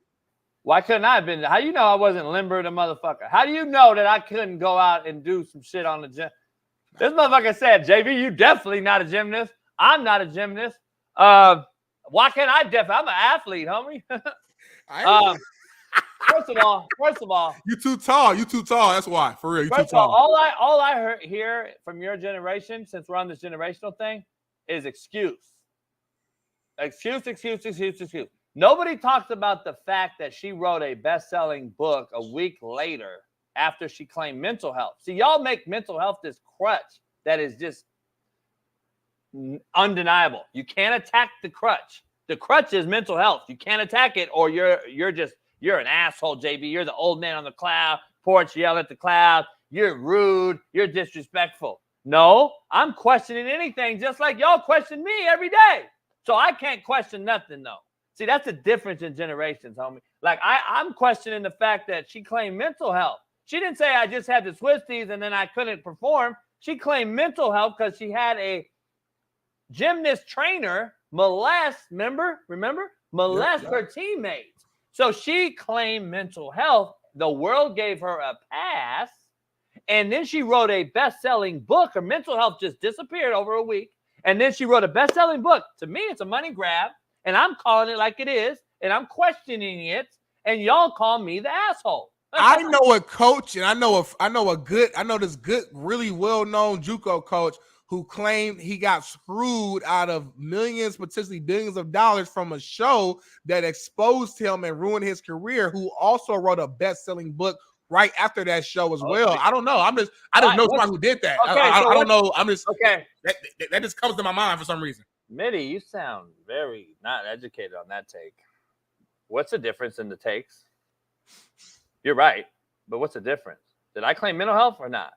Why couldn't I have been? How you know I wasn't limber the motherfucker? How do you know that I couldn't go out and do some shit on the gym? This motherfucker said, JB, you definitely not a gymnast. I'm not a gymnast. Why can't I I'm an athlete, homie. First of all. You too tall. That's why. For real, you too tall. All I hear from your generation, since we're on this generational thing, is excuse. Excuse. Nobody talks about the fact that she wrote a best-selling book a week later after she claimed mental health. See, y'all make mental health this crutch that is just undeniable. You can't attack the crutch. The crutch is mental health. You can't attack it, or you're an asshole, JB. You're the old man on the cloud porch yelling at the cloud. you're rude, you're disrespectful. No, I'm questioning anything just like y'all question me every day. So I can't question nothing, though. See, that's the difference in generations, homie. Like, I'm questioning the fact that she claimed mental health. She didn't say I just had the twisties and then I couldn't perform. She claimed mental health because she had a gymnast trainer molest, remember? Molest her teammates. So she claimed mental health. The world gave her a pass. And then she wrote a best-selling book. Her mental health just disappeared over a week. And then she wrote a best-selling book. To me, it's a money grab. And I'm calling it like it is. And I'm questioning it. And y'all call me the asshole. I know a coach, and I know this good, really well-known JUCO coach who claimed he got screwed out of millions, potentially billions of dollars from a show that exposed him and ruined his career, who also wrote a best-selling book right after that show as well. I don't know. I just know somebody who did that. Okay, I don't know. I'm just okay. That just comes to my mind for some reason. Mitty, you sound very not educated on that take. What's the difference in the takes? You're right, but what's the difference? Did I claim mental health or not?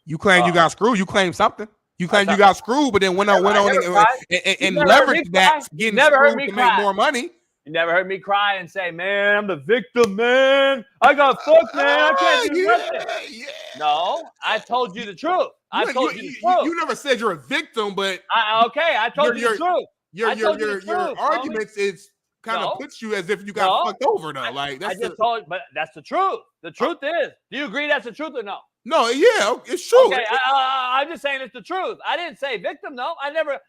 You claim you got screwed. You claim something. You claim you got screwed, but then went on and leveraged that, getting screwed to make more money. You never heard me cry and say, man, I'm the victim, man. I got fucked, man. I can't do nothing. Yeah. No, I told you the truth. I told you the truth. You never said you're a victim, but I told you the truth. Your arguments is kind of puts you as if you got fucked over, though. Like that's but that's the truth. The truth is. Do you agree that's the truth or no? No, yeah, it's true. Okay, I'm just saying it's the truth. I didn't say victim, no. I never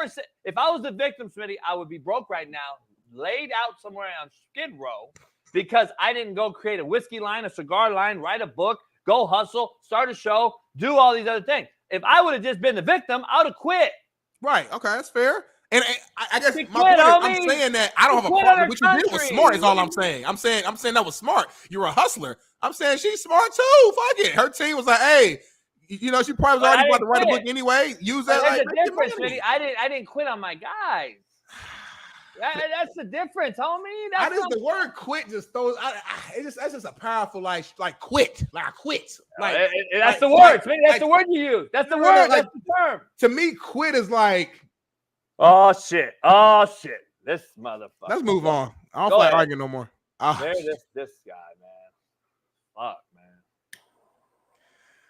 said if I was the victim, Smitty, I would be broke right now, laid out somewhere on Skid Row, because I didn't go create a whiskey line, a cigar line, write a book, go hustle, start a show, do all these other things. If I would have just been the victim, I would have quit. Right. Okay, that's fair. And I guess my point is, I'm saying that I don't have a problem. What you did was smart is all I'm saying. I'm saying that was smart. You're a hustler. I'm saying she's smart too. Fuck it. Her team was like, hey, she probably was already about to write a book anyway. Use that. That's the difference, Smitty. I didn't quit on my guys. That's the difference, homie. That's the word quit just throws. That's just a powerful like quit. Like I quit. Like that's the word. That's the word you use. That's the word. That's the term. To me, quit is like. Oh shit! This motherfucker. Let's move on. I don't feel like arguing no more. This guy, man. Fuck, man.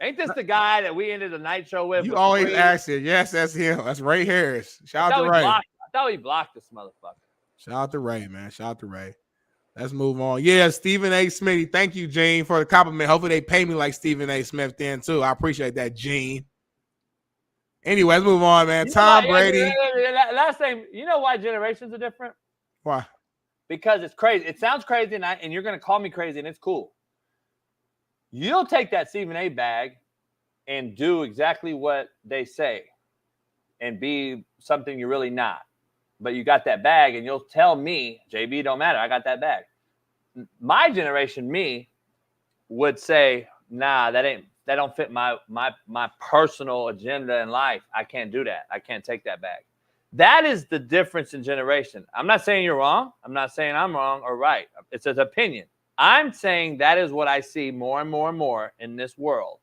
Ain't this the guy that we ended the night show with? You always ask it. Yes, that's him. That's Ray Harris. Shout out to Ray. I thought he blocked this motherfucker. Shout out to Ray, man. Shout out to Ray. Let's move on. Yeah, Stephen A. Smitty. Thank you, Gene, for the compliment. Hopefully they pay me like Stephen A. Smith then too. I appreciate that, Gene. Anyway, let's move on, man. Tom Brady. Last thing, you know why generations are different? Why? Because it's crazy. It sounds crazy, and you're going to call me crazy, and it's cool. You'll take that Stephen A. bag and do exactly what they say and be something you're really not. But you got that bag, and you'll tell me, JB, don't matter. I got that bag. My generation, me, would say, nah, that don't fit my personal agenda in life. I can't do that. I can't take that bag. That is the difference in generation. I'm not saying you're wrong. I'm not saying I'm wrong or right. It's an opinion. I'm saying that is what I see more and more and more in this world,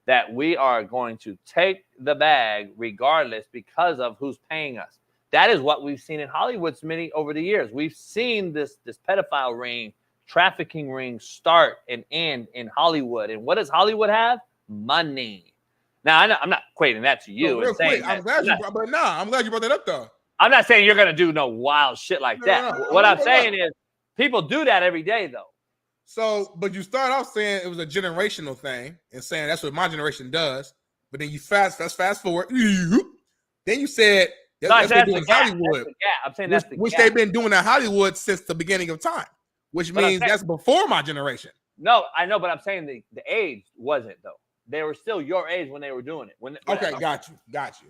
that we are going to take the bag regardless because of who's paying us. That is what we've seen in Hollywood, Smitty, over the years. We've seen this pedophile ring, trafficking ring start and end in Hollywood. And what does Hollywood have? Money. Now, I'm not equating that to you. I'm glad you brought that up, though. I'm not saying you're going to do no wild shit like that. No. What I'm saying is people do that every day, though. So, but you start off saying it was a generational thing and saying that's what my generation does. But then you fast forward. Then you said that's what they do in Hollywood. I'm saying that's the which they've been doing in Hollywood since the beginning of time, which means that's before my generation. No, I know, but I'm saying the age wasn't, though. They were still your age when they were doing it. Got you.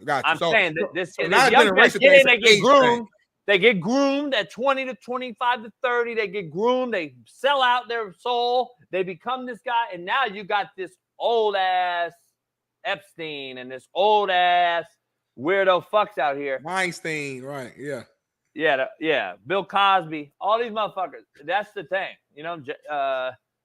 I'm saying that this young person, they get groomed. They get groomed at 20 to 25 to 30. They get groomed. They sell out their soul. They become this guy. And now you got this old ass Epstein and this old ass weirdo fucks out here. Weinstein, right? Yeah. Yeah. Bill Cosby. All these motherfuckers. That's the thing. You know,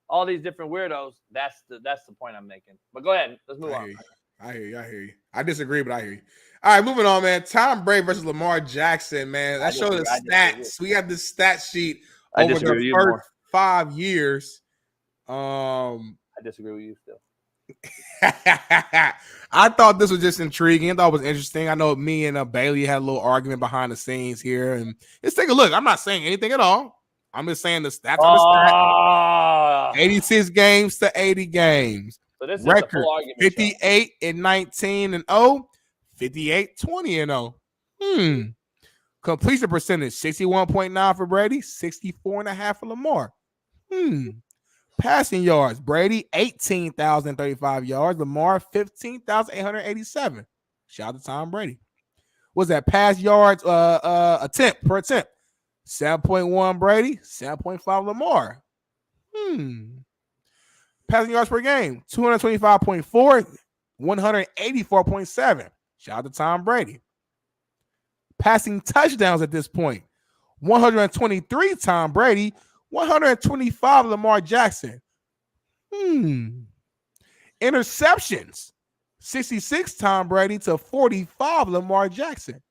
all these different weirdos. That's the point I'm making. But go ahead. Let's move on. I hear you. I disagree, but I hear you. All right, moving on, man. Tom Brady versus Lamar Jackson, man. That shows the stats. We have this stat sheet over the first 5 years. I disagree with you still. I thought this was just intriguing. I thought it was interesting. I know me and Bailey had a little argument behind the scenes here, and let's take a look. I'm not saying anything at all. I'm just saying the stats on the stat. 86 games to 80 games. So this record is 58 and 19 and 0, 58 20 and 0. Completion percentage 61.9 for Brady, 64.5 for Lamar. Passing yards, Brady 18,035 yards, Lamar 15,887. Shout out to Tom Brady. What's that? Pass yards attempt per attempt. 7.1 Brady, 7.5 Lamar. Passing yards per game, 225.4, 184.7. Shout out to Tom Brady. Passing touchdowns at this point, 123 Tom Brady, 125 Lamar Jackson. Interceptions, 66 Tom Brady to 45 Lamar Jackson.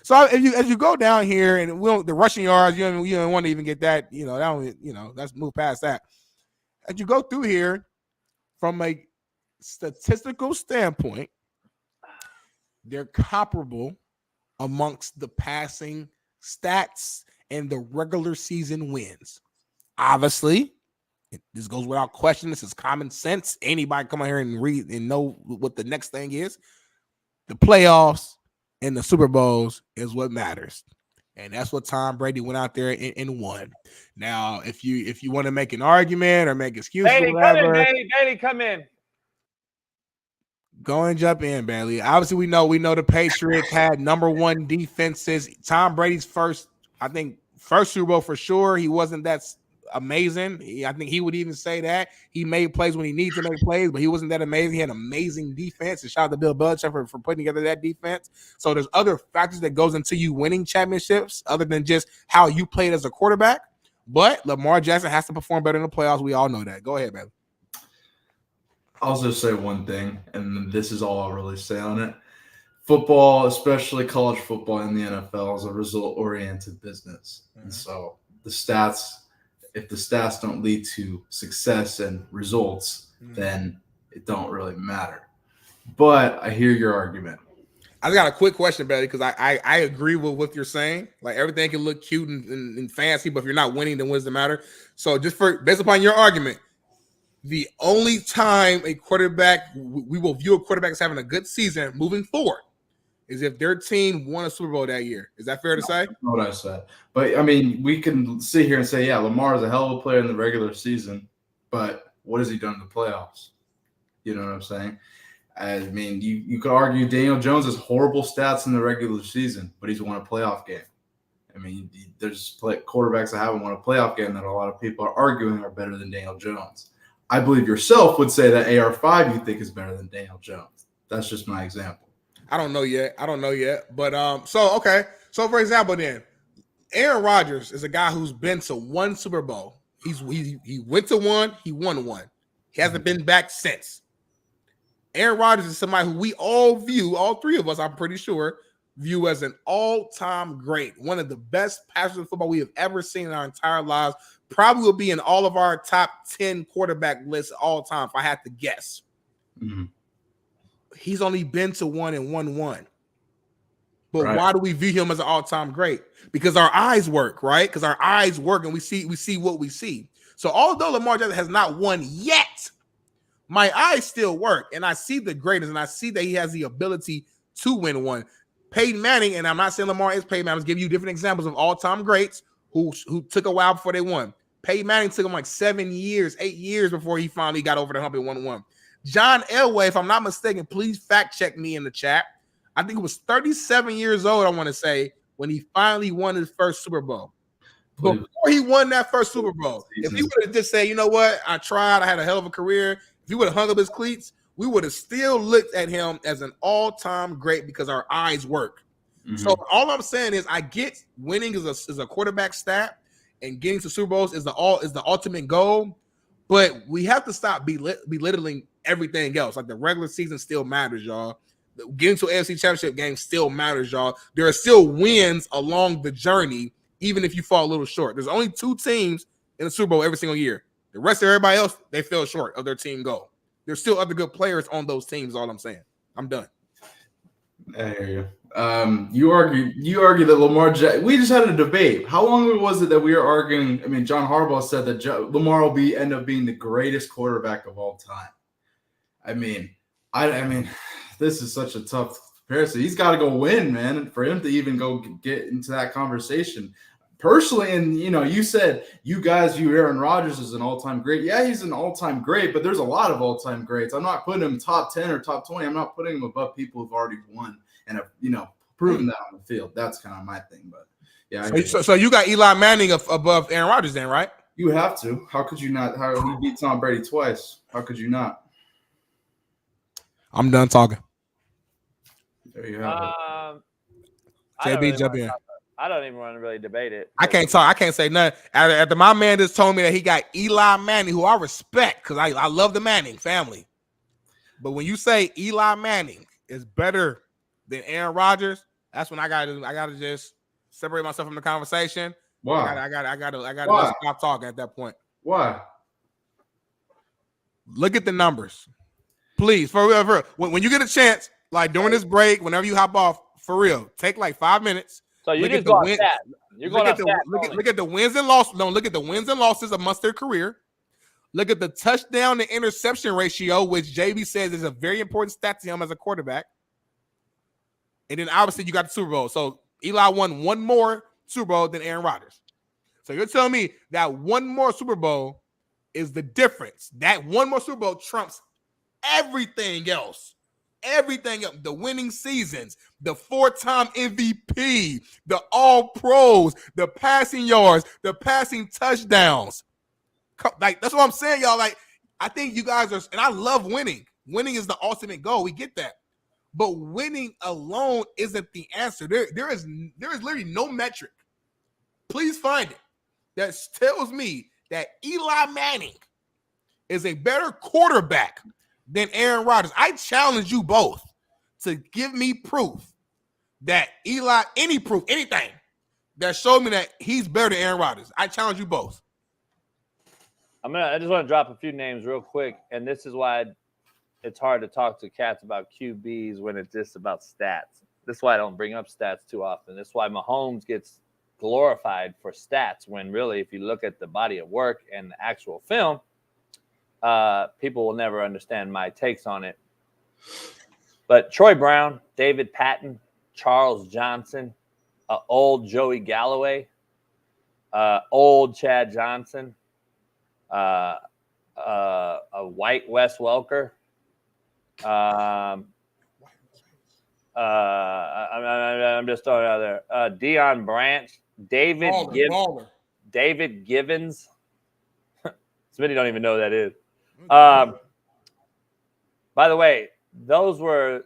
So as you go down here, and the rushing yards, you don't want to even get that. Let's move past that. As you go through here, from a statistical standpoint, they're comparable amongst the passing stats and the regular season wins. Obviously, this goes without question. This is common sense. Anybody come out here and read and know what the next thing is. The playoffs and the Super Bowls is what matters. And that's what Tom Brady went out there and won. Now, if you want to make an argument or make excuses, Bailey, come in. Go and jump in, Bailey. Obviously, we know the Patriots had number one defenses. Tom Brady's first Super Bowl for sure. He wasn't that amazing. I think he would even say that. He made plays when he needed to make plays, but he wasn't that amazing. He had amazing defense. And shout out to Bill Belichick for putting together that defense. So there's other factors that goes into you winning championships other than just how you played as a quarterback. But Lamar Jackson has to perform better in the playoffs. We all know that. Go ahead, Bailey. I'll just say one thing, and this is all I'll really say on it. Football, especially college football in the NFL, is a result-oriented business. And so the stats, if the stats don't lead to success and results, then it don't really matter. But I hear your argument. I got a quick question, Bailey, because I agree with what you're saying. Like, everything can look cute and fancy, but if you're not winning, then what does it matter? So based upon your argument, the only time we will view a quarterback as having a good season moving forward is if their team won a Super Bowl that year. Is that fair to say? That's not what I said. But, I mean, we can sit here and say, yeah, Lamar is a hell of a player in the regular season, but what has he done in the playoffs? You know what I'm saying? I mean, you could argue Daniel Jones has horrible stats in the regular season, but he's won a playoff game. I mean, there's quarterbacks that haven't won a playoff game that a lot of people are arguing are better than Daniel Jones. I believe yourself would say that AR5 you think is better than Daniel Jones. That's just my example. I don't know yet. But So for example, then Aaron Rodgers is a guy who's been to one Super Bowl. He went to one, he won one. He hasn't been back since. Aaron Rodgers is somebody who we all view, all three of us, I'm pretty sure, view as an all-time great, one of the best passers of football we have ever seen in our entire lives. Probably will be in all of our top 10 quarterback lists all time, if I had to guess. He's only been to one and won one. But why do we view him as an all-time great? Because our eyes work, right? Because our eyes work and we see what we see. So although Lamar Jackson has not won yet, my eyes still work. And I see the greatness and I see that he has the ability to win one. Peyton Manning, and I'm not saying Lamar is Peyton Manning, I'm just giving you different examples of all-time greats who took a while before they won. Peyton Manning took him like 8 years before he finally got over the hump and won one. John Elway, if I'm not mistaken, please fact check me in the chat. I think it was 37 years old, I want to say, when he finally won his first Super Bowl. Before he won that first Super Bowl, if he would have just said, you know what, I tried, I had a hell of a career, if he would have hung up his cleats, we would have still looked at him as an all-time great because our eyes work. So all I'm saying is I get winning is a quarterback stat, and getting to Super Bowls is the ultimate goal. But we have to stop belittling everything else. Like the regular season still matters, y'all. Getting to an AFC Championship game still matters, y'all. There are still wins along the journey, even if you fall a little short. There's only 2 teams in the Super Bowl every single year. The rest of everybody else, they fell short of their team goal. There's still other good players on those teams. All I'm saying. I'm done. I hear you. You argue that Lamar. We just had a debate. How long was it that we were arguing? I mean, John Harbaugh said that Lamar will end up being the greatest quarterback of all time. I mean, this is such a tough comparison. He's got to go win, man, for him to even go get into that conversation. Personally, and you said you guys view Aaron Rodgers as an all-time great. Yeah, he's an all-time great, but there's a lot of all-time greats. I'm not putting him top 10 or top 20. I'm not putting him above people who've already won and have proven that on the field. That's kind of my thing. But yeah. So you got Eli Manning above Aaron Rodgers, then, right? You have to. How could you not? How he beat Tom Brady twice? How could you not? I'm done talking. There you have it. JB, jump in. I don't even want to really debate it. I can't talk. I can't say nothing. After my man just told me that he got Eli Manning, who I respect because I love the Manning family. But when you say Eli Manning is better than Aaron Rodgers, that's when I gotta just separate myself from the conversation. Why? I gotta stop talking at that point. Why? Look at the numbers, please. For real. When you get a chance, like during this break, whenever you hop off, for real, take like 5 minutes. So you just go off that. You're going off that. Look at the wins and losses. No, look at the wins and losses amongst their career. Look at the touchdown to interception ratio, which JB says is a very important stat to him as a quarterback. And then obviously you got the Super Bowl. So Eli won one more Super Bowl than Aaron Rodgers. So you're telling me that one more Super Bowl is the difference. That one more Super Bowl trumps everything else. Everything else. The winning seasons, the 4-time MVP, the all-pros, the passing yards, the passing touchdowns. Like, that's what I'm saying, y'all. Like, I think you guys are, and I love winning. Winning is the ultimate goal. We get that. But winning alone isn't the answer. There is literally no metric. Please find it. That tells me that Eli Manning is a better quarterback than Aaron Rodgers. I challenge you both to give me proof that anything that showed me that he's better than Aaron Rodgers. I challenge you both. I just want to drop a few names real quick, and this is why it's hard to talk to cats about QBs when it's just about stats. This is why I don't bring up stats too often. This is why Mahomes gets glorified for stats when really, if you look at the body of work and the actual film, people will never understand my takes on it. But Troy Brown, David Patton, Charles Johnson, old Joey Galloway, old Chad Johnson, a white Wes Welker. I'm just throwing it out there. Deion Branch, David Givens. Smitty don't even know who that is. By the way, those were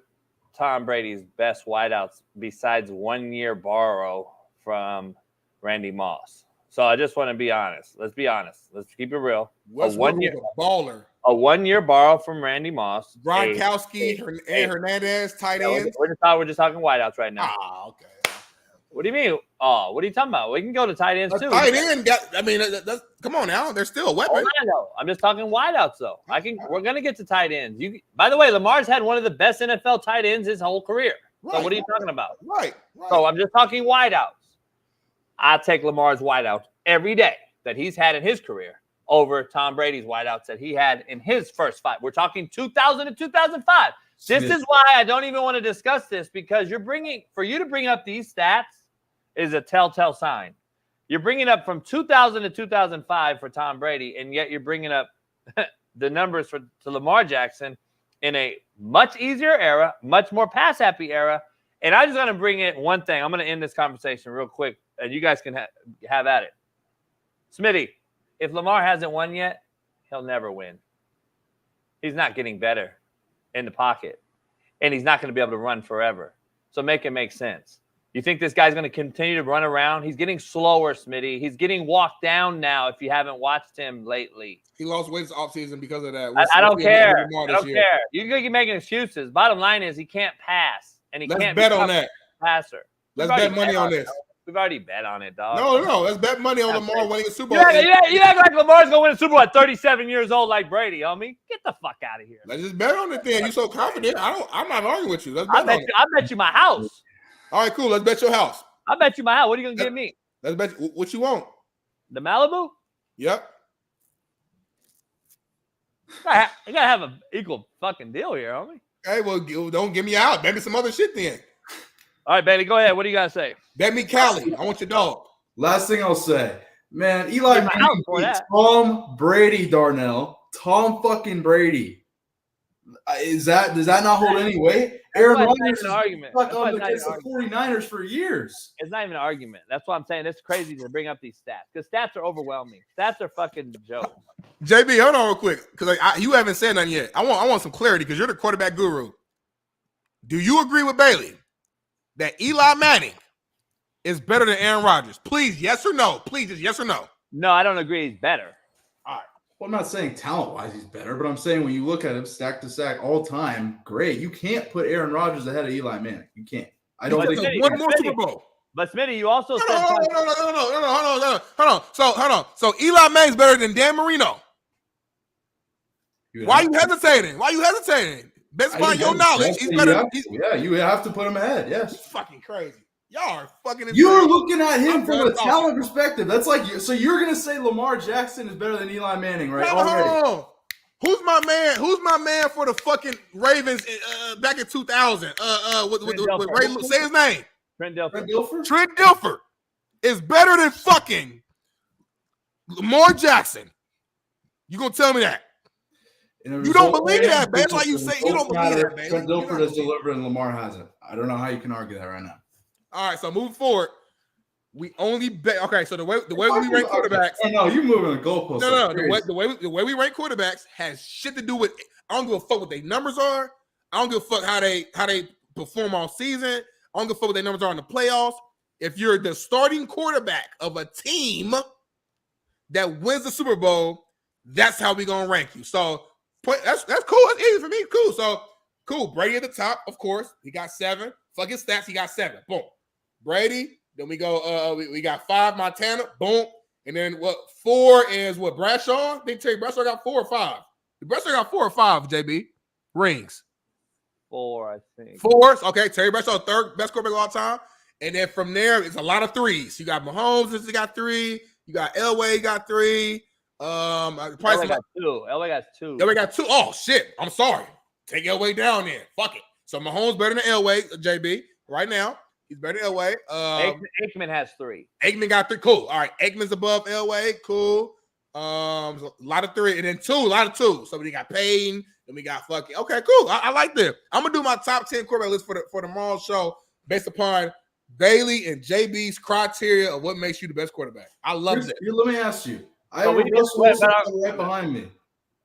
Tom Brady's best wideouts besides 1 year borrow from Randy Moss. So I just want to be honest. Let's be honest. Let's keep it real. A 1 year baller. A 1 year borrow from Randy Moss. Gronkowski and Hernandez, tight ends. We're just talking wideouts right now. Okay. What do you mean? Oh, what are you talking about? We can go to tight ends too. Tight end come on now. They're still a weapon. I'm just talking wideouts though. We're gonna get to tight ends. By the way, Lamar's had one of the best NFL tight ends his whole career. So what are you talking about? Right. So I'm just talking wideouts. I take Lamar's wideouts every day that he's had in his career over Tom Brady's wideouts that he had in his first 5. We're talking 2000 to 2005. This is why I don't even want to discuss this, because for you to bring up these stats is a telltale sign. You're bringing up from 2000 to 2005 for Tom Brady, and yet you're bringing up the numbers to Lamar Jackson in a much easier era, much more pass-happy era. And I just want to bring in one thing. I'm going to end this conversation real quick, and you guys can have at it. Smitty, if Lamar hasn't won yet, he'll never win. He's not getting better in the pocket, and he's not going to be able to run forever. So make it make sense. You think this guy's going to continue to run around? He's getting slower, Smitty. He's getting walked down now if you haven't watched him lately. He lost weight this offseason because of that. I don't care. I don't care. You can keep making excuses. Bottom line is he can't pass. And he can't bet on that. Passer. Let's bet money on this. We've already bet on it, dog. No. Let's bet money on Lamar winning a Super Bowl. You act like Lamar's going to win a Super Bowl at 37 years old like Brady, homie. Get the fuck out of here. Let's just bet on it then. You're so confident. I'm not arguing with you. Let's bet on it. I bet you my house. All right, cool. Let's bet your house. I bet you my house. What are you going to give me? Let's bet what you want. The Malibu? Yep. You got to have an equal fucking deal here, homie. Okay, well, don't give me out. Bet me some other shit then. All right, Bailey, go ahead. What do you got to say? Bet me Cali. I want your dog. Last thing I'll say, man, Eli Manning beat Tom Brady, Darnell. Tom fucking Brady. Does that not hold any weight? Aaron Rodgers is stuck on against the 49ers for years. It's not even an argument. That's what I'm saying. It's crazy to bring up these stats because stats are overwhelming. Stats are fucking joke. JB, hold on real quick because you haven't said nothing yet. I want some clarity because you're the quarterback guru. Do you agree with Bailey that Eli Manning is better than Aaron Rodgers? Please, yes or no? Please, just yes or no. No, I don't agree. He's better. All right. Well, I'm not saying talent-wise he's better, but I'm saying when you look at him stack to stack all time, great. You can't put Aaron Rodgers ahead of Eli Manning. You can't. I don't think one more Super Bowl. But Smitty, you also said hold on. So Eli Manning's better than Dan Marino. Why are you hesitating? Based upon your knowledge, he's better. You have to put him ahead. Yes. It's fucking crazy. Y'all are fucking insane. You're looking at him from a talent perspective. That's like so you're gonna say Lamar Jackson is better than Eli Manning, right? No. Who's my man? Who's my man for the fucking Ravens back in 2000? With Ray, say his name. Trent Dilfer. Trent Dilfer is better than fucking Lamar Jackson. You gonna tell me that? You don't believe that, man. That's why you say you don't believe that, man. Trent Dilfer has delivered and Lamar hasn't. I don't know how you can argue that right now. All right, so moving forward, we only bet. Okay, so the way we rank quarterbacks. Oh, no, you're moving the goalposts. No. The way we rank quarterbacks has shit to do with. I don't give a fuck what their numbers are. I don't give a fuck how they perform all season. I don't give a fuck what their numbers are in the playoffs. If you're the starting quarterback of a team that wins the Super Bowl, that's how we gonna rank you. So that's cool. That's easy for me. Cool. So cool. Brady at the top, of course. He got 7. Fuck his stats. He got 7. Boom. Brady. Then we go. We got 5. Montana. Boom. And then 4 is Bradshaw. They tell you Bradshaw got 4 or 5. Bradshaw got 4 or 5. JB rings. 4, I think. 4. Okay. Terry Bradshaw, third best quarterback of all time. And then from there, it's a lot of 3s. You got Mahomes. He got 3. You got Elway. Got 3. Elway got 2. Elway got 2. Oh shit. I'm sorry. Take Elway down there. Fuck it. So Mahomes better than Elway, JB, right now. He's better than Elway. Aikman has 3. Aikman got 3. Cool. All right. Aikman's above Elway. Cool. A lot of 3. And then 2. A lot of 2. So we got Payne. Then we got fucking. Okay, cool. I like this. I'm going to do my top 10 quarterback list for tomorrow's show based upon Bailey and JB's criteria of what makes you the best quarterback. I love it. Let me ask you. I have Russell Wilson right behind me.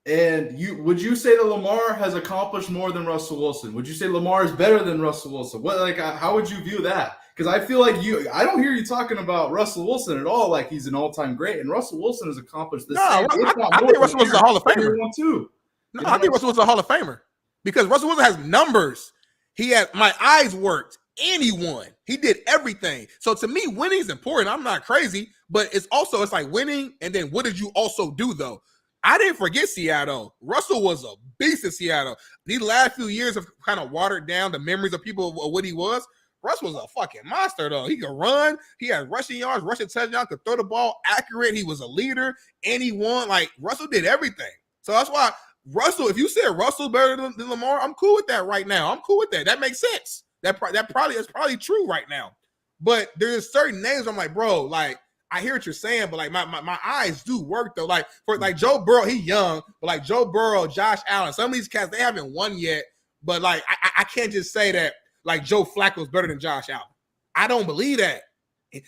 And would you say that Lamar has accomplished more than Russell Wilson? Would you say Lamar is better than Russell Wilson? How would you view that? Because I feel like I don't hear you talking about Russell Wilson at all like he's an all-time great. And Russell Wilson has accomplished this. I think Russell Wilson's a Hall of Famer. I think Russell Wilson's a Hall of Famer because Russell Wilson has numbers. He had my eyes worked and he won. He did everything. So to me, winning is important. I'm not crazy, but it's like winning. And then what did you also do though? I didn't forget Seattle. Russell was a beast in Seattle. These last few years have kind of watered down the memories of people of what he was. Russ was a fucking monster, though. He could run. He had rushing yards, rushing touchdowns, could throw the ball accurate. He was a leader, and he won. Like, Russell did everything. So that's why Russell, if you said Russell's better than Lamar, I'm cool with that right now. I'm cool with that. That makes sense. That probably is probably true right now. But there's certain names I'm like, bro, like, I hear what you're saying, but like my eyes do work though. Like for like Joe Burrow, he young, but like Joe Burrow, Josh Allen, some of these cats, they haven't won yet. But like I can't just say that like Joe Flacco's better than Josh Allen. I don't believe that.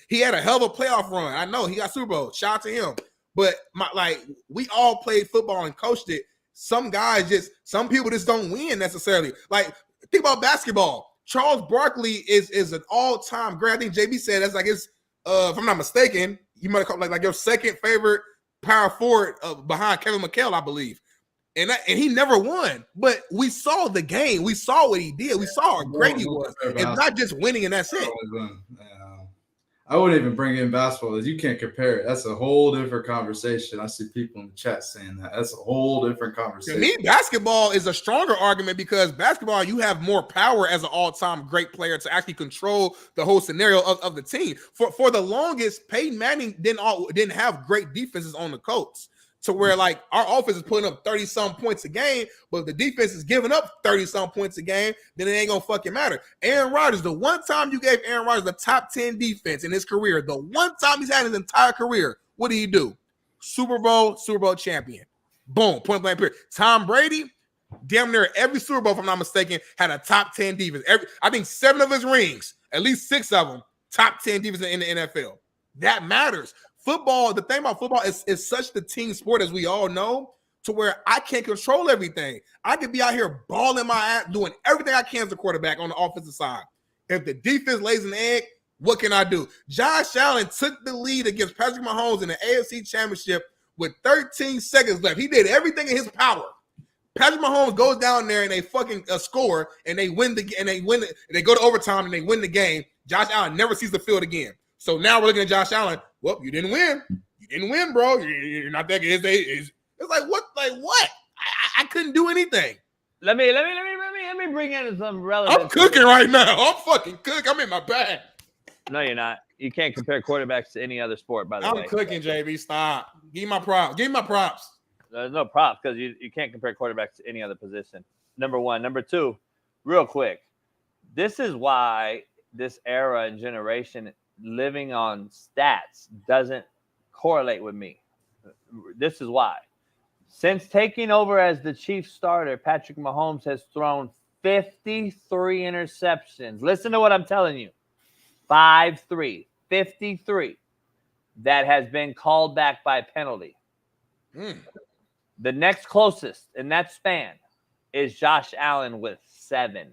He had a hell of a playoff run. I know he got Super Bowl. Shout out to him. But we all played football and coached it. Some people just don't win necessarily. Like think about basketball. Charles Barkley is an all-time great. I think JB said that's like his, if I'm not mistaken, you might have called like your second favorite power forward behind Kevin McHale, I believe. And he never won, but we saw the game. We saw what he did. We saw how great he was. It's not just winning and that's it. I wouldn't even bring in basketball. You can't compare it. That's a whole different conversation. I see people in the chat saying that. That's a whole different conversation. To me, basketball is a stronger argument because basketball, you have more power as an all-time great player to actually control the whole scenario of the team. For the longest, Peyton Manning didn't have great defenses on the Colts. To where like our offense is putting up 30-some points a game, but if the defense is giving up 30-some points a game, then it ain't gonna fucking matter. Aaron Rodgers, the one time you gave Aaron Rodgers the top 10 defense in his career, the one time he's had his entire career, what did he do? Super Bowl champion. Boom, point blank period. Tom Brady, damn near every Super Bowl, if I'm not mistaken, had a top 10 defense. I think 7 of his rings, at least 6 of them, top 10 defense in the NFL. That matters. Football, the thing about football is such the team sport, as we all know, to where I can't control everything. I could be out here balling my ass, doing everything I can as a quarterback on the offensive side. If the defense lays an egg, what can I do? Josh Allen took the lead against Patrick Mahomes in the AFC Championship with 13 seconds left. He did everything in his power. Patrick Mahomes goes down there and they fucking score and they win they go to overtime and they win the game. Josh Allen never sees the field again. So now we're looking at Josh Allen. Well, you didn't win. You didn't win, bro. You're not that good. It's like what? Like what? I couldn't do anything. Let me bring in some relevant. I'm cooking right now. I'm fucking cooking. I'm in my bag. No, you're not. You can't compare quarterbacks to any other sport, by the way. I'm cooking, JB. Stop. Give me my props. Give me my props. There's no props because you can't compare quarterbacks to any other position. Number one. Number two, real quick. This is why this era and generation living on stats doesn't correlate with me. This is why. Since taking over as the Chiefs starter, Patrick Mahomes has thrown 53 interceptions. Listen to what I'm telling you. 53 that has been called back by penalty. The next closest in that span is Josh Allen with 7.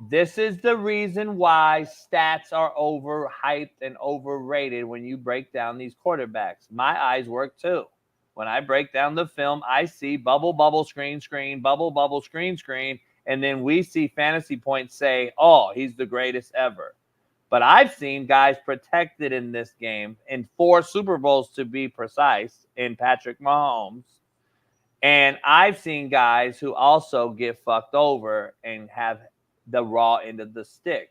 This is the reason why stats are overhyped and overrated when you break down these quarterbacks. My eyes work too. When I break down the film, I see bubble, screen, bubble, screen, and then we see fantasy points say, oh, he's the greatest ever. But I've seen guys protected in this game in 4 Super Bowls, to be precise, in Patrick Mahomes. And I've seen guys who also get fucked over and have the raw end of the stick.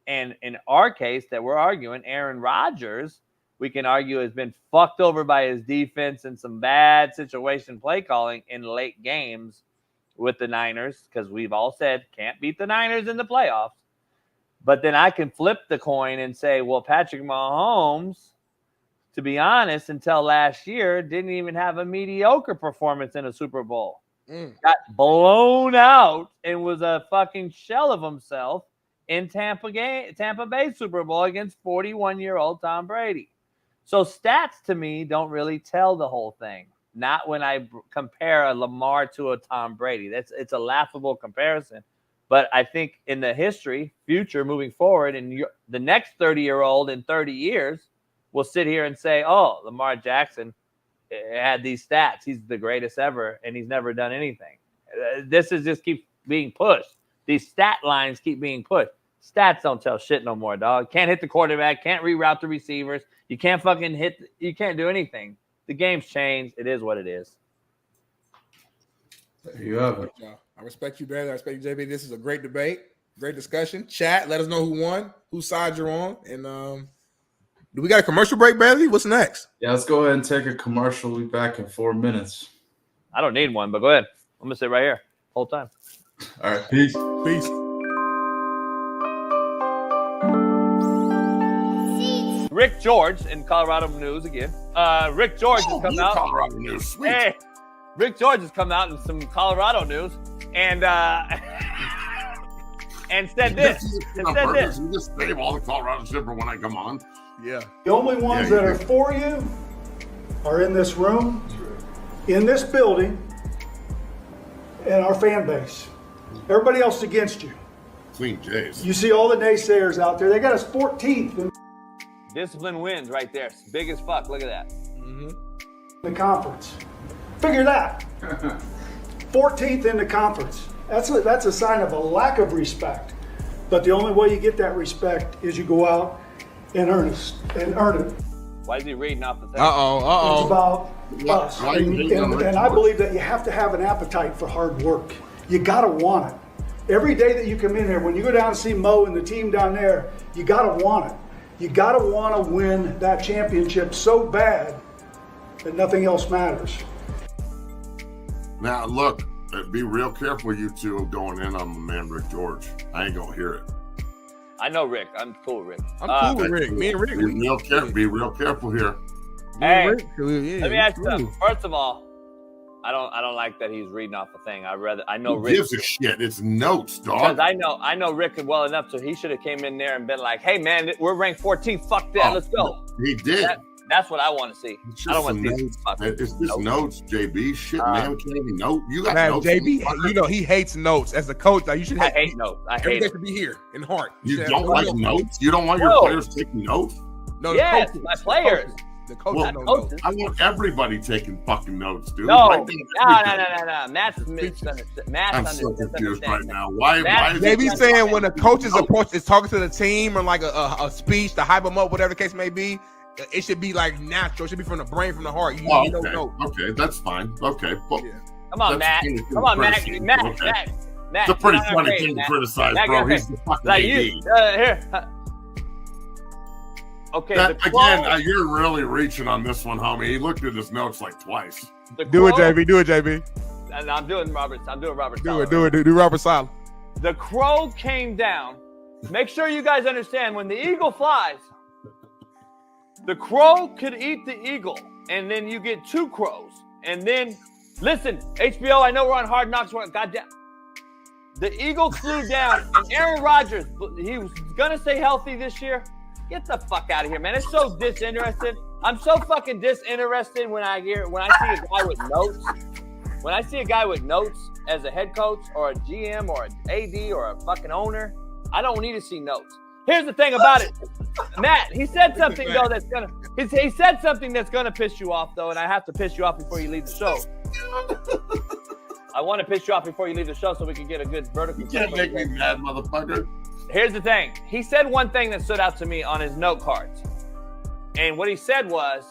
And in our case that we're arguing, Aaron Rodgers, we can argue, has been fucked over by his defense and some bad situation play calling in late games with the Niners, because we've all said can't beat the Niners in the playoffs. But then I can flip the coin and say, well, Patrick Mahomes, to be honest, until last year, didn't even have a mediocre performance in a Super Bowl. Got blown out and was a fucking shell of himself in Tampa Bay Super Bowl against 41-year-old Tom Brady. So stats to me don't really tell the whole thing. Not when I compare a Lamar to a Tom Brady. It's a laughable comparison. But I think in the future moving forward, and the next 30-year-old in 30 years will sit here and say, oh, Lamar Jackson had these stats. He's the greatest ever, and he's never done anything. This is just keep being pushed. These stat lines keep being pushed. Stats don't tell shit no more, dog. Can't hit the quarterback. Can't reroute the receivers. You can't fucking hit. You can't do anything. The game's changed. It is what it is. There you have it. I respect you, brother. I respect you, JB. This is a great debate, great discussion. Chat, let us know who won, whose side you're on. And do we got a commercial break, Bradley? What's next? Yeah, let's go ahead and take a commercial. We'll be back in 4 minutes. I don't need one, but go ahead. I'm going to sit right here the whole time. All right, peace. Peace. Rick George in Colorado news again. Rick George has come out. Colorado news, sweet. Hey, Rick George has come out in some Colorado news and said this. You just save all the Colorado shit for when I come on. Yeah. The only ones that are for you are in this room, in this building, and our fan base. Everybody else is against you. Clean J's. You see all the naysayers out there. They got us 14th in Discipline wins right there. It's big as fuck. Look at that. the conference. Figure that. 14th in the conference. That's a sign of a lack of respect. But the only way you get that respect is you go out and earn it. Why is he reading off the thing? It's about us. And I believe that you have to have an appetite for hard work. You gotta want it. Every day that you come in here, when you go down and see Mo and the team down there, you gotta want it. You gotta want to win that championship so bad that nothing else matters. Now, look, be real careful, you two, going in on my man Rick George. I ain't gonna hear it. I know Rick. I'm cool with Rick. I'm cool with Rick. Me and Rick. Be real careful here. Hey, let me ask you something. First of all, I don't like that he's reading off the thing. I know Rick. Who gives a shit? It's notes, dog. Because I know Rick well enough, so he should have came in there and been like, "Hey man, we're ranked 14th. Fuck that, let's go." He did. That's what I want to see. I don't want to see. It's just notes, JB. Shit, man, can't even note. You got man, notes. JB, you know he hates notes. As a coach, like, you should. I hate notes. I hate it. To be here in heart. You don't like notes? You don't want your players taking notes? No, yes, my players. The coach well, notes. I want everybody taking fucking notes, dude. No, no. Matt's misunderstood. I'm so confused right now. Why is JB saying when the coach's approach is talking to the team or like a speech to hype them up, whatever the case may be, it should be like natural. It should be from the brain, from the heart. You don't know. Okay, that's fine. Okay. Well, come on, Matt. Come on, Matt. Matt. It's a pretty funny thing to criticize, bro. He's the fucking AD. Okay. Again, you're really reaching on this one, homie. He looked at his notes like twice. Do it, JB. And I'm doing Robert. Do Robert Saleh. The crow came down. Make sure you guys understand when the eagle flies, the crow could eat the eagle, and then you get two crows. And then, listen, HBO, I know we're on Hard Knocks. Goddamn. The eagle flew down, and Aaron Rodgers, he was going to stay healthy this year. Get the fuck out of here, man. It's so disinterested. I'm so fucking disinterested when I see a guy with notes. When I see a guy with notes as a head coach or a GM or an AD or a fucking owner, I don't need to see notes. Here's the thing about it. Matt, he said something though he said something that's gonna piss you off though, and I have to piss you off before you leave the show. I want to piss you off before you leave the show so we can get a good vertical. You can't make me mad, motherfucker. Here's the thing. He said one thing that stood out to me on his note cards. And what he said was,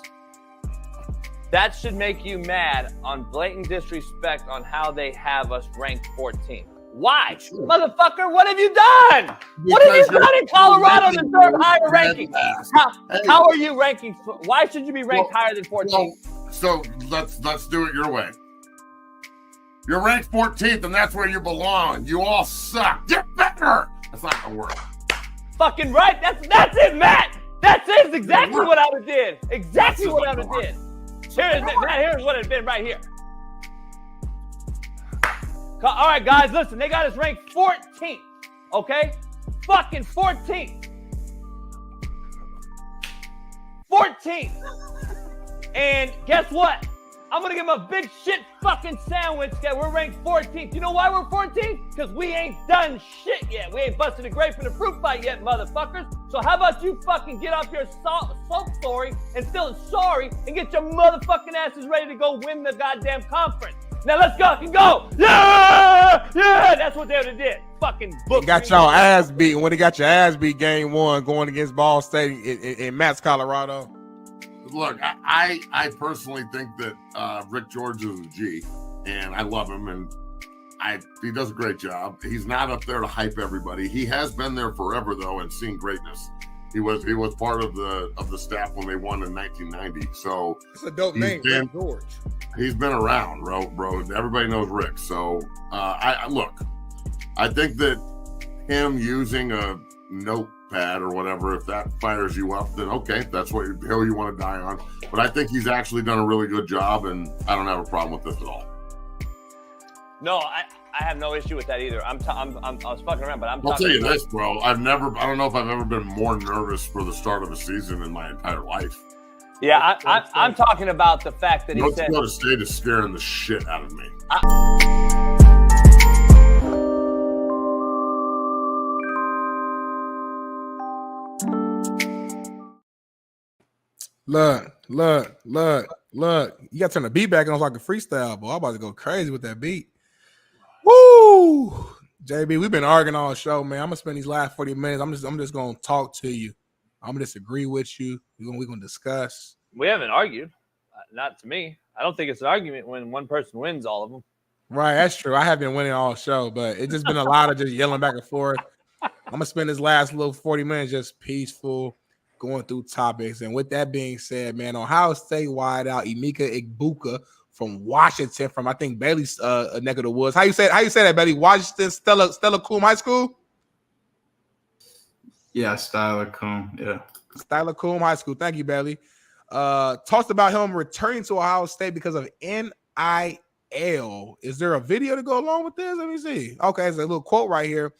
that should make you mad on blatant disrespect on how they have us ranked 14th. Why? Sure. Motherfucker, what have you done? What have you done in Colorado to deserve higher rankings? How are you ranking? Why should you be ranked higher than 14th? So let's do it your way. You're ranked 14th, and that's where you belong. You all suck. Get better. That's not gonna work. Fucking right. That's it, Matt. That's it. It's exactly what I would have did. Exactly what I would have did. Here's what it's been right here. All right, guys, listen. They got us ranked 14th. Okay? Fucking 14th. 14th. And guess what? I'm going to give them a big shit fucking sandwich that we're ranked 14th. You know why we're 14th? Because we ain't done shit yet. We ain't busted a grape in a fruit fight yet, motherfuckers. So how about you fucking get off your soap story and feeling sorry and get your motherfucking asses ready to go win the goddamn conference. Now let's go and go. Yeah! Yeah! That's what they would have did. Fucking book. Got y'all ass beat. When they got your ass beat game one going against Ball State in Matt's Colorado. Look, I personally think that Rick George is a G, and I love him, and he does a great job. He's not up there to hype everybody. He has been there forever, though, and seen greatness. He was part of the staff when they won in 1990. So it's a dope name, Rick George. He's been around, bro. Everybody knows Rick. So I think that him using a notepad or whatever, if that fires you up, then okay, that's what hill you want to die on. But I think he's actually done a really good job, and I don't have a problem with this at all. No, I have no issue with that either. I was fucking around, but I'll tell you this, bro. I don't know if I've ever been more nervous for the start of a season in my entire life. Yeah, I'm talking about the fact that he said North Dakota State is scaring the shit out of me. Look. You got to turn the beat back on so I can freestyle, boy. I'm about to go crazy with that beat. Woo! JB, we've been arguing all show, man. I'm gonna spend these last 40 minutes. I'm just gonna talk to you. I'm gonna disagree with you. We're gonna discuss. We haven't argued. Not to me. I don't think it's an argument when one person wins all of them. Right, that's true. I have been winning all show, but it's just been a lot of just yelling back and forth. I'm gonna spend this last little 40 minutes just peaceful, going through topics. And with that being said, man, Ohio State wideout Emeka Egbuka from Washington, from I think Bailey's neck of the woods. How you say that, Bailey? Washington Stella Coombe High School? Yeah, Stella Coombe. Yeah. Stella Coombe High School. Thank you, Bailey. Talked about him returning to Ohio State because of NIL. Is there a video to go along with this? Let me see. Okay, there's a little quote right here.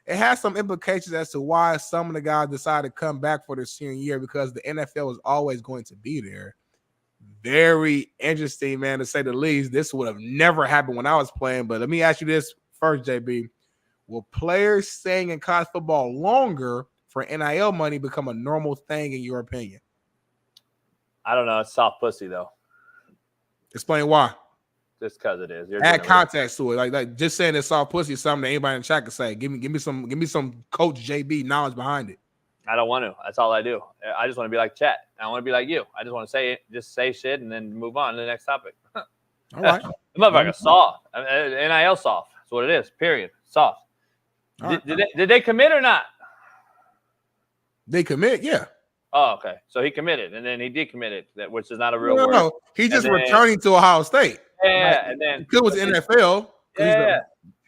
It has some implications as to why some of the guys decided to come back for their senior year, because the NFL is always going to be there. Very interesting, man, to say the least. This would have never happened when I was playing. But let me ask you this first, JB. Will players staying in college football longer for NIL money become a normal thing in your opinion? I don't know. It's soft pussy, though. Explain why. Just because it is. Add context to it. Like just saying it's soft pussy is something that anybody in the chat can say. Give me some Coach JB knowledge behind it. I don't want to. That's all I do. I just want to be like chat. I want to be like you. I just want to say it, just say shit, and then move on to the next topic. All right. The motherfucker soft. NIL soft. That's what it is. Period. Soft. Did they commit or not? They commit, yeah. Oh, okay. So he committed, and then he decommitted, which is not a real word. No. He's just returning to Ohio State. Yeah, and then it was NFL.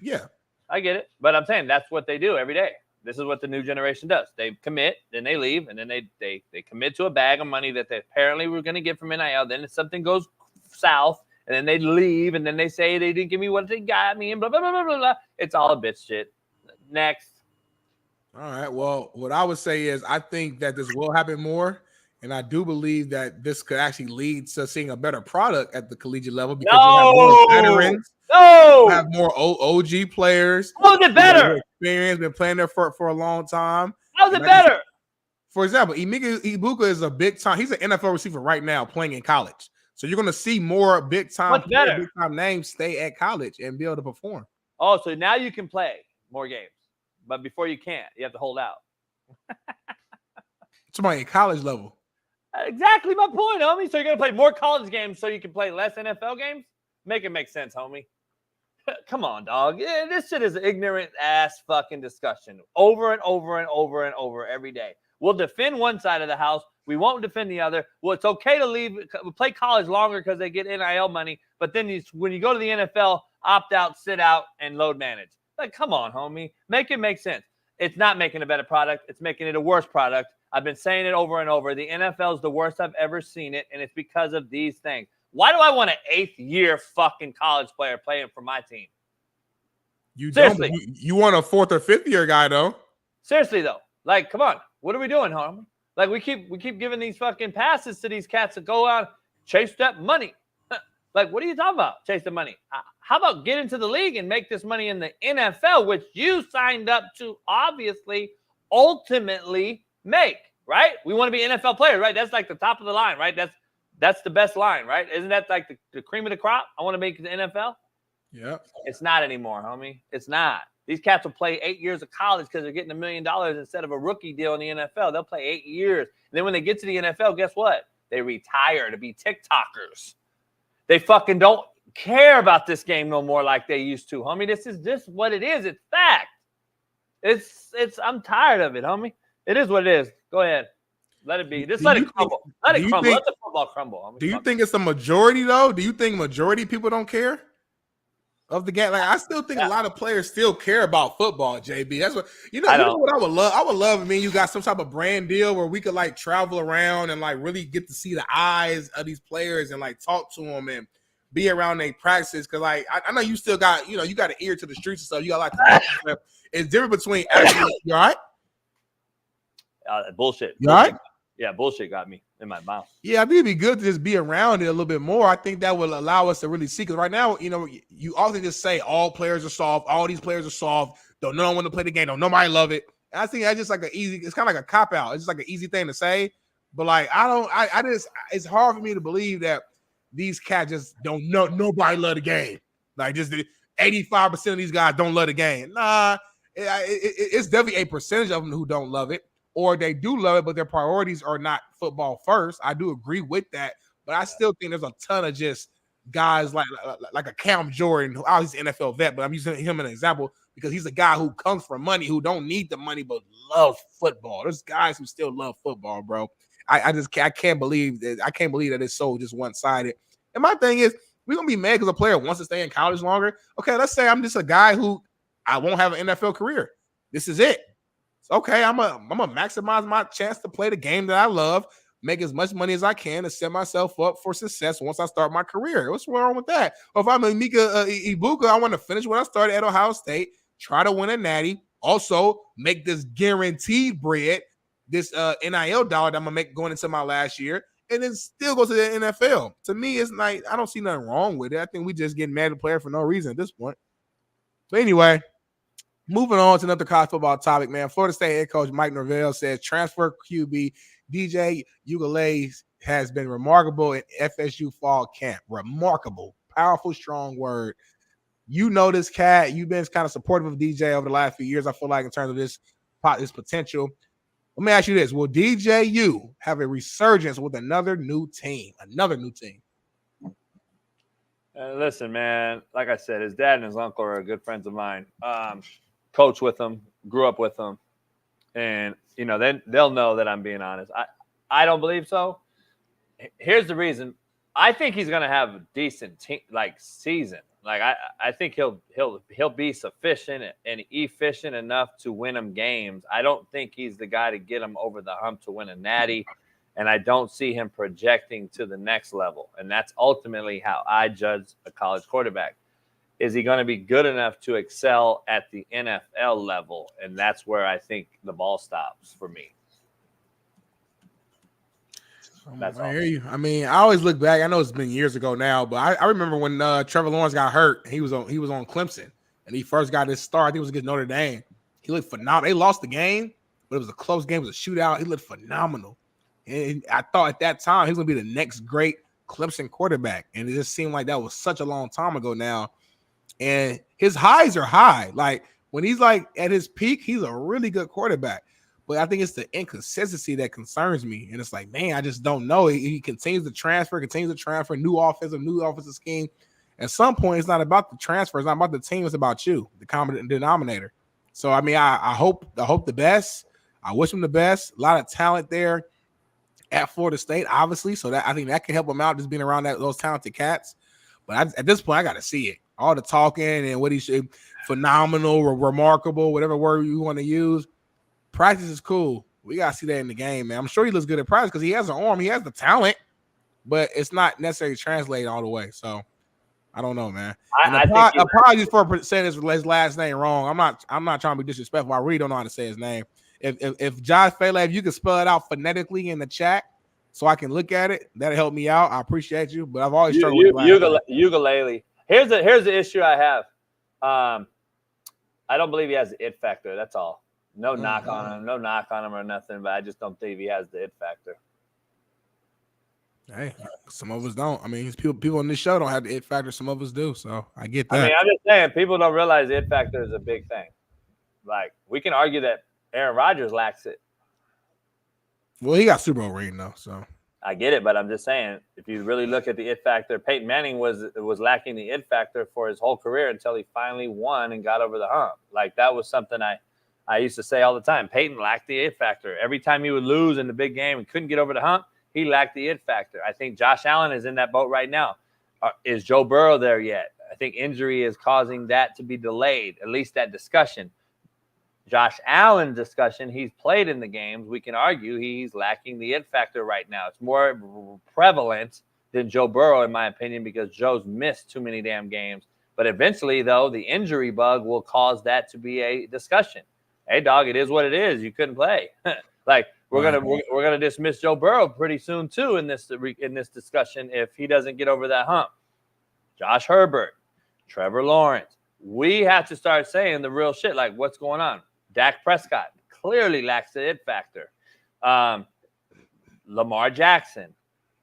Yeah. I get it. But I'm saying that's what they do every day. This is what the new generation does. They commit, then they leave, and then they commit to a bag of money that they apparently were going to get from NIL. Then if something goes south, and then they leave, and then they say they didn't give me what they got me, and blah, blah, blah, blah, blah, blah. It's all a bitch shit. Next. All right. Well, what I would say is I think that this will happen more, and I do believe that this could actually lead to seeing a better product at the collegiate level because we have more veterans. We have more OG players. How's it better? Experience, been playing there for a long time. How's it better? For example, Emeka Egbuka is a big time. He's an NFL receiver right now playing in college. So you're going to see more big time names stay at college and be able to perform. Oh, so now you can play more games. But before you can't, you have to hold out. Somebody at college level. Exactly my point, homie. So you're going to play more college games so you can play less NFL games? Make it make sense, homie. Come on, dog. Yeah, this shit is an ignorant ass fucking discussion over and over and over and over every day. We'll defend one side of the house. We won't defend the other. Well, it's okay to play college longer because they get NIL money. But then when you go to the NFL, opt out, sit out, and load manage. Like, come on, homie. Make it make sense. It's not making a better product. It's making it a worse product. I've been saying it over and over. The NFL is the worst I've ever seen it, and it's because of these things. Why do I want an 8th-year fucking college player playing for my team? Seriously. You want a 4th or 5th-year guy, though. Seriously, though. Like, come on. What are we doing, homie? Like, we keep giving these fucking passes to these cats that go out, chase that money. Like, what are you talking about? Chase the money. How about get into the league and make this money in the NFL, which you signed up to obviously ultimately make, right? We want to be NFL players, right? That's like the top of the line, right? That's the best line, right? Isn't that like the cream of the crop? I want to make the NFL. Yeah. It's not anymore, homie. It's not. These cats will play 8 years of college because they're getting $1 million instead of a rookie deal in the NFL. They'll play 8 years. And then when they get to the NFL, guess what? They retire to be TikTokers. They fucking don't care about this game no more like they used to, homie. This is just what it is. It's fact. I'm tired of it, homie. It is what it is. Go ahead. Let it be. Just let it crumble. Let it crumble. Let the football crumble, homie. Do you think it's a majority, though? Do you think majority of people don't care of the game? Like, I still think a lot of players still care about football, JB. That's what you know what I would love? I would love, I mean, you got some type of brand deal where we could like travel around and like really get to see the eyes of these players and like talk to them and be around their practices. Cause like I know you still got, you got an ear to the streets and stuff. You got like it's different between actually, you all right? Bullshit. You all right? Yeah, bullshit got me in my mouth. Yeah, I think it'd be good to just be around it a little bit more. I think that will allow us to really see. Because right now, you often just say all players are soft, all these players are soft. Don't know when to play the game. Don't nobody love it. And I think that's just like it's kind of like a cop out. It's just like an easy thing to say. But like, I just, it's hard for me to believe that these cats just don't know. Nobody love the game. Like, just 85% of these guys don't love the game. Nah, it's definitely a percentage of them who don't love it, or they do love it, but their priorities are not football first. I do agree with that, but I still think there's a ton of just guys like a Cam Jordan, who he's an NFL vet, but I'm using him as an example because he's a guy who comes from money, who don't need the money, but loves football. There's guys who still love football, bro. I can't believe that. I can't believe that it's so just one-sided. And my thing is, we're gonna be mad because a player wants to stay in college longer. Okay, let's say I'm just a guy who I won't have an NFL career. This is it. Okay, I'm gonna maximize my chance to play the game that I love, make as much money as I can to set myself up for success once I start my career. What's wrong with that? Or if I'm a Mika Ibuka, I want to finish what I started at Ohio State, try to win a natty, also make this guaranteed bread, this NIL dollar that I'm gonna make going into my last year, and then still go to the NFL. To me, it's like, I don't see nothing wrong with it. I think we just get mad at the player for no reason at this point. But anyway, moving on to another college football topic, man. Florida State head coach Mike Norvell says transfer QB DJ Uiagalelei has been remarkable in FSU fall camp. Remarkable. Powerful, strong word. You know this cat. You've been kind of supportive of DJ over the last few years, I feel like, in terms of this potential. Let me ask you this. Will DJU have a resurgence with another new team? Listen, man, like I said, his dad and his uncle are good friends of mine. Coach with them, grew up with them. And, you know, then they'll know that I'm being honest. I don't believe so. Here's the reason. I think he's going to have a decent season. Like, I think he'll be sufficient and efficient enough to win them games. I don't think he's the guy to get him over the hump to win a natty, and I don't see him projecting to the next level. And that's ultimately how I judge a college quarterback. Is he going to be good enough to excel at the NFL level? And that's where I think the ball stops for me. That's I hear you. I mean, I always look back. I know it's been years ago now, but I remember when Trevor Lawrence got hurt. He was on Clemson, and he first got his start. I think it was against Notre Dame. He looked phenomenal. They lost the game, but it was a close game. It was a shootout. He looked phenomenal, and I thought at that time he was going to be the next great Clemson quarterback. And it just seemed like that was such a long time ago now. And his highs are high. Like when he's like at his peak, he's a really good quarterback. But I think it's the inconsistency that concerns me. And it's like, man, I just don't know. He continues to transfer, new offensive scheme. At some point, it's not about the transfer. It's not about the team. It's about you, the common denominator. So, I mean, I hope the best. I wish him the best. A lot of talent there at Florida State, obviously. So that I think that can help him out, just being around those talented cats. But at this point, I got to see it. All the talking and what he should, phenomenal or remarkable, whatever word you want to use. Practice is cool. We got to see that in the game, man. I'm sure he looks good at practice because he has an arm. He has the talent, but it's not necessarily translated all the way. So I don't know, man. Apologies for saying his last name wrong. I'm not trying to be disrespectful. I really don't know how to say his name. If Josh Fele, if you could spell it out phonetically in the chat so I can look at it, that'll help me out. I appreciate you, but I've always struggled with Uiagalelei. Here's the issue I have. I don't believe he has the it factor. That's all. No knock on him or nothing, but I just don't think he has the it factor. Hey, some of us don't. I mean, people on this show don't have the it factor. Some of us do, so I get that. I mean, I'm just saying, people don't realize the it factor is a big thing. Like, we can argue that Aaron Rodgers lacks it. Well, he got Super Bowl ring, though, so. I get it, but I'm just saying, if you really look at the it factor, Peyton Manning was lacking the it factor for his whole career until he finally won and got over the hump. Like, that was something I used to say all the time. Peyton lacked the it factor. Every time he would lose in the big game and couldn't get over the hump, he lacked the it factor. I think Josh Allen is in that boat right now. Is Joe Burrow there yet? I think injury is causing that to be delayed, at least that discussion. Josh Allen's discussion, he's played in the games. We can argue he's lacking the it factor right now. It's more prevalent than Joe Burrow, in my opinion, because Joe's missed too many damn games. But eventually, though, the injury bug will cause that to be a discussion. Hey, dog, it is what it is. You couldn't play. Like, we're gonna dismiss Joe Burrow pretty soon too in this discussion if he doesn't get over that hump. Josh Herbert, Trevor Lawrence. We have to start saying the real shit. Like, what's going on? Dak Prescott clearly lacks the it factor. Lamar Jackson.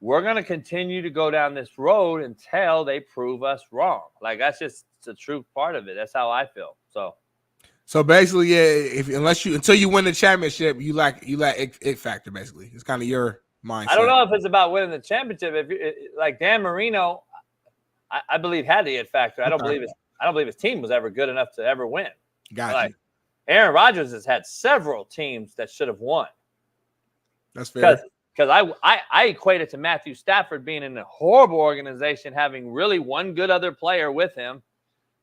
We're going to continue to go down this road until they prove us wrong. Like, that's just the true part of it. That's how I feel. So basically, yeah, until you win the championship, you lack it factor. Basically, it's kind of your mindset. I don't know if it's about winning the championship. If you like Dan Marino, I believe had the it factor. I don't believe his team was ever good enough to ever win. Gotcha. Aaron Rodgers has had several teams that should have won. That's fair. Because I equate it to Matthew Stafford being in a horrible organization, having really one good other player with him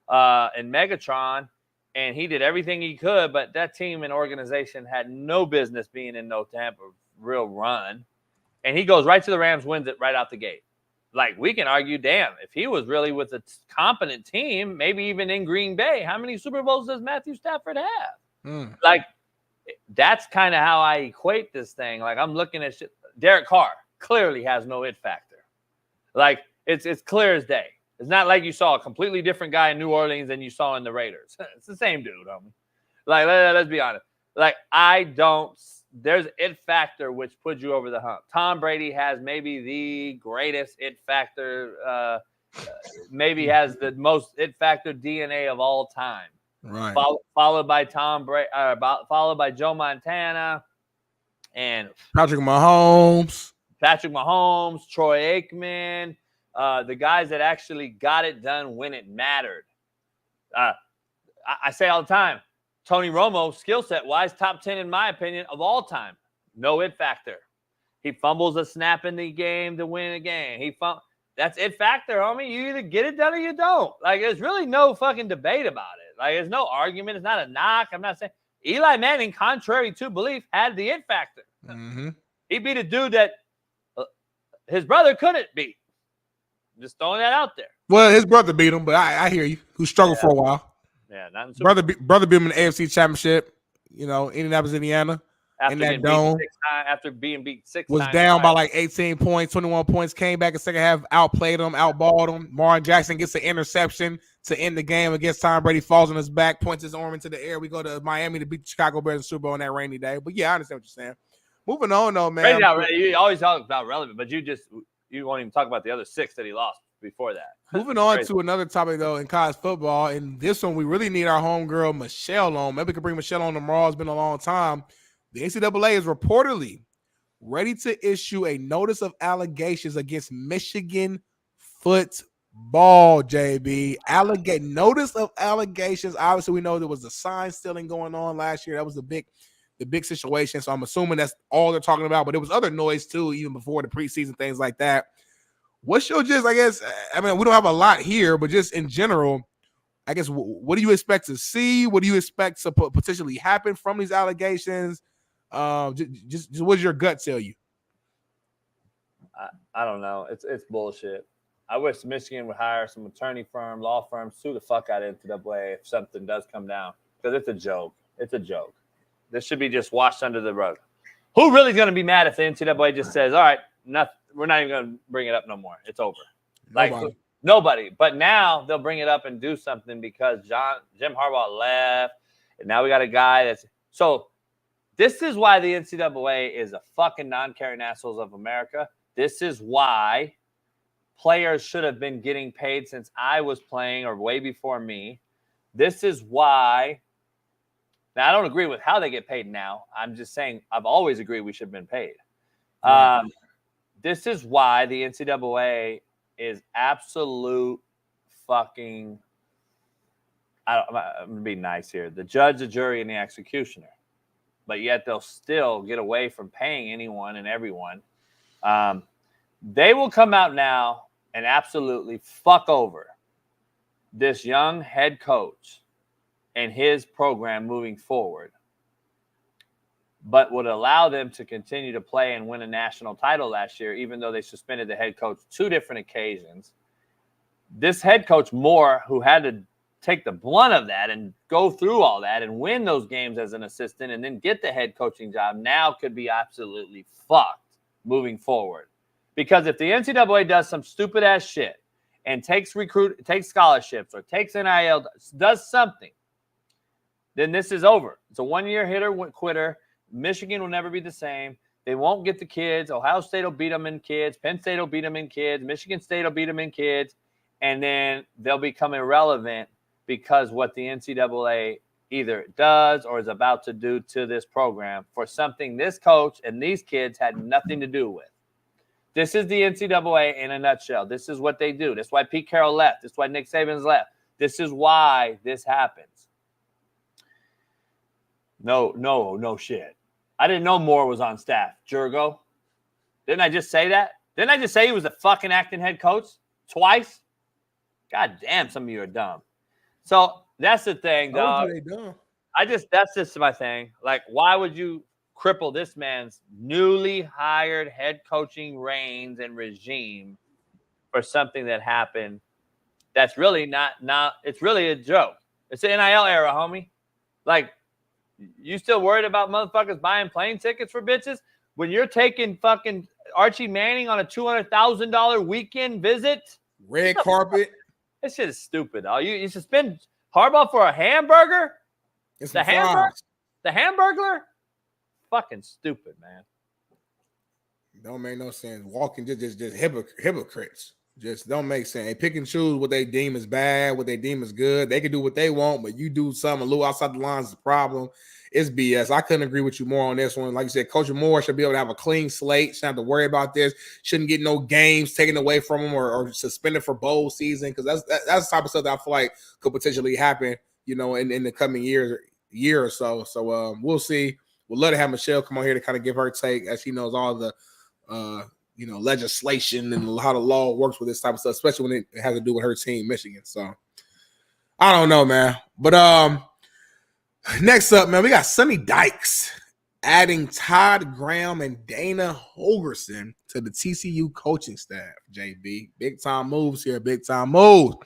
in Megatron, and he did everything he could, but that team and organization had no business being in no Tampa real run. And he goes right to the Rams, wins it right out the gate. Like, we can argue, damn, if he was really with a competent team, maybe even in Green Bay, how many Super Bowls does Matthew Stafford have? Like, that's kind of how I equate this thing. Like, I'm looking at shit. Derek Carr clearly has no it factor. Like, it's clear as day. It's not like you saw a completely different guy in New Orleans than you saw in the Raiders. It's the same dude, homie. Like, let's be honest. Like, there's it factor which puts you over the hump. Tom Brady has maybe the greatest it factor, maybe has the most it factor DNA of all time. Right. Followed by Tom Brady, followed by Joe Montana, and Patrick Mahomes, Troy Aikman, the guys that actually got it done when it mattered. I say all the time, Tony Romo, skill set wise, top 10 in my opinion of all time. No it factor. He fumbles a snap in the game to win a game. That's it factor, homie. You either get it done or you don't. Like, there's really no fucking debate about it. Like, there's no argument. It's not a knock. I'm not saying Eli Manning, contrary to belief, had the it factor. Mm-hmm. He beat a dude that his brother couldn't beat. Just throwing that out there. Well, his brother beat him, but I hear you. Who struggled for a while. Yeah, brother beat him in the AFC Championship. You know, Indianapolis, Indiana. In that dome. After being beat 6 was times. down by like 18 points, 21 points, came back in second half, outplayed him, outballed him. Marlon Jackson gets an interception to end the game against Tom Brady, falls on his back, points his arm into the air. We go to Miami to beat the Chicago Bears in the Super Bowl on that rainy day. But yeah, I understand what you're saying. Moving on though, man. You always talk about relevant, but you won't even talk about the other 6 that he lost before that. Moving on to another topic though in college football, and this one we really need our homegirl Michelle on. Maybe we can bring Michelle on tomorrow. It's been a long time. The NCAA is reportedly ready to issue a notice of allegations against Michigan football, JB. Notice of allegations. Obviously, we know there was the sign stealing going on last year. That was the big situation. So I'm assuming that's all they're talking about. But there was other noise too, even before the preseason, things like that. What's your just, I guess, I mean, we don't have a lot here, but just in general, I guess, what do you expect to see? What do you expect to potentially happen from these allegations? Just what does your gut tell you? I don't know. It's bullshit. I wish Michigan would hire some attorney firm, law firms, sue the fuck out of NCAA if something does come down. Because it's a joke. It's a joke. This should be just washed under the rug. Who really is going to be mad if the NCAA just says, all right, we're not even going to bring it up no more. It's over. Nobody. But now they'll bring it up and do something because Jim Harbaugh left. And now we got a guy that's – so – this is why the NCAA is a fucking non-caring assholes of America. This is why players should have been getting paid since I was playing or way before me. This is why. Now, I don't agree with how they get paid now. I'm just saying I've always agreed we should have been paid. This is why the NCAA is absolute fucking. I'm going to be nice here. The judge, the jury, and the executioner. But yet they'll still get away from paying anyone and everyone. They will come out now and absolutely fuck over this young head coach and his program moving forward, but would allow them to continue to play and win a national title last year, even though they suspended the head coach 2 different occasions. This head coach, Moore, who had to take the blunt of that and go through all that and win those games as an assistant and then get the head coaching job, now could be absolutely fucked moving forward. Because if the NCAA does some stupid ass shit and takes scholarships or takes NIL, does something, then this is over. It's a 1-year hitter quitter. Michigan will never be the same. They won't get the kids. Ohio State will beat them in kids. Penn State will beat them in kids. Michigan State will beat them in kids. And then they'll become irrelevant because what the NCAA either does or is about to do to this program for something this coach and these kids had nothing to do with. This is the NCAA in a nutshell. This is what they do. That's why Pete Carroll left. That's why Nick Saban's left. This is why this happens. No shit. I didn't know Moore was on staff. Jurgo. Didn't I just say that? Didn't I just say he was a fucking acting head coach twice? God damn, some of you are dumb. So that's the thing, dog. That's just my thing. Like, why would you cripple this man's newly hired head coaching reins and regime for something that happened that's really not it's really a joke. It's the NIL era, homie. Like, you still worried about motherfuckers buying plane tickets for bitches when you're taking fucking Archie Manning on a $200,000 weekend visit? Red carpet. This shit is stupid. You suspend Harbaugh for a hamburger? It's the hamburger? The hamburglar? Fucking stupid, man. Don't make no sense. Walking just hypocrites. Just don't make sense. They pick and choose what they deem is bad, what they deem is good. They can do what they want, but you do something a little outside the lines is a problem. It's BS. I couldn't agree with you more on this one. Like you said, Coach Moore should be able to have a clean slate. Shouldn't have to worry about this. Shouldn't get no games taken away from him or suspended for bowl season, because that's the type of stuff that I feel like could potentially happen, in the coming year or so. So we'll see. We'll love to have Michelle come on here to kind of give her take, as she knows all the legislation and how the law works with this type of stuff, especially when it has to do with her team, Michigan. So I don't know, man. But next up, man, we got Sonny Dykes adding Todd Graham and Dana Holgorsen to the TCU coaching staff. JB, big time moves here, big time moves.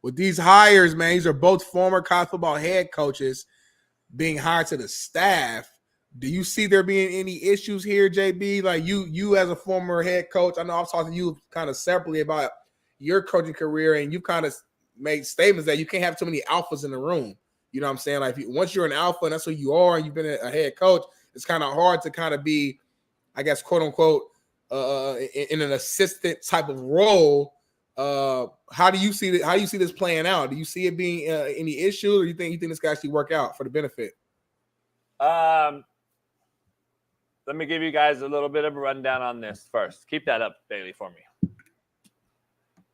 With these hires, man, these are both former college football head coaches being hired to the staff. Do you see there being any issues here, JB? Like you as a former head coach, I know I've talked to you kind of separately about your coaching career, and you've kind of made statements that you can't have too many alphas in the room. You know what I'm saying? Like, once you're an alpha and that's who you are, and you've been a head coach, it's kind of hard to kind of be, I guess, quote unquote, in an assistant type of role. How do you see that? How do you see this playing out? Do you see it being any issue, or you think this could actually work out for the benefit? Let me give you guys a little bit of a rundown on this first. Keep that up, Bailey, for me.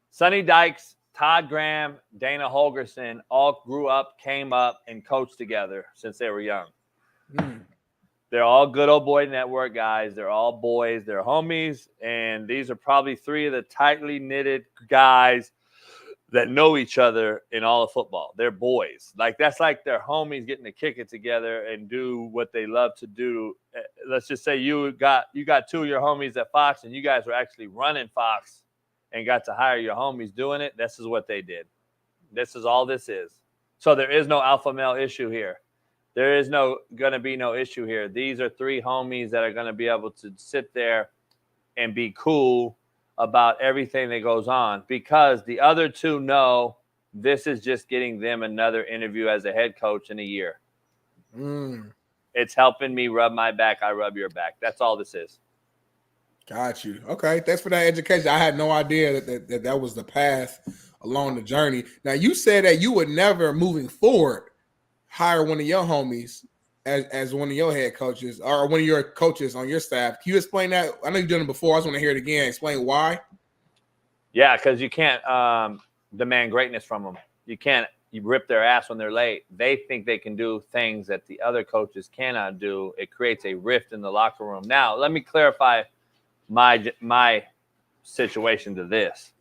Sonny Dykes, Todd Graham, Dana Holgorsen all grew up, came up, and coached together since they were young. They're all good old boy network guys. They're all boys. They're homies. And these are probably three of the tightly knitted guys that know each other in all of football. They're boys. Like, that's like their homies getting to kick it together and do what they love to do. Let's just say you got two of your homies at Fox, and you guys were actually running Fox and got to hire your homies doing it. This is what they did. This is all this is. So there is no alpha male issue here. There is going to be no issue here. These are three homies that are going to be able to sit there and be cool about everything that goes on, because the other two know this is just getting them another interview as a head coach in a year. It's helping me rub my back. I rub your back. That's all this is. Got you. Okay. Thanks for that education. I had no idea that was the path along the journey. Now, you said that you would never, moving forward, hire one of your homies as one of your head coaches or one of your coaches on your staff. Can you explain that? I know you've done it before. I just want to hear it again. Explain why. Yeah, because you can't demand greatness from them. You rip their ass when they're late. They think they can do things that the other coaches cannot do. It creates a rift in the locker room. Now, let me clarify my situation to this.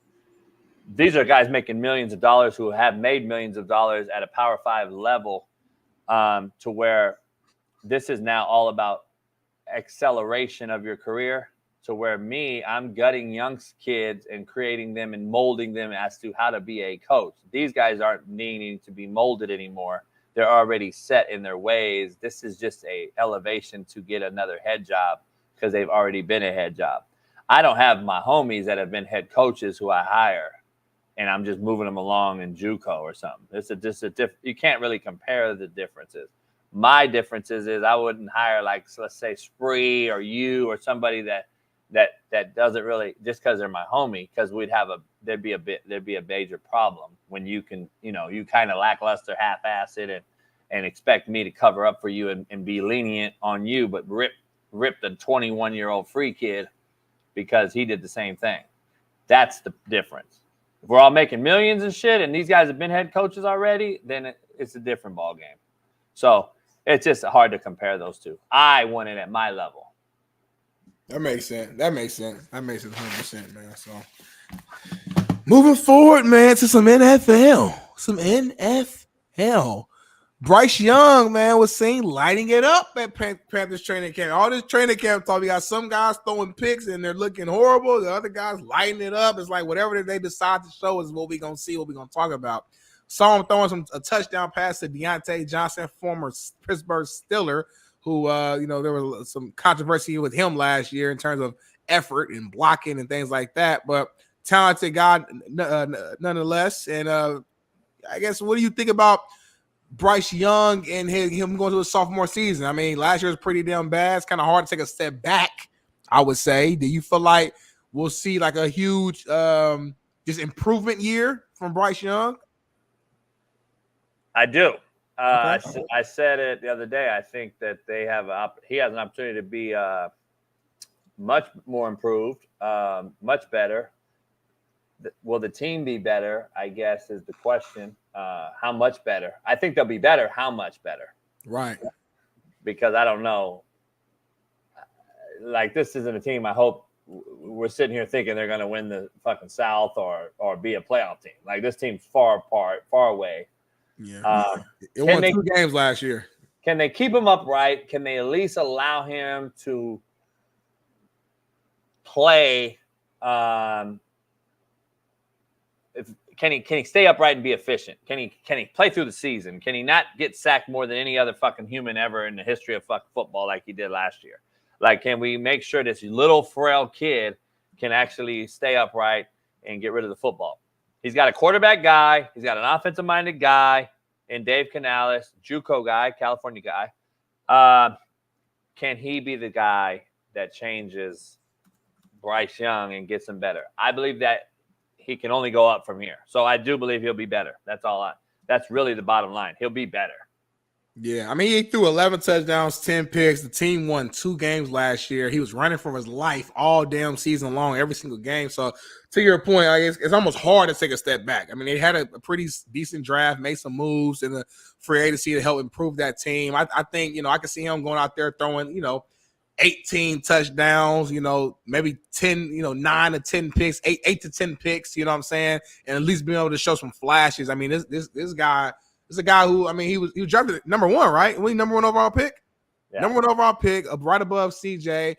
These are guys making millions of dollars who have made millions of dollars at a Power 5 level, to where this is now all about acceleration of your career, to where I'm gutting young kids and creating them and molding them as to how to be a coach. These guys aren't needing to be molded anymore. They're already set in their ways. This is just a elevation to get another head job because they've already been a head job. I don't have my homies that have been head coaches who I hire, and I'm just moving them along in JUCO or something. You can't really compare the differences. My difference is I wouldn't hire, like, let's say Spree or you or somebody that doesn't really, just because they're my homie, because there'd be a major problem when you can, you kind of lackluster, half-ass it and expect me to cover up for you and be lenient on you, but rip the 21-year-old free kid because he did the same thing. That's the difference. If we're all making millions and shit, and these guys have been head coaches already, then it's a different ball game. So it's just hard to compare those two. I want it at my level. That makes sense. That makes 100%, man. So moving forward, man, to some NFL. Bryce Young, man, was seen lighting it up at Panthers training camp. All this training camp talk, we got some guys throwing picks and they're looking horrible. The other guys lighting it up. It's like whatever they decide to show is what we're going to see, what we're going to talk about. Saw him throwing a touchdown pass to Deontay Johnson, former Pittsburgh Steeler, who, there was some controversy with him last year in terms of effort and blocking and things like that. But talented guy nonetheless. And I guess, what do you think about Bryce Young and him going to his sophomore season? I mean, last year was pretty damn bad. It's kind of hard to take a step back, I would say. Do you feel like we'll see like a huge just improvement year from Bryce Young? I do. I said it the other day. I think that he has an opportunity to be much more improved, much better. Will the team be better, I guess, is the question. How much better? I think they'll be better. How much better? Right. Because I don't know. Like, this isn't a team I hope we're sitting here thinking they're going to win the fucking South or be a playoff team. Like, this team's far apart, far away. Yeah. It won 2 games last year. Can they keep him upright? Can they at least allow him to play? Can he stay upright and be efficient? Can he play through the season? Can he not get sacked more than any other fucking human ever in the history of fucking football like he did last year? Like, can we make sure this little frail kid can actually stay upright and get rid of the football? He's got a quarterback guy. He's got an offensive-minded guy in Dave Canales, JUCO guy, California guy. Can he be the guy that changes Bryce Young and gets him better? I believe that he can only go up from here. So I do believe he'll be better. That's really the bottom line. He'll be better. Yeah, I mean, he threw 11 touchdowns, 10 picks. The team won 2 games last year. He was running for his life all damn season long, every single game. So to your point, it's almost hard to take a step back. I mean, they had a pretty decent draft, made some moves in the free agency to help improve that team. I think, I can see him going out there throwing, 18 touchdowns, maybe 10, 9 to 10 picks, 8 to 10 picks, you know what I'm saying? And at least being able to show some flashes. I mean, this guy is a guy who, I mean, he was drafted number 1, right? Was he number 1 overall pick? Yeah. Number 1 overall pick, right above CJ.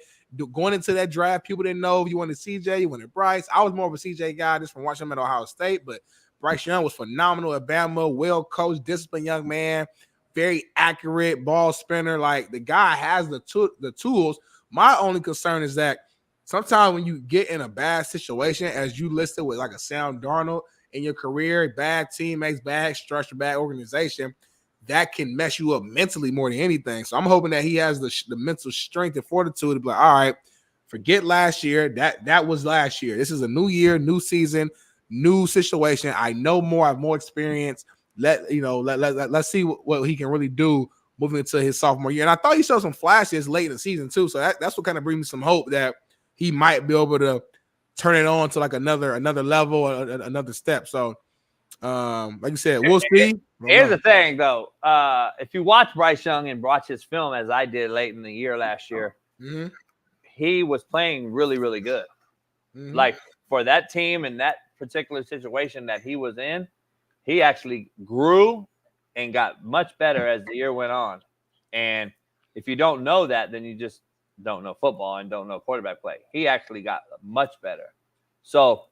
Going into that draft, people didn't know if you wanted CJ, you wanted Bryce. I was more of a CJ guy just from watching him at Ohio State, but Bryce Young was phenomenal at Bama, well coached, disciplined young man, very accurate ball spinner. Like, the guy has the tools. My only concern is that sometimes when you get in a bad situation, as you listed with like a Sam Darnold in your career, bad teammates, bad structure, bad organization, that can mess you up mentally more than anything. So I'm hoping that he has the mental strength and fortitude to be like, all right, forget last year. That was last year. This is a new year, new season, new situation. I know more. I have more experience. Let's see what he can really do moving into his sophomore year. And I thought he showed some flashes late in the season too. So that's what kind of brings me some hope that he might be able to turn it on to like another level, another step. So like you said, we'll see. Here's the thing, though. If you watch Bryce Young and watch his film, as I did late in the year last year, he was playing really, really good. Like, for that team and that particular situation that he was in, he actually grew and got much better as the year went on. And if you don't know that, then you just don't know football and don't know quarterback play. He actually got much better. So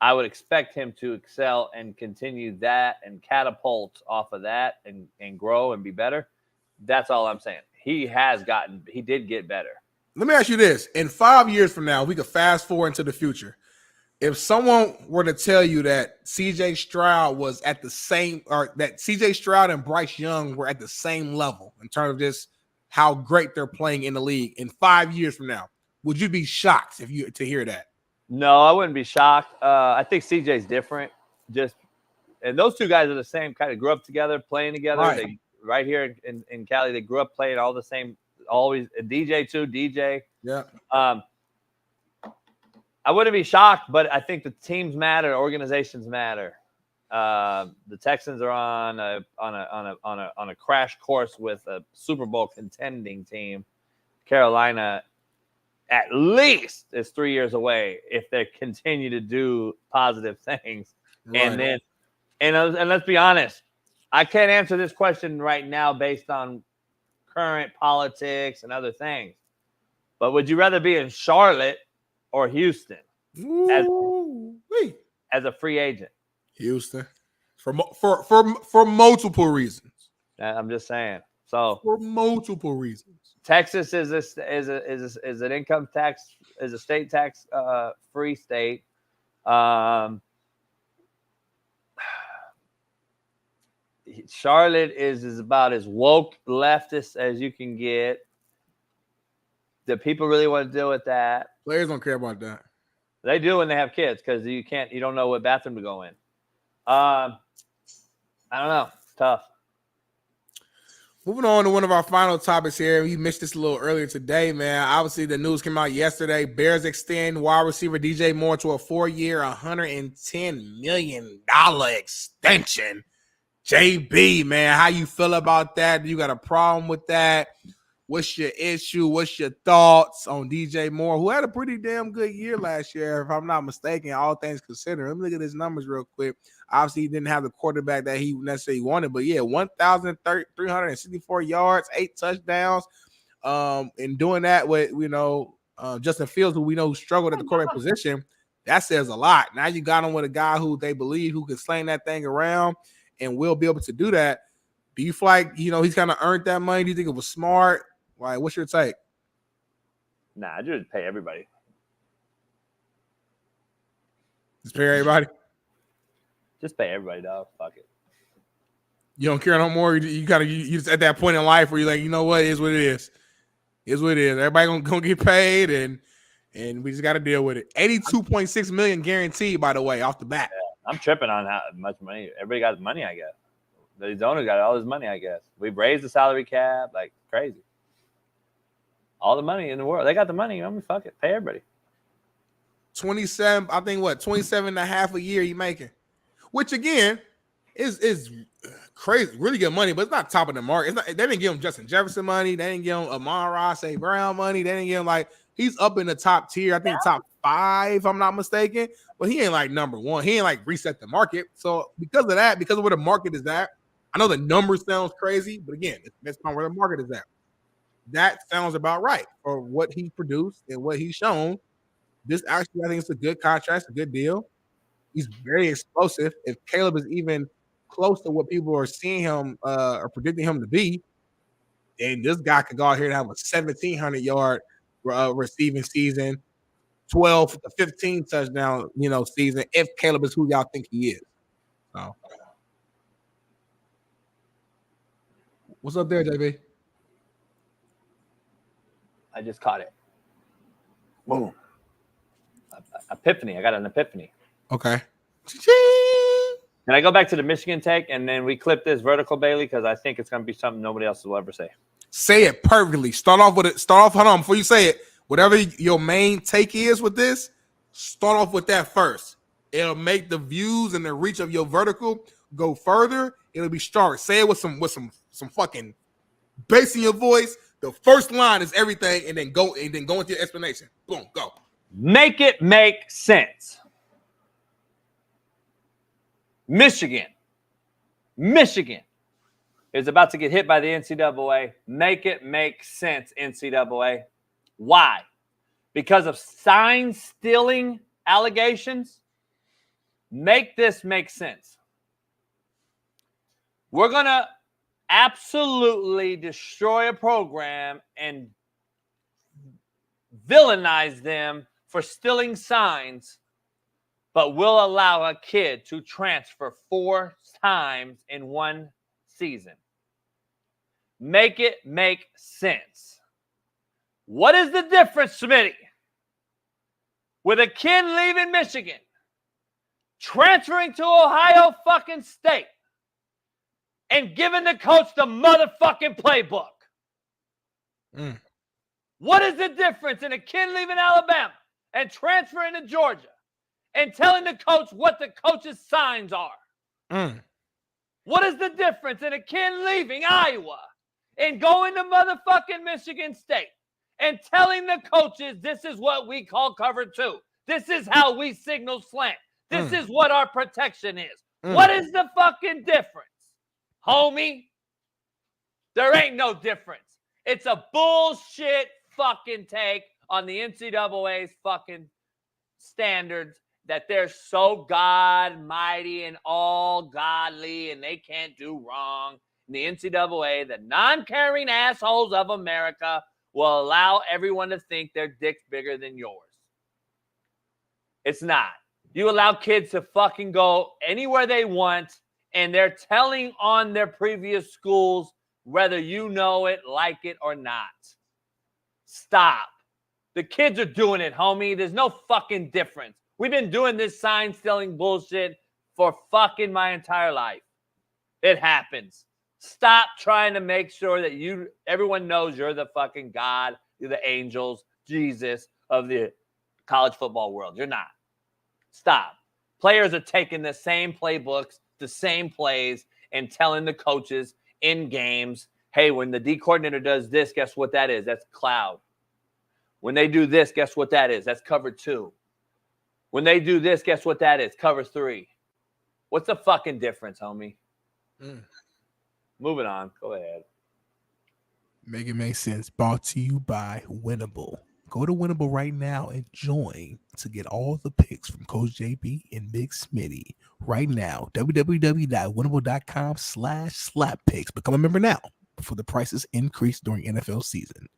I would expect him to excel and continue that and catapult off of that and grow and be better. That's all I'm saying. He did get better. Let me ask you this. In 5 years from now, we could fast forward into the future. If someone were to tell you that CJ Stroud was at the same, or that CJ Stroud and Bryce Young were at the same level in terms of just how great they're playing in the league in 5 years from now, would you be shocked to hear that? No, I wouldn't be shocked. I think CJ's different. And those two guys are the same, kind of grew up together, playing together. Right. Right here in Cali, they grew up playing all the same. Always DJ too, DJ. Yeah. I wouldn't be shocked, but I think the teams matter, organizations matter. The Texans are on a crash course with a Super Bowl contending team. Carolina, at least, is 3 years away if they continue to do positive things. Right. And let's be honest, I can't answer this question right now based on current politics and other things. But would you rather be in Charlotte or Houston as a free agent? Houston, for multiple reasons. I'm just saying. So for multiple reasons, Texas is an income tax, is a state tax free state. Charlotte is about as woke leftist as you can get. Do people really want to deal with that? Players don't care about that. They do when they have kids because you don't know what bathroom to go in. I don't know. It's tough. Moving on to one of our final topics here. We missed this a little earlier today, man. Obviously, the news came out yesterday. Bears extend wide receiver DJ Moore to a 4-year, $110 million extension. JB, man, how you feel about that? You got a problem with that? What's your issue? What's your thoughts on DJ Moore, who had a pretty damn good year last year, if I'm not mistaken, all things considered? Let me look at his numbers real quick. Obviously, he didn't have the quarterback that he necessarily wanted, but yeah, 1,364 yards, 8 touchdowns, and doing that with, Justin Fields, who we know struggled at the quarterback position. That says a lot. Now you got him with a guy who they believe who can sling that thing around and will be able to do that. Do you feel like, he's kind of earned that money? Do you think it was smart? Like, what's your take? Nah, I just pay everybody. Just pay everybody? Just pay everybody, dog. Fuck it. You don't care no more? You just at that point in life where you're like, you know what? It is what it is. It is what it is. Everybody gonna get paid, and we just got to deal with it. $82.6 million guaranteed, by the way, off the bat. Yeah, I'm tripping on how much money. Everybody got money, I guess. The owner got all his money, I guess. We've raised the salary cap like crazy. All the money in the world. They got the money. Fuck it. Pay everybody. 27, I think 27 and a half a year you making. Which again is crazy, really good money, but it's not top of the market. They didn't give him Justin Jefferson money. They didn't give him Amon-Ra St. Brown money. They didn't give him he's up in the top tier. I think top 5, if I'm not mistaken. But he ain't number 1. He ain't reset the market. So because of that, because of where the market is at, I know the number sounds crazy, but again, that's not where the market is at. That sounds about right for what he produced and what he's shown. This actually, I think it's a good contract, it's a good deal. He's very explosive. If Caleb is even close to what people are seeing him or predicting him to be, then this guy could go out here and have a 1,700-yard receiving season, 12 to 15 touchdown, season, if Caleb is who y'all think he is. So, what's up there, JB? I just caught it. Boom. Epiphany. I got an epiphany. Okay. Can I go back to the Michigan take and then we clip this vertical, Bailey? Because I think it's going to be something nobody else will ever say. Say it perfectly. Start off with it. Hold on. Before you say it, whatever your main take is with this, start off with that first. It'll make the views and the reach of your vertical go further. It'll be stronger. Say it with some fucking bass in your voice. The first line is everything, and then go into your explanation. Boom, go. Make it make sense. Michigan is about to get hit by the NCAA. Make it make sense, NCAA. Why? Because of sign stealing allegations? Make this make sense. We're going to absolutely destroy a program and villainize them for stealing signs but will allow a kid to transfer 4 times in one season. Make it make sense. What is the difference, Smitty, with a kid leaving Michigan, transferring to Ohio fucking State, and giving the coach the motherfucking playbook? What is the difference in a kid leaving Alabama and transferring to Georgia and telling the coach what the coach's signs are? What is the difference in a kid leaving Iowa and going to motherfucking Michigan State and telling the coaches this is what we call cover 2? This is how we signal slant. This is what our protection is. What is the fucking difference, homie? There ain't no difference. It's a bullshit fucking take on the NCAA's fucking standards that they're so God mighty and all godly and they can't do wrong. And the NCAA, the non-caring assholes of America, will allow everyone to think their dick's bigger than yours. It's not. You allow kids to fucking go anywhere they want, and they're telling on their previous schools whether you know it, like it, or not. Stop. The kids are doing it, homie. There's no fucking difference. We've been doing this sign-stealing bullshit for fucking my entire life. It happens. Stop trying to make sure that everyone knows you're the fucking God, you're the angels, Jesus of the college football world. You're not. Stop. Players are taking the same playbooks, the same plays, and telling the coaches in games, hey, when the D coordinator does this, guess what that is? That's cloud. When they do this, guess what that is? That's cover 2. When they do this, guess what that is? Cover 3. What's the fucking difference, homie? Moving on. Go ahead. Make it make sense. Brought to you by Winnable. Go to Winnable right now and join to get all the picks from Coach JB and Big Smitty right now. www.winnable.com/slappicks. Become a member now before the prices increase during NFL season.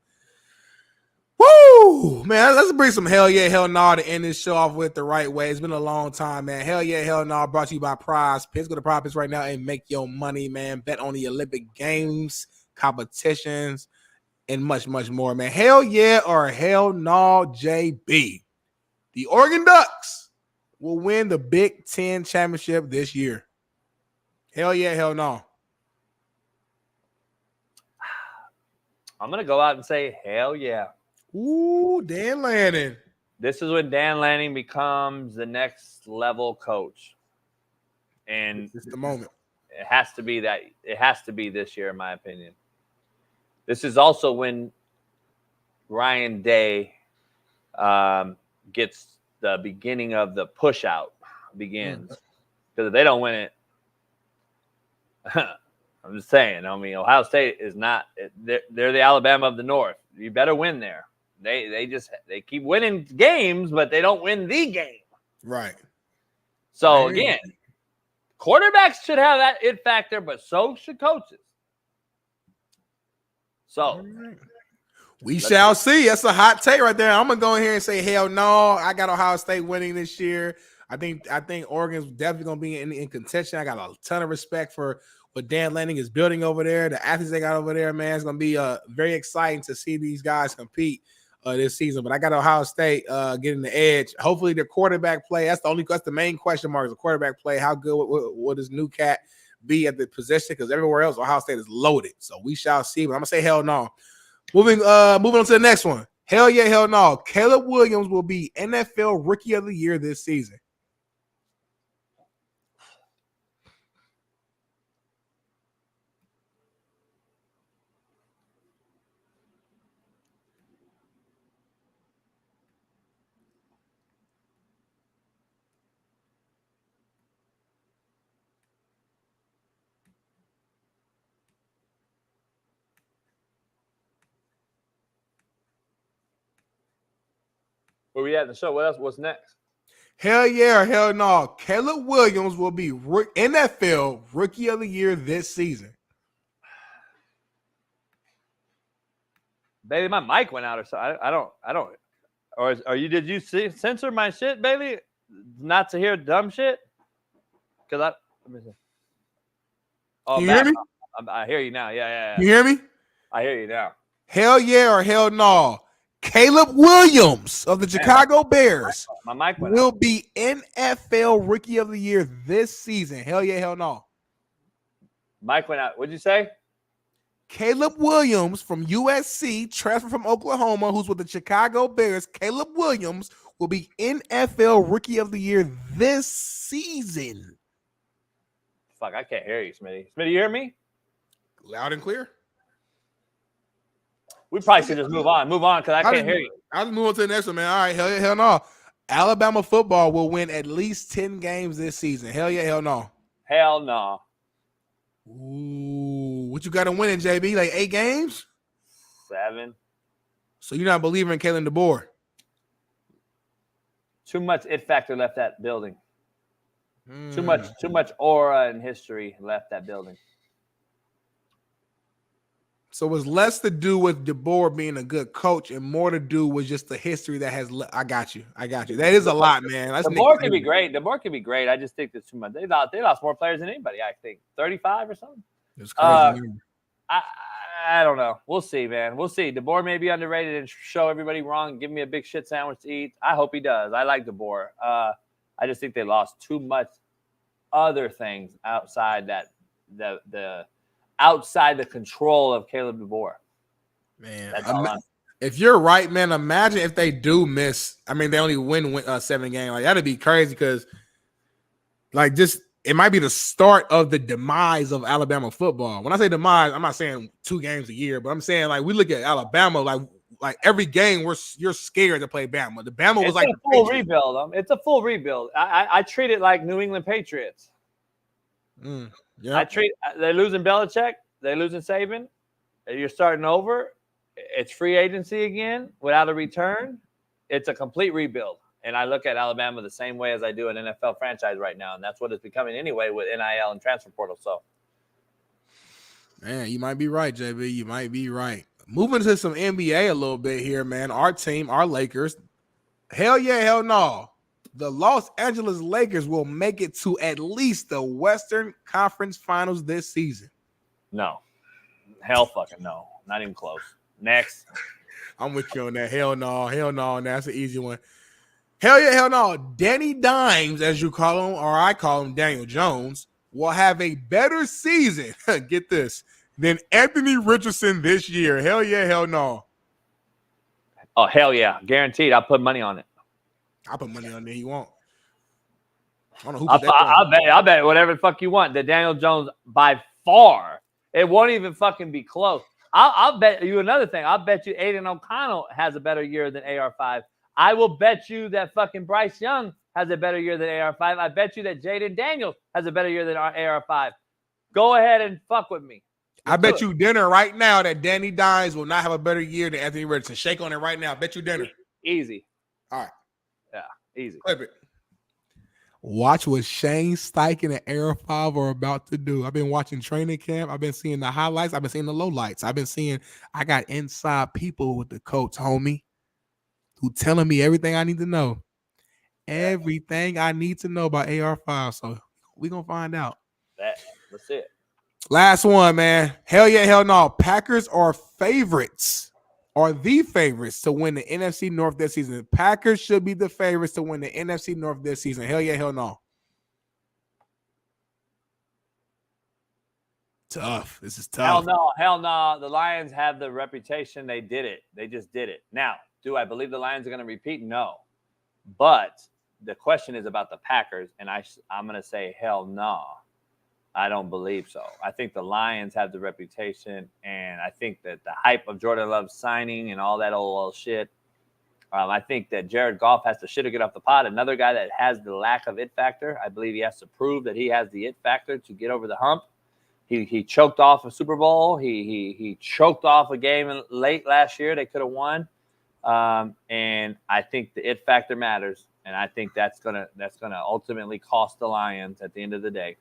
Woo! Man, let's bring some hell yeah, hell nah to end this show off with the right way. It's been a long time, man. Hell yeah, hell nah brought to you by Prize Picks. Go to Prize Picks right now and make your money, man. Bet on the Olympic Games, competitions, and much, much more, man. Hell yeah or hell no, JB. The Oregon Ducks will win the Big Ten championship this year. Hell yeah, hell no. I'm going to go out and say hell yeah. Ooh, Dan Lanning. This is when Dan Lanning becomes the next level coach. And it's the moment. It has to be that. It has to be this year, in my opinion. This is also when Ryan Day gets the beginning of the push out begins. Because if they don't win it, I'm just saying, I mean, Ohio State is not, they're the Alabama of the North. You better win there. They keep winning games, but they don't win the game. Right. So again, quarterbacks should have that it factor, but so should coaches. So we shall see. That's a hot take right there. I'm gonna go in here and say hell no. I got Ohio State winning this year. I think Oregon's definitely gonna be in contention. I got a ton of respect for what Dan Lanning is building over there. The athletes they got over there, man, it's gonna be very exciting to see these guys compete this season. But I got Ohio State getting the edge. Hopefully, their quarterback play. That's the main question mark is the quarterback play. How good will this new cat be at the position? Because everywhere else, Ohio State is loaded. So we shall see. But I'm gonna say hell no. Moving on to the next one. Hell yeah, hell no. Caleb Williams will be NFL Rookie of the Year this season. Where we at in the show? What else? What's next? Hell yeah or hell no. Caleb Williams will be NFL Rookie of the Year this season. Bailey, my mic went out or so. I don't. Or did you censor my shit, Bailey? not to hear dumb shit? Because let me see. Oh, you hear me? I hear you now. Yeah. You hear me? I hear you now. Hell yeah or hell no. Caleb Williams of the Chicago Bears my mic will be NFL Rookie of the Year this season. Hell yeah, hell no. Mike went out. What'd you say? Caleb Williams from USC, transfer from Oklahoma, who's with the Chicago Bears. Caleb Williams will be NFL Rookie of the Year this season. Fuck, I can't hear you, Smitty. Smitty, you hear me? Loud and clear. We probably should just move on because I can't hear you. I'll just move on to the next one, man. All right, hell yeah, hell no. Alabama football will win at least 10 games this season. Hell yeah, hell no. Hell no. Ooh, what you got to win in, JB? Like 8 games? 7. So you're not believing in Kalen DeBoer? Too much it factor left that building. Too much aura and history left that building. So it's less to do with DeBoer being a good coach and more to do with just the history that has. I got you. That is a lot, man. DeBoer can be great. DeBoer can be great. I just think there's too much. They lost more players than anybody. I think 35 or something. It's crazy. I don't know. We'll see, man. We'll see. DeBoer may be underrated and show everybody wrong. Give me a big shit sandwich to eat. I hope he does. I like DeBoer. I just think they lost too much other things outside that outside the control of Caleb DeBoer. Man, if you're right, man, imagine if they do miss. I mean, they only win 7 games. Like that'd be crazy because, like, just it might be the start of the demise of Alabama football. When I say demise, I'm not saying 2 games a year, but I'm saying like we look at Alabama like every game you're scared to play Bama. The Bama was like a full rebuild. It's a full rebuild. I treat it like New England Patriots. Yeah. They're losing Belichick, they're losing Saban. You're starting over. It's free agency again without a return. It's a complete rebuild. And I look at Alabama the same way as I do an NFL franchise right now, and that's what it's becoming anyway with NIL and transfer portal. So, man, you might be right, JB. You might be right. Moving to some NBA a little bit here, man. Our team, our Lakers. Hell yeah, hell no. The Los Angeles Lakers will make it to at least the Western Conference Finals this season. No. Hell fucking no. Not even close. Next. I'm with you on that. Hell no. Hell no. That's an easy one. Hell yeah, hell no. Danny Dimes, as you call him, or I call him Daniel Jones, will have a better season, get this, than Anthony Richardson this year. Hell yeah, hell no. Oh, hell yeah. Guaranteed. I'll put money on it. I'll put money on there. You won't. I don't know who I'll bet whatever the fuck you want. The Daniel Jones by far. It won't even fucking be close. I'll bet you another thing. I'll bet you Aiden O'Connell has a better year than AR5. I will bet you that fucking Bryce Young has a better year than AR5. I bet you that Jaden Daniels has a better year than AR5. Go ahead and fuck with me. I bet you dinner right now that Danny Dimes will not have a better year than Anthony Richardson. Shake on it right now. Bet you dinner. Easy. All right. Yeah, easy. Clip it. Watch what Shane Steichen and AR5 are about to do. I've been watching training camp. I've been seeing the highlights. I've been seeing the lowlights. I got inside people with the coach, homie, who telling me everything I need to know. Everything I need to know about AR5. So we're going to find out. Let's see it. Last one, man. Hell yeah, hell no. Packers are the favorites to win the NFC North this season. Packers should be the favorites to win the NFC North this season. Hell yeah, hell no. Tough. This is tough. Hell no. The Lions have the reputation. They did it. They just did it. Now, do I believe the Lions are going to repeat? No. But the question is about the Packers, and I'm going to say hell no. I don't believe so. I think the Lions have the reputation, and I think that the hype of Jordan Love signing and all that old shit, I think that Jared Goff has to shit or get off the pot. Another guy that has the lack of it factor. I believe he has to prove that he has the it factor to get over the hump. He choked off a Super Bowl. He choked off a game late last year. They could have won. And I think the it factor matters, and I think that's gonna ultimately cost the Lions at the end of the day.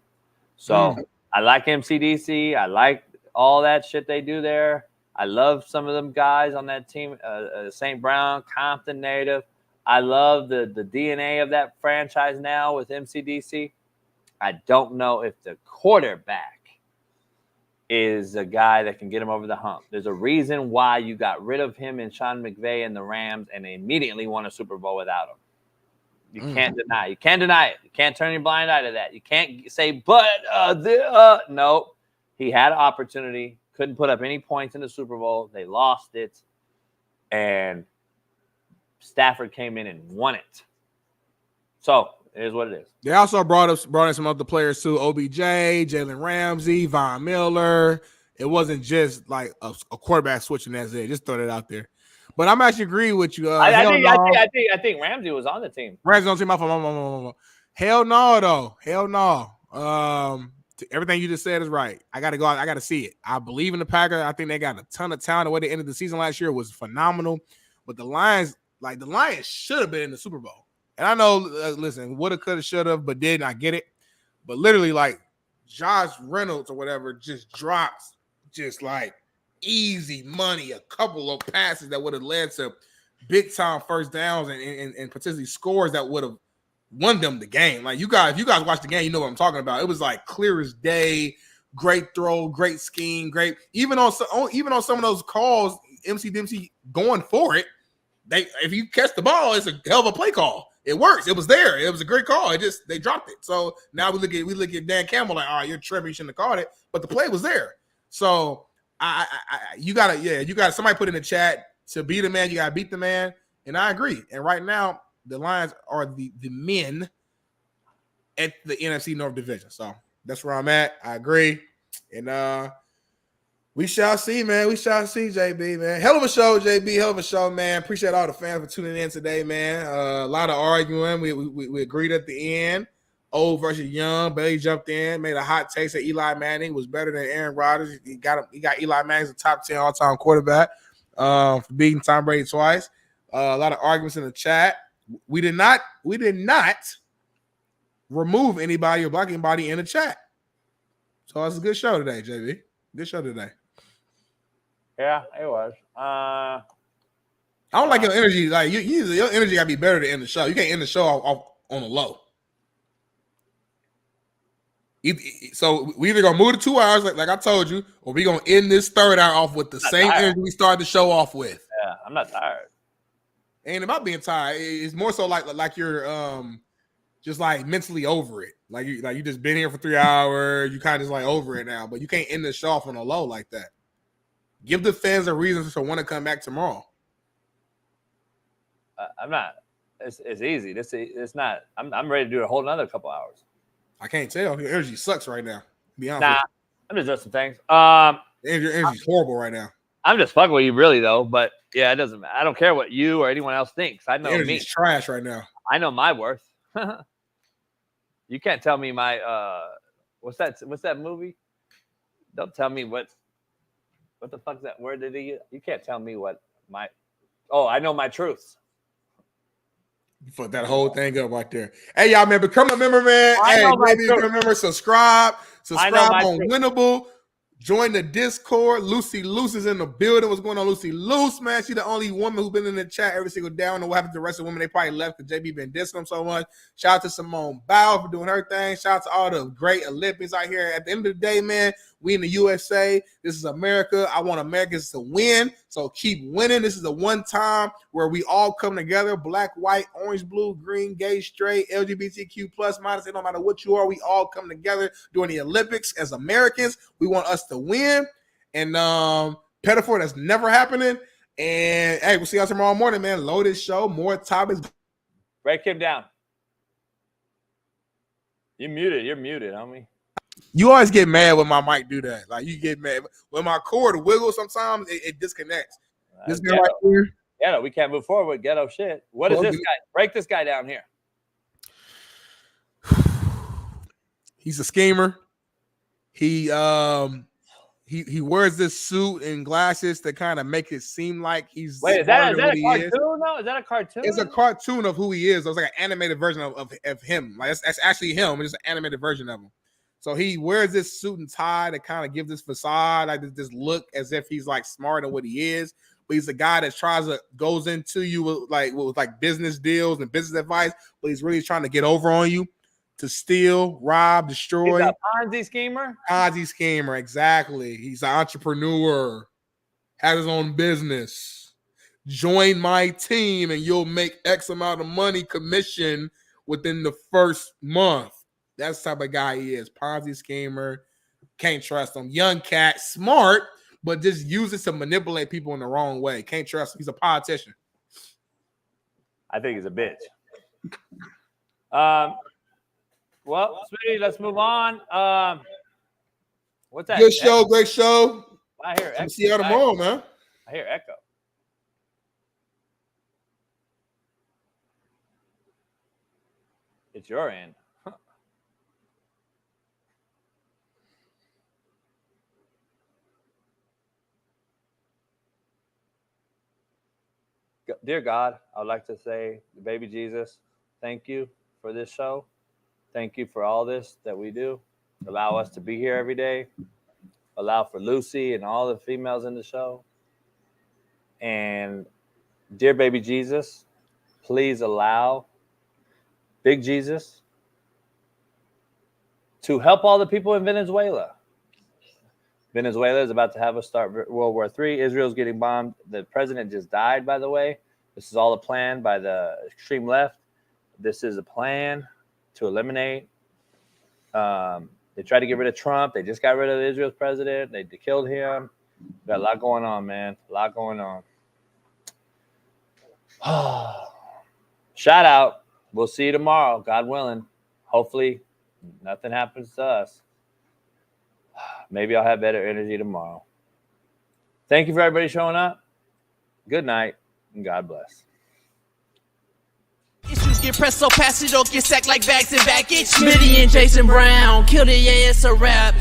So I like MCDC. I like all that shit they do there. I love some of them guys on that team. St. Brown, Compton native. I love the DNA of that franchise now with MCDC. I don't know if the quarterback is a guy that can get him over the hump. There's a reason why you got rid of him and Sean McVay and the Rams and they immediately won a Super Bowl without him. You can't deny it. You can't deny it. You can't turn your blind eye to that. You can't say, but no. He had an opportunity, couldn't put up any points in the Super Bowl. They lost it. And Stafford came in and won it. So it is what it is. They also brought in some other players too. OBJ, Jalen Ramsey, Von Miller. It wasn't just like a quarterback switching. That's it. Just throw that out there. But I'm actually agreeing with you. I think Ramsey was on the team. Ramsey on the team. Hell no, though. Hell no. Everything you just said is right. I got to go out. I got to see it. I believe in the Packers. I think they got a ton of talent. The way they ended the season last year was phenomenal. But the Lions should have been in the Super Bowl. And I know, listen, woulda, coulda, shoulda, but didn't. I get it. But literally, like, Josh Reynolds or whatever just drops just like easy money, a couple of passes that would have led to big-time first downs and potentially scores that would have won them the game. Like, if you guys watch the game, you know what I'm talking about. It was like clear as day, great throw, great scheme, great. Even on some of those calls, MC Dempsey going for it. If you catch the ball, it's a hell of a play call. It works. It was there. It was a great call. They dropped it. So now we look at Dan Campbell like, all right, you're tripping. You shouldn't have caught it. But the play was there. So you gotta somebody put in the chat, to be the man, you gotta beat the man. And I agree. And right now, the Lions are the men at the NFC North Division. So that's where I'm at. I agree. And we shall see, man. We shall see, JB, man. Hell of a show, JB. Hell of a show, man. Appreciate all the fans for tuning in today, man. A lot of arguing. We agreed at the end. Old versus young. Bailey jumped in, made a hot take that Eli Manning was better than Aaron Rodgers. He got Eli Manning as a top 10 all-time quarterback for beating Tom Brady twice. A lot of arguments in the chat. We did not remove anybody or block anybody in the chat. So it's a good show today, JB. Good show today. Yeah, it was. I don't like your energy. Like your energy gotta be better to end the show. You can't end the show off on a low. So we either gonna move to 2 hours, like I told you, or we gonna end this third hour off with the same energy we started the show off with. Yeah, I'm not tired. Ain't about being tired. It's more so like you're just like mentally over it. Like you just been here for 3 hours. You kind of just like over it now. But you can't end the show off on a low like that. Give the fans a reason to want to come back tomorrow. I'm not. It's easy. It's not. I'm ready to do a whole another couple hours. I can't tell. Your energy sucks right now. To be honest. Nah, I'm just doing some things. Your energy's horrible right now. I'm just fucking with you, really, though. But yeah, it doesn't matter. I don't care what you or anyone else thinks. I know your energy's trash right now. I know my worth. You can't tell me my what's that movie? Don't tell me what the fuck's that word did he? You can't tell me what my. Oh, I know my truths. Put that whole thing up right there. Hey, y'all, man, become a member, man. Hey, maybe remember, subscribe on Winnable. Join the Discord. Lucy Loose is in the building. What's going on, Lucy Loose, man? She's the only woman who's been in the chat every single day. I don't know what happened to the rest of the women. They probably left because JB been dissing them so much. Shout out to Simone Biles for doing her thing. Shout out to all the great Olympics out here. At the end of the day, man, we in the USA. This is America. I want Americans to win. So keep winning. This is the one time where we all come together. Black, white, orange, blue, green, gay, straight, LGBTQ plus, minus. It don't matter what you are. We all come together during the Olympics as Americans. We want us to win. And Pettifor, that's never happening. And hey, we'll see y'all tomorrow morning, man. Loaded show, more topics. Break him down. You're muted, homie. You always get mad when my mic do that. Like, you get mad when my cord wiggles. Sometimes it disconnects. This guy right here. Ghetto. We can't move forward with ghetto shit. What is this guy? Break this guy down here. He's a schemer. He wears this suit and glasses to kind of make it seem like he's. Wait, is that a cartoon? No, is that a cartoon? It's a cartoon of who he is. It's like an animated version of him. Like that's actually him. It's just an animated version of him. So he wears this suit and tie to kind of give this facade, like this look as if he's like smarter than what he is. but he's a guy that goes into you with business deals and business advice, but he's really trying to get over on you to steal, rob, destroy. He's a Ponzi schemer? Ponzi schemer, exactly. He's an entrepreneur, has his own business. Join my team and you'll make X amount of money commission within the first month. That's the type of guy he is. Ponzi schemer. Can't trust him. Young cat, smart, but just uses to manipulate people in the wrong way. Can't trust him. He's a politician. I think he's a bitch. Well, Smitty, let's move on. What's that? Good show, great show. I hear echo. See you tomorrow, man. I hear echo. It's your end. Dear God, I would like to say, baby Jesus, thank you for this show. Thank you for all this that we do. Allow us to be here every day. Allow for Lucy and all the females in the show. And dear baby Jesus, please allow Big Jesus to help all the people in Venezuela. Venezuela is about to have us start World War III. Israel's getting bombed. The president just died, by the way. This is all a plan by the extreme left. This is a plan to eliminate. They tried to get rid of Trump. They just got rid of Israel's president. They killed him. Got a lot going on, man. A lot going on. Shout out. We'll see you tomorrow, God willing. Hopefully, nothing happens to us. Maybe I'll have better energy tomorrow. Thank you for everybody showing up. Good night, and God bless. Issues get pressed so fast you don't get sacked like bags and baggage. Smitty and Jason Brown, killed it, yeah, it's a rap.